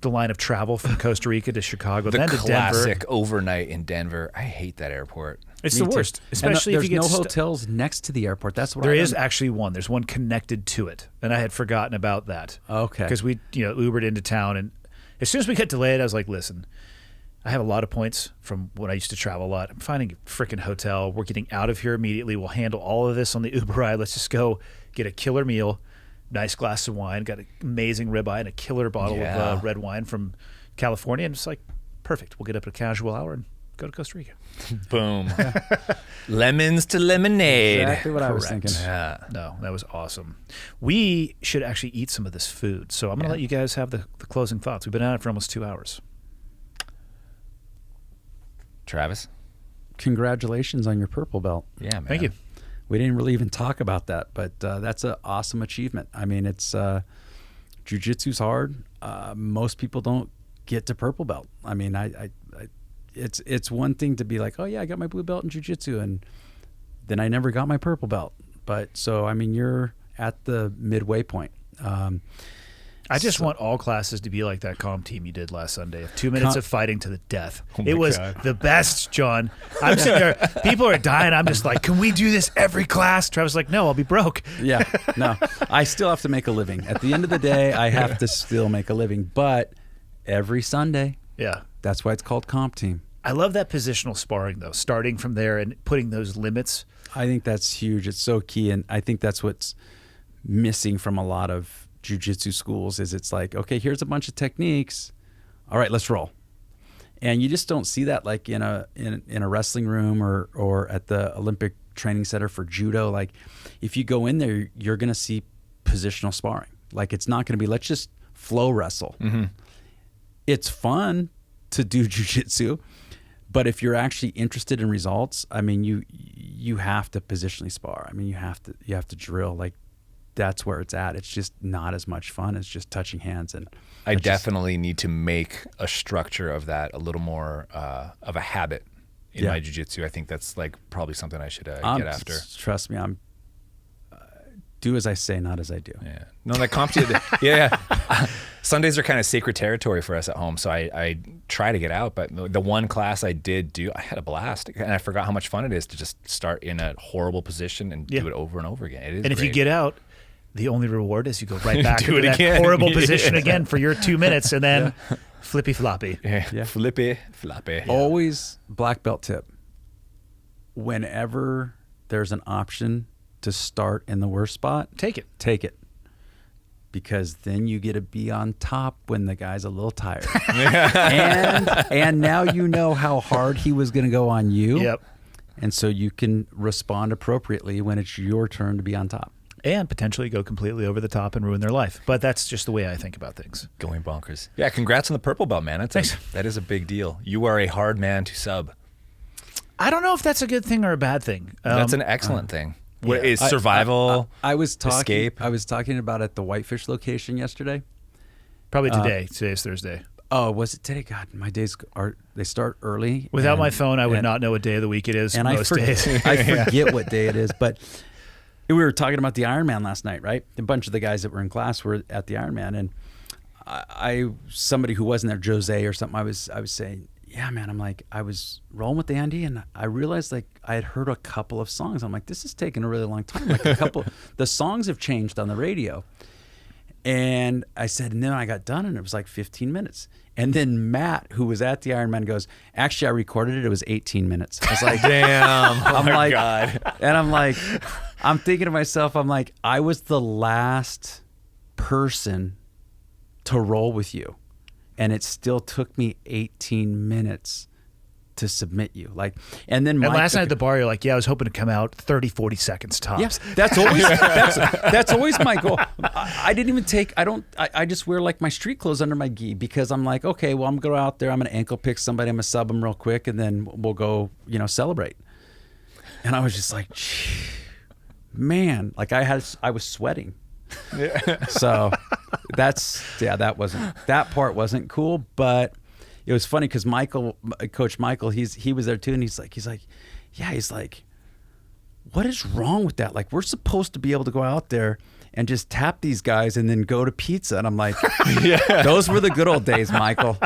the line of travel from Costa Rica to Chicago, then to Denver. The classic overnight in Denver. I hate that airport. It's the worst, especially if you get there's no hotels next to the airport. That's what there is actually one. There's one connected to it, and I had forgotten about that. Okay, because we Ubered into town, and as soon as we got delayed, I was like, listen, I have a lot of points from when I used to travel a lot. I'm finding a freaking hotel. We're getting out of here immediately. We'll handle all of this on the Uber ride. Let's just go get a killer meal, nice glass of wine, got an amazing ribeye and a killer bottle of red wine from California. And it's like, perfect. We'll get up at a casual hour and go to Costa Rica. Boom. Lemons to lemonade. Exactly what I was thinking. Yeah. No, that was awesome. We should actually eat some of this food. So I'm going to let you guys have the closing thoughts. We've been at it for almost 2 hours. Travis, congratulations on your purple belt. Yeah, man. Thank you. We didn't really even talk about that, but that's an awesome achievement. I mean, it's jiu-jitsu's hard. Most people don't get to purple belt. I mean, it's one thing to be like, oh yeah, I got my blue belt in jiu-jitsu, and then I never got my purple belt. But so, I mean, you're at the midway point. I just want all classes to be like that comp team you did last Sunday. 2 minutes of fighting to the death. It was the best, John. I'm sitting there. People are dying. I'm just like, can we do this every class? Travis like, no, I'll be broke. Yeah, no. I still have to make a living. At the end of the day, I have to still make a living. But every Sunday, that's why it's called comp team. I love that positional sparring, though, starting from there and putting those limits. I think that's huge. It's so key. And I think that's what's missing from a lot of jiu-jitsu schools is it's like, okay, here's a bunch of techniques. All right, let's roll. And you just don't see that like in a wrestling room or at the Olympic Training Center for judo. Like if you go in there, you're going to see positional sparring. Like it's not going to be, let's just flow wrestle. Mm-hmm. It's fun to do jiu-jitsu, but if you're actually interested in results, I mean, you have to positionally spar. I mean, you have to drill. Like that's where it's at. It's just not as much fun as just touching hands. And I definitely need to make a structure of that a little more of a habit in my jiu-jitsu. I think that's like probably something I should get after. Trust me, I'm do as I say, not as I do. Yeah. No, that comp Sundays are kind of sacred territory for us at home, so I try to get out. But the one class I did do, I had a blast, and I forgot how much fun it is to just start in a horrible position and do it over and over again. It is. And if great. you get out, the only reward is you go right back into that horrible position again for your 2 minutes, and then flippy floppy. Yeah. Flippy floppy. Yeah. Always black belt tip. Whenever there's an option to start in the worst spot, take it. Because then you get to be on top when the guy's a little tired. and now you know how hard he was going to go on you. Yep. And so you can respond appropriately when it's your turn to be on top. And potentially go completely over the top and ruin their life. But that's just the way I think about things. Going bonkers. Yeah, congrats on the purple belt, man. Thanks. That is a big deal. You are a hard man to sub. I don't know if that's a good thing or a bad thing. That's an excellent thing. What is survival? I was talking. Escape. I was talking about at the Whitefish location yesterday. Probably today. Today's Thursday. Oh, was it today? God, my days they start early. Without my phone, I would not know what day of the week it is. And most days. I forget what day it is. But we were talking about the Ironman last night, right? A bunch of the guys that were in class were at the Ironman, and somebody who wasn't there, Jose or something. I was saying, yeah, man, I'm like, I was rolling with Andy and I realized like I had heard a couple of songs. I'm like, this is taking a really long time. Like the songs have changed on the radio. And I said, and then I got done and it was like 15 minutes. And then Matt, who was at the Ironman, goes, actually, I recorded it. It was 18 minutes. I was like, damn. I'm like, God. And I'm like, I'm thinking to myself, I'm like, I was the last person to roll with you. And it still took me 18 minutes to submit you. Like, and then last night at the bar, you're like, yeah, I was hoping to come out 30, 40 seconds tops. Yes, that's always that's always my goal. I didn't even take. I just wear like my street clothes under my gi because I'm like, okay, well, I'm gonna go out there. I'm gonna ankle pick somebody. I'm gonna sub them real quick, and then we'll go, celebrate. And I was just like, man, like I was sweating. Yeah. So that part wasn't cool, but it was funny because Coach Michael, he was there too, and he's like, what is wrong with that? Like, we're supposed to be able to go out there and just tap these guys and then go to pizza. And I'm like, those were the good old days, Michael.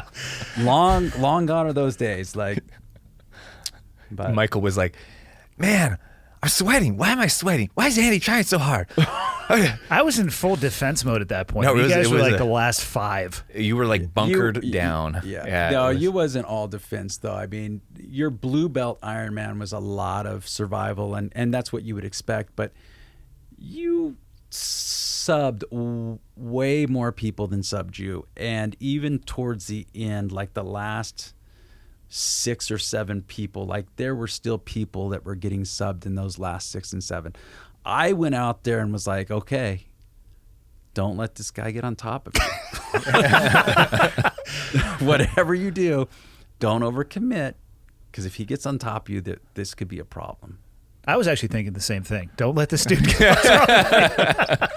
Long gone are those days. Like, but Michael was like, man, I'm sweating. Why am I sweating? Why is Andy trying so hard? I was in full defense mode at that point. No, you guys were like the last five. You were like bunkered down. Yeah. No, you wasn't all defense though. I mean, your blue belt Ironman was a lot of survival, and that's what you would expect. But you subbed way more people than subbed you, and even towards the end, like the last 6 or 7 people, like there were still people that were getting subbed in those last 6 and 7. I went out there and was like, okay, don't let this guy get on top of you. Whatever you do, don't overcommit, because if he gets on top of you, this could be a problem. I was actually thinking the same thing. Don't let the student get on top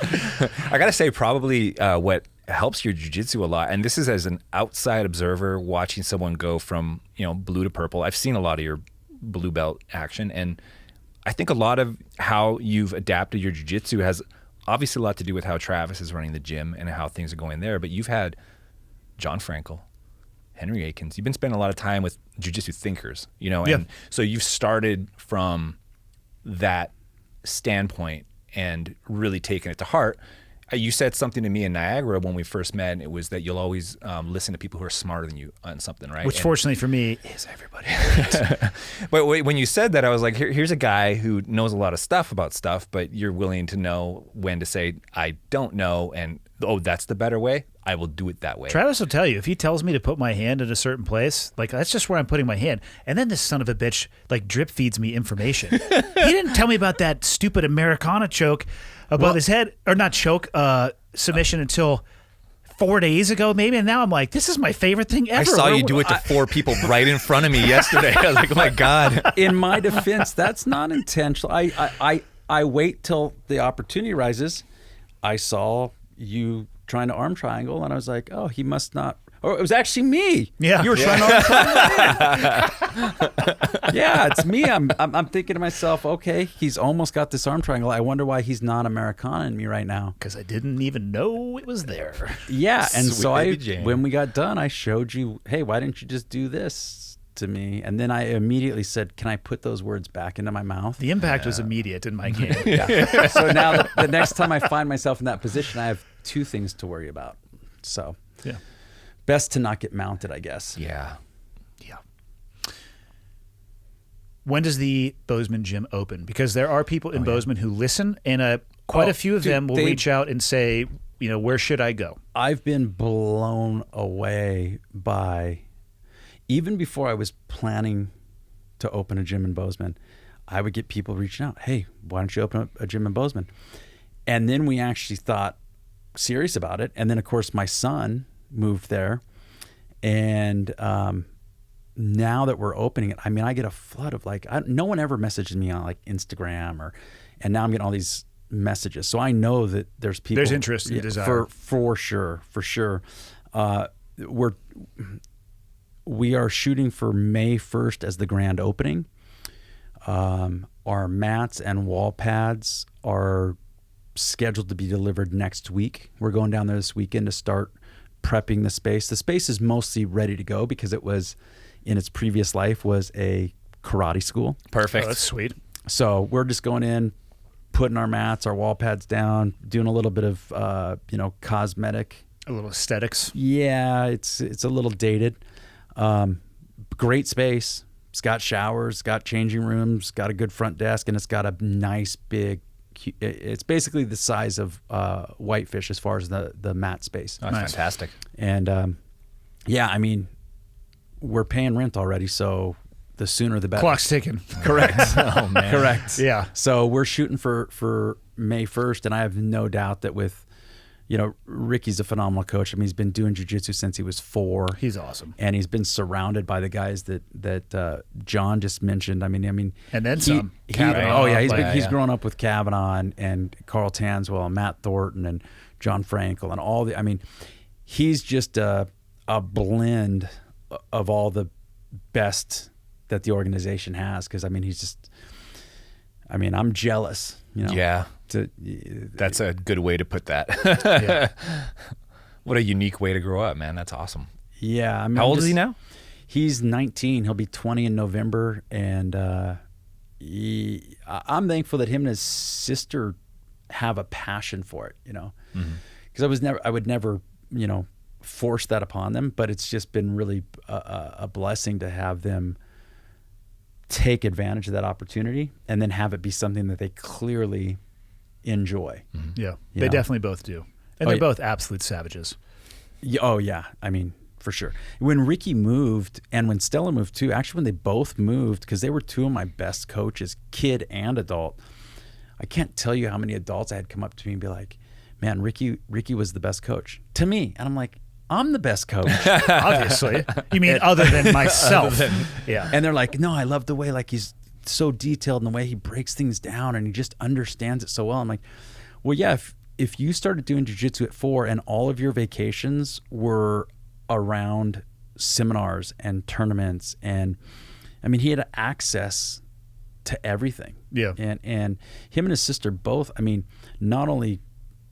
of you. I got to say, probably what helps your jiu-jitsu a lot, and this is as an outside observer watching someone go from blue to purple. I've seen a lot of your blue belt action, and I think a lot of how you've adapted your jiu-jitsu has obviously a lot to do with how Travis is running the gym and how things are going there. But you've had John Frankel, Henry Akins. You've been spending a lot of time with jiu-jitsu thinkers, and so you've started from that standpoint and really taken it to heart. You said something to me in Niagara when we first met, and it was that you'll always listen to people who are smarter than you on something, right? Which, fortunately for me, is everybody. But when you said that, I was like, here's a guy who knows a lot of stuff about stuff, but you're willing to know when to say, I don't know, and, that's the better way. I will do it that way. Travis will tell you, if he tells me to put my hand in a certain place, like, that's just where I'm putting my hand. And then this son of a bitch, like, drip feeds me information. He didn't tell me about that stupid Americana choke above his head, or not choke, submission until 4 days ago, maybe. And now I'm like, this is my favorite thing ever. I saw you do it to 4 people right in front of me yesterday. I was like, oh my God. In my defense, that's not intentional. I wait till the opportunity arises. I saw you trying to arm triangle, and I was like, oh, he must not. Or it was actually me. Yeah. You were trying to arm triangle. Yeah, it's me. I'm thinking to myself, okay, he's almost got this arm triangle. I wonder why he's not Americana-ing me right now. Because I didn't even know it was there. Yeah, and Sweet so baby Jane. when we got done, I showed you, hey, why didn't you just do this to me? And then I immediately said, can I put those words back into my mouth? The impact was immediate in my game. Yeah. So now the next time I find myself in that position, I have 2 things to worry about. So Yeah. best to not get mounted, I guess. Yeah. Yeah. When does the Bozeman gym open? Because there are people in Bozeman who listen, and quite a few of them will reach out and say, where should I go? I've been blown away by, even before I was planning to open a gym in Bozeman, I would get people reaching out, hey, why don't you open up a gym in Bozeman? And then we actually thought serious about it. And then, of course, my son moved there. And now that we're opening it, I mean, I get a flood of no one ever messages me on like Instagram and now I'm getting all these messages. So I know that there's people. There's interest and desire. For sure. We are shooting for May 1st as the grand opening. Our mats and wall pads are scheduled to be delivered next week. We're going down there this weekend to start prepping the space. The space is mostly ready to go because it was, in its previous life, was a karate school. Perfect. Oh, that's sweet. So we're just going in, putting our mats, our wall pads down, doing a little bit of cosmetic. A little aesthetics. Yeah, it's a little dated. Great space. It's got showers, got changing rooms, got a good front desk, and it's got a nice big. It's basically the size of Whitefish as far as the mat space. Oh, that's fantastic. And yeah, I mean, we're paying rent already, so the sooner the better. Clock's ticking. Correct. Oh man. Correct. Yeah. So we're shooting for May 1st, and I have no doubt that with, Ricky's a phenomenal coach. I mean, he's been doing jiu-jitsu since he was 4. He's awesome. And he's been surrounded by the guys that John just mentioned. I mean, and then some. Oh yeah, he's yeah. grown up with Kavanaugh and Carl Tanswell and Matt Thornton and John Frankel and all the. I mean, he's just a blend of all the best that the organization has. Because I mean, I'm jealous. Yeah. That's a good way to put that. Yeah. What a unique way to grow up, man. That's awesome. Yeah. I mean, How old is he now? He's 19. He'll be 20 in November. And I'm thankful that him and his sister have a passion for it, because I would never, force that upon them, but it's just been really a blessing to have them take advantage of that opportunity and then have it be something that they clearly enjoy. Yeah. They definitely both do. And they're both absolute savages. Oh yeah. I mean, for sure. When Ricky moved and when Stella moved too, actually when they both moved, because they were 2 of my best coaches, kid and adult, I can't tell you how many adults I had come up to me and be like, man, Ricky was the best coach to me. And I'm like, I'm the best coach. Obviously. You mean other than myself. Yeah. And they're like, no, I love the way he's so detailed and the way he breaks things down and he just understands it so well. I'm like, well, yeah, if you started doing jiu-jitsu at 4 and all of your vacations were around seminars and tournaments, and I mean, he had access to everything. Yeah. And him and his sister both, I mean, not only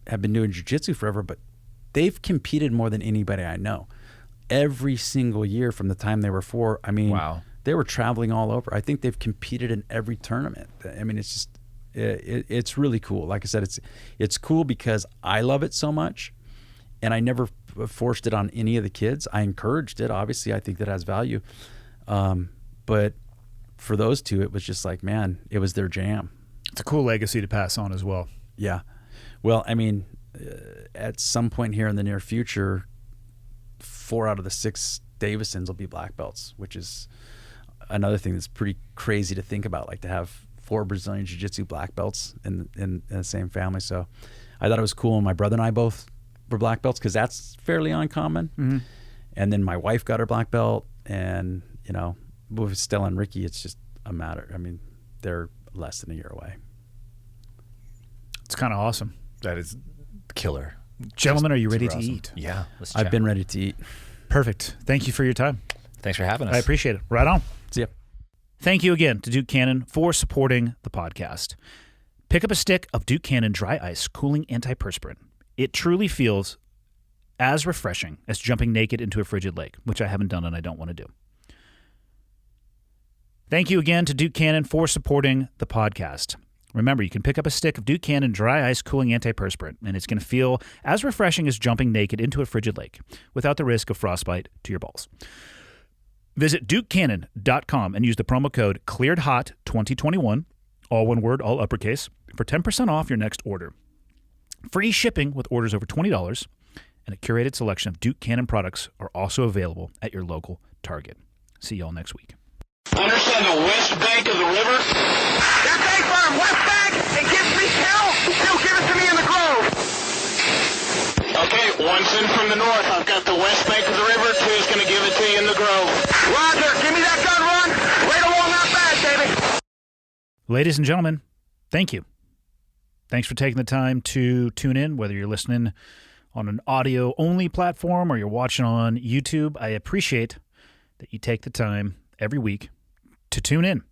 have been doing jiu-jitsu forever, but they've competed more than anybody I know. Every single year from the time they were 4, I mean, Wow. they were traveling all over. I think they've competed in every tournament. I mean, it's just, it's really cool. Like I said, it's cool because I love it so much, and I never forced it on any of the kids. I encouraged it. Obviously, I think that has value. But for those two, it was just like, man, it was their jam. It's a cool legacy to pass on as well. Yeah. Well, I mean, at some point here in the near future, 4 out of the 6 Davisons will be black belts, which is another thing that's pretty crazy to think about, like to have 4 Brazilian Jiu-Jitsu black belts in the same family. So I thought it was cool. And my brother and I both were black belts because that's fairly uncommon. Mm-hmm. And then my wife got her black belt, and, you know, with Stella and Ricky, it's just a matter. I mean, they're less than a year away. It's kind of awesome. That is killer. Gentlemen, are you ready to Awesome. eat? Yeah. I've been ready to eat. Perfect. Thank you for your time. Thanks for having us. I appreciate it. Right on. See ya. Thank you again to Duke Cannon for supporting the podcast. Pick up a stick of Duke Cannon Dry Ice Cooling Antiperspirant. It truly feels as refreshing as jumping naked into a frigid lake, which I haven't done and I don't want to do. Thank you again to Duke Cannon for supporting the podcast. Remember, you can pick up a stick of Duke Cannon Dry Ice Cooling Antiperspirant, and it's going to feel as refreshing as jumping naked into a frigid lake without the risk of frostbite to your balls. Visit DukeCannon.com and use the promo code ClearedHot2021, all one word, all uppercase, for 10% off your next order. Free shipping with orders over $20, and a curated selection of Duke Cannon products are also available at your local Target. See y'all next week. Understand the west bank of the river? That's A firm, west bank. It gives me hell. Still give it to me in the grove. Okay, one's in from the north. I've got the west bank of the river. Two's going to give it to you in the grove. Roger, give me that gun run. Right along that bag, baby. Ladies and gentlemen, thank you. Thanks for taking the time to tune in, whether you're listening on an audio-only platform or you're watching on YouTube. I appreciate that you take the time every week to tune in.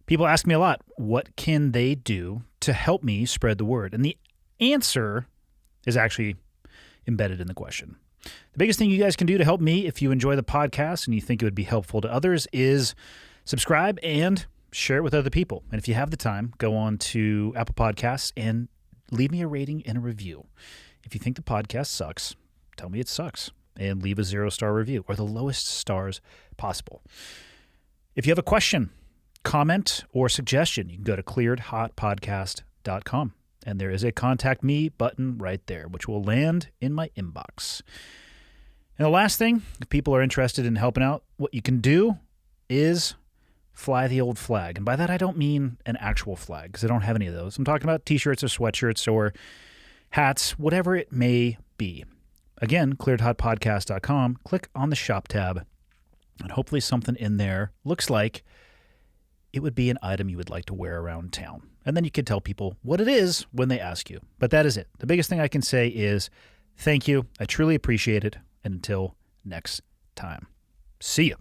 People ask me a lot, what can they do to help me spread the word? And the answer is actually embedded in the question. The biggest thing you guys can do to help me, if you enjoy the podcast and you think it would be helpful to others, is subscribe and share it with other people. And if you have the time, go on to Apple Podcasts and leave me a rating and a review. If you think the podcast sucks, tell me it sucks and leave a 0-star review or the lowest stars possible. If you have a question, comment, or suggestion, you can go to clearedhotpodcast.com. And there is a contact me button right there, which will land in my inbox. And the last thing, if people are interested in helping out, what you can do is fly the old flag. And by that, I don't mean an actual flag, because I don't have any of those. I'm talking about t-shirts or sweatshirts or hats, whatever it may be. Again, clearedhotpodcast.com. Click on the shop tab, and hopefully something in there looks like it would be an item you would like to wear around town. And then you can tell people what it is when they ask you. But that is it. The biggest thing I can say is thank you. I truly appreciate it. And until next time, see you.